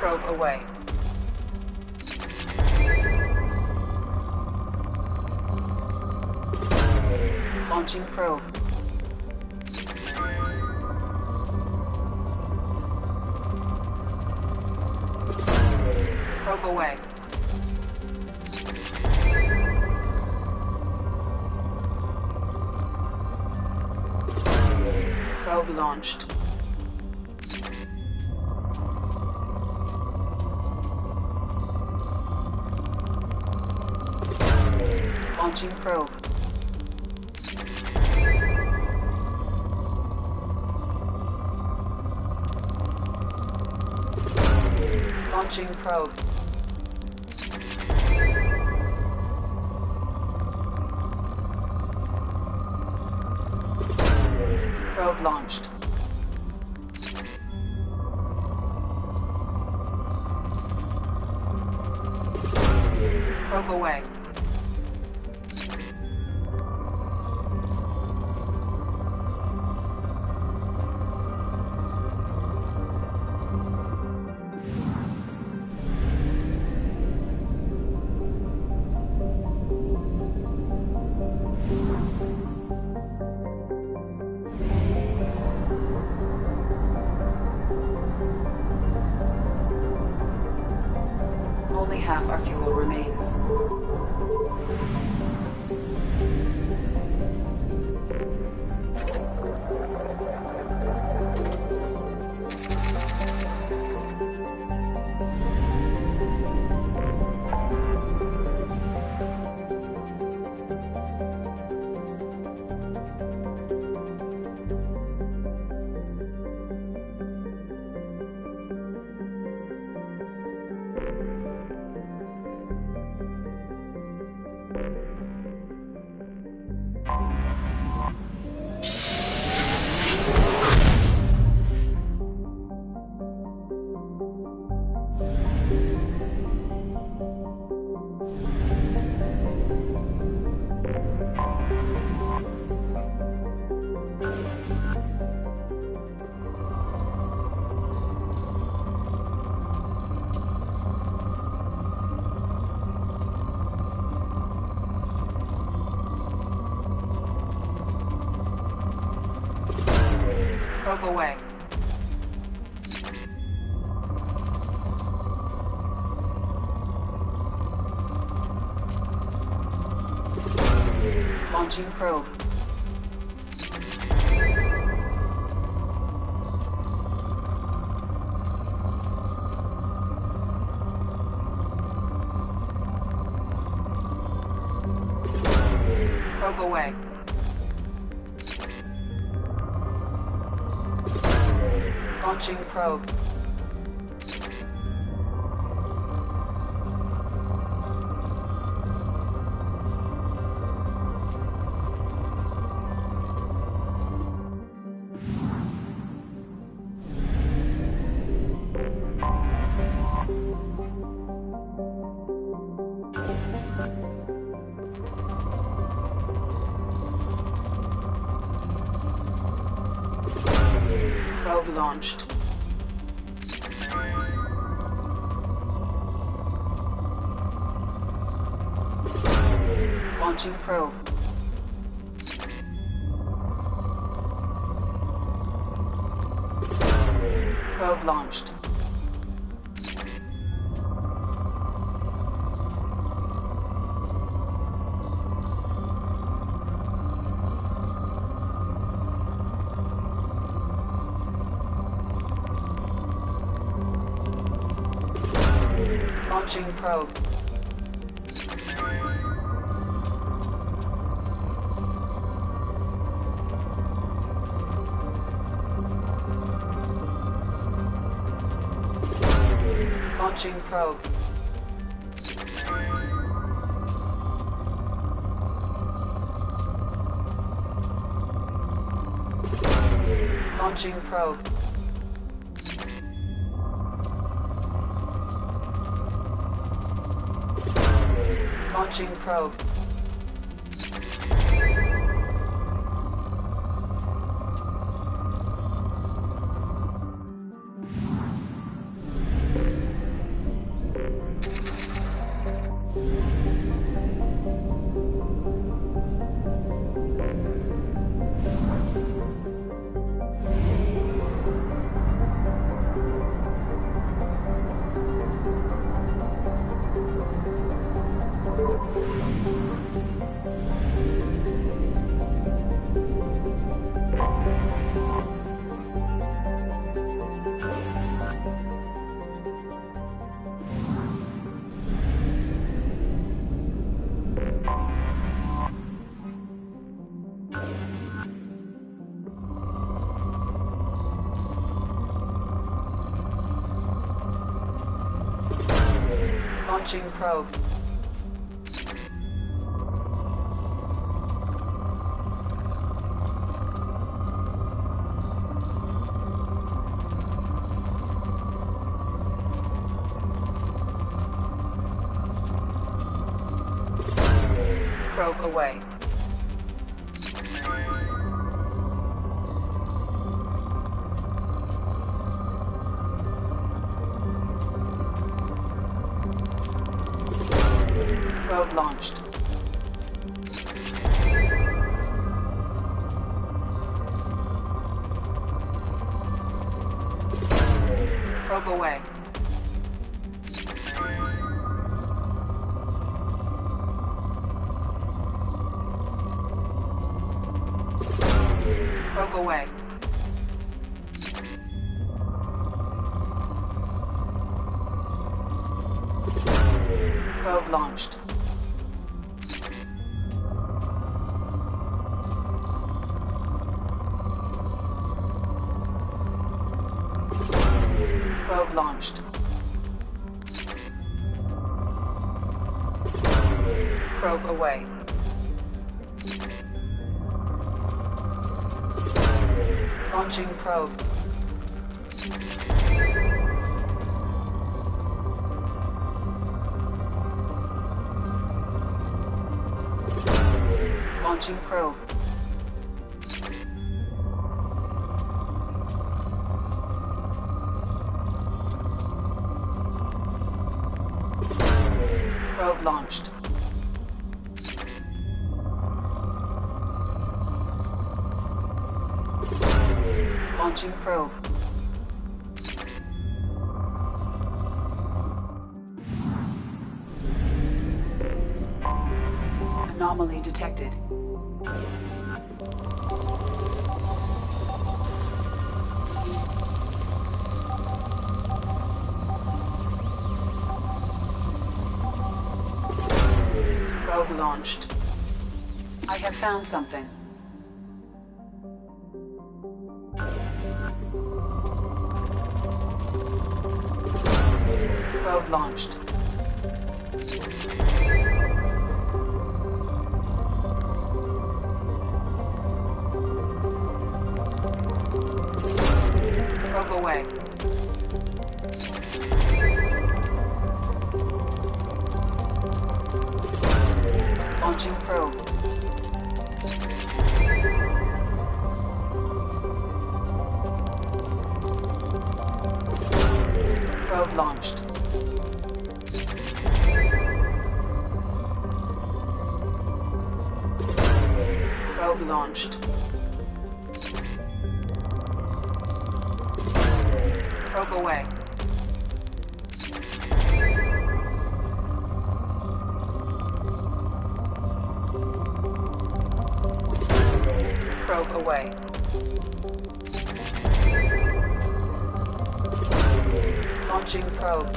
Probe away. Launching probe. Probe away. Probe launched. Launching probe. Launching probe. Probe launched. Probe away. Only half our fuel remains. Probe away. Launching probe. Probe away. Launching probe. Probe launched. Launching probe. Probe launched. Launching probe. Launching probe. Launching probe. Launching probe. Launching probe. Probe away. Probe launched. Probe away. Probe away. Probe launched. Probe launched. Probe away. Launching probe. Launching probe. Probe launched. Launching probe. Anomaly detected. Probe launched. I have found something. Probe launched. Probe away. Launching probe. Probe launched. Probe launched. Probe away. Probe away. Launching probe.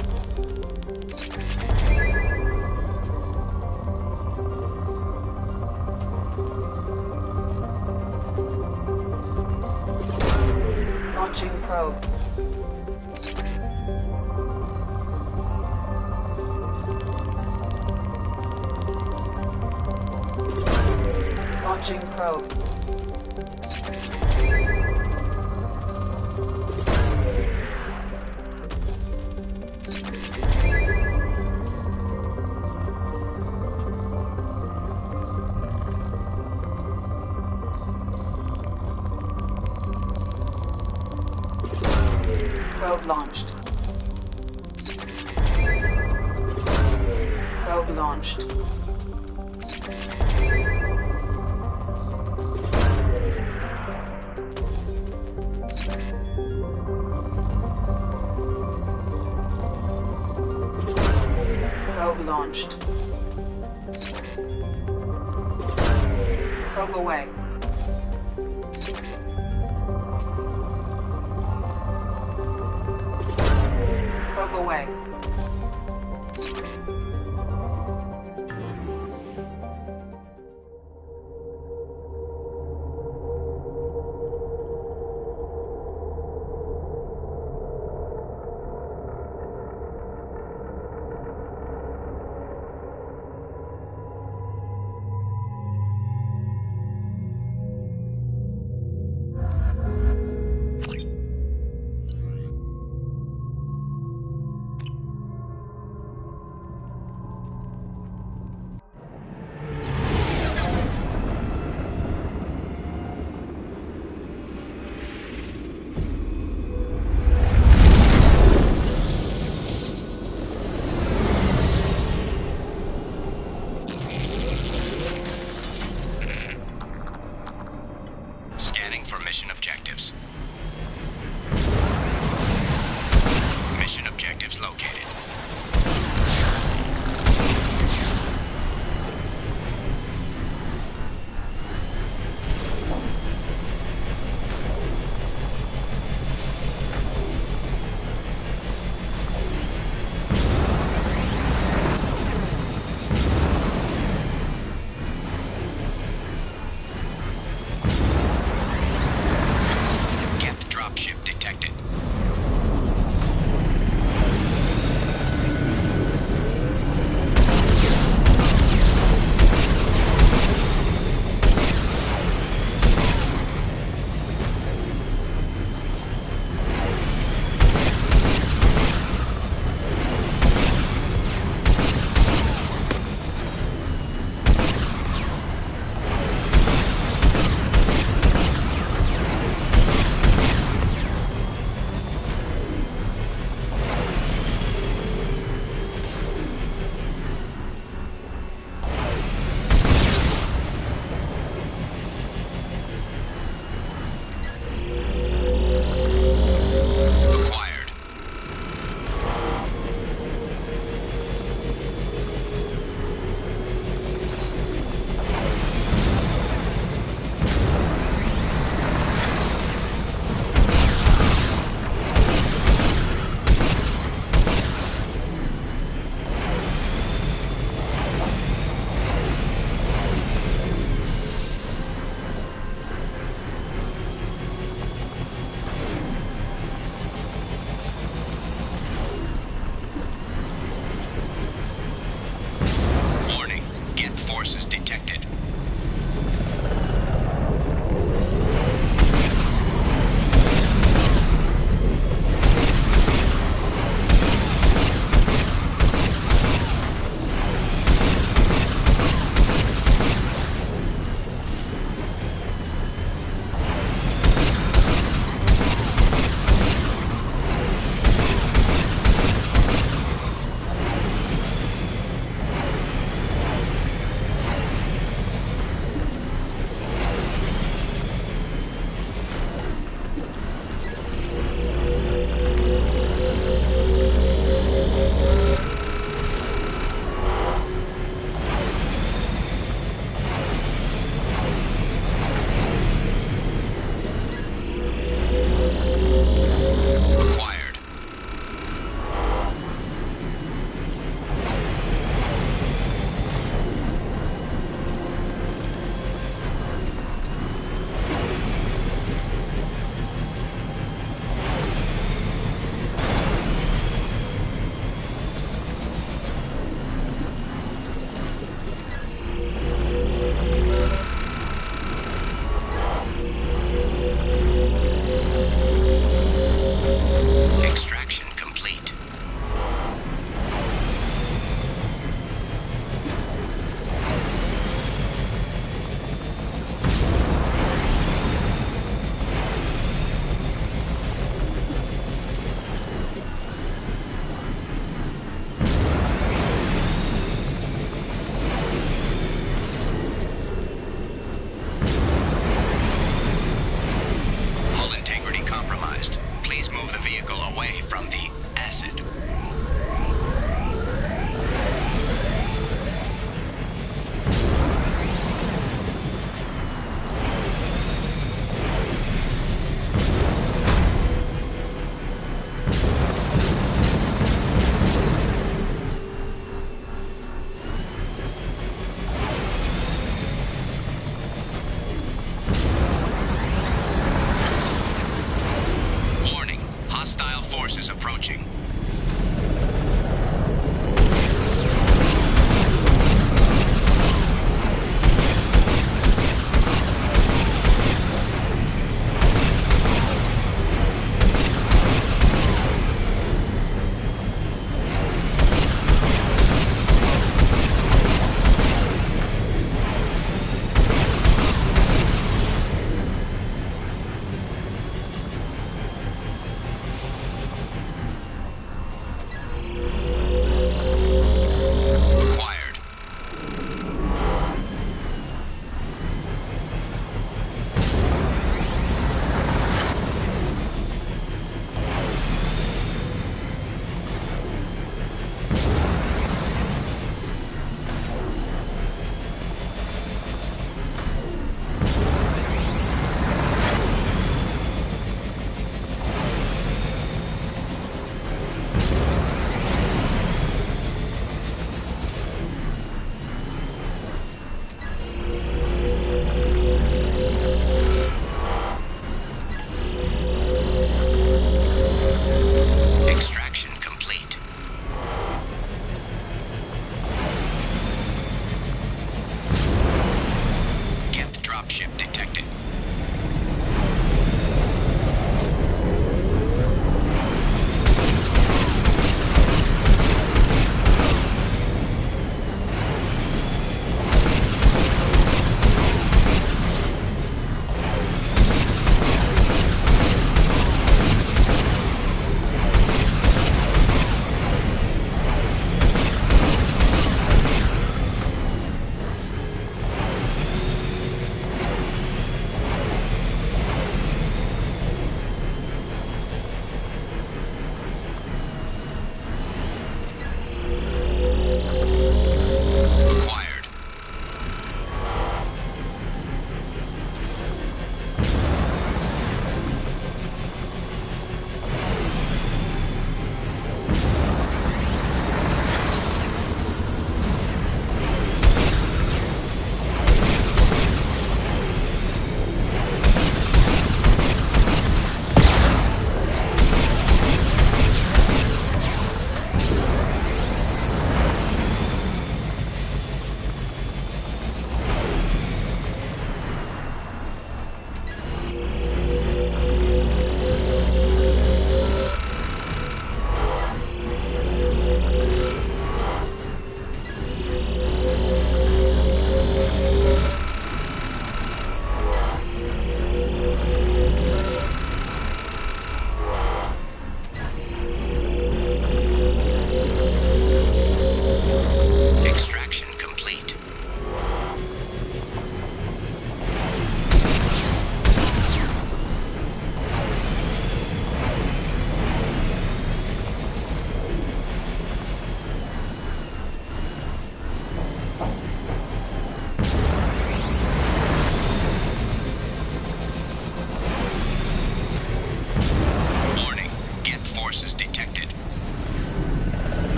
Launching probe. Launching probe. Probe launched. Probe launched. Probe launched. Probe away. Probe away. Mission objectives. Mission objectives located. Dropship detected. sources detected.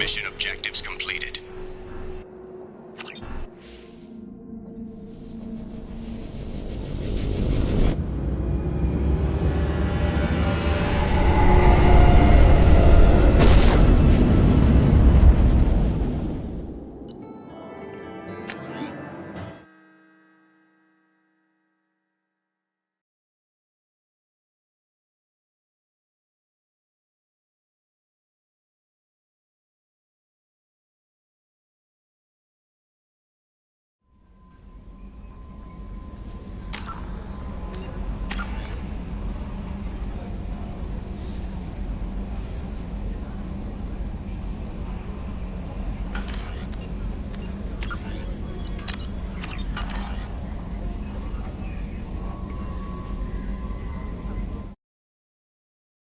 Mission objectives completed.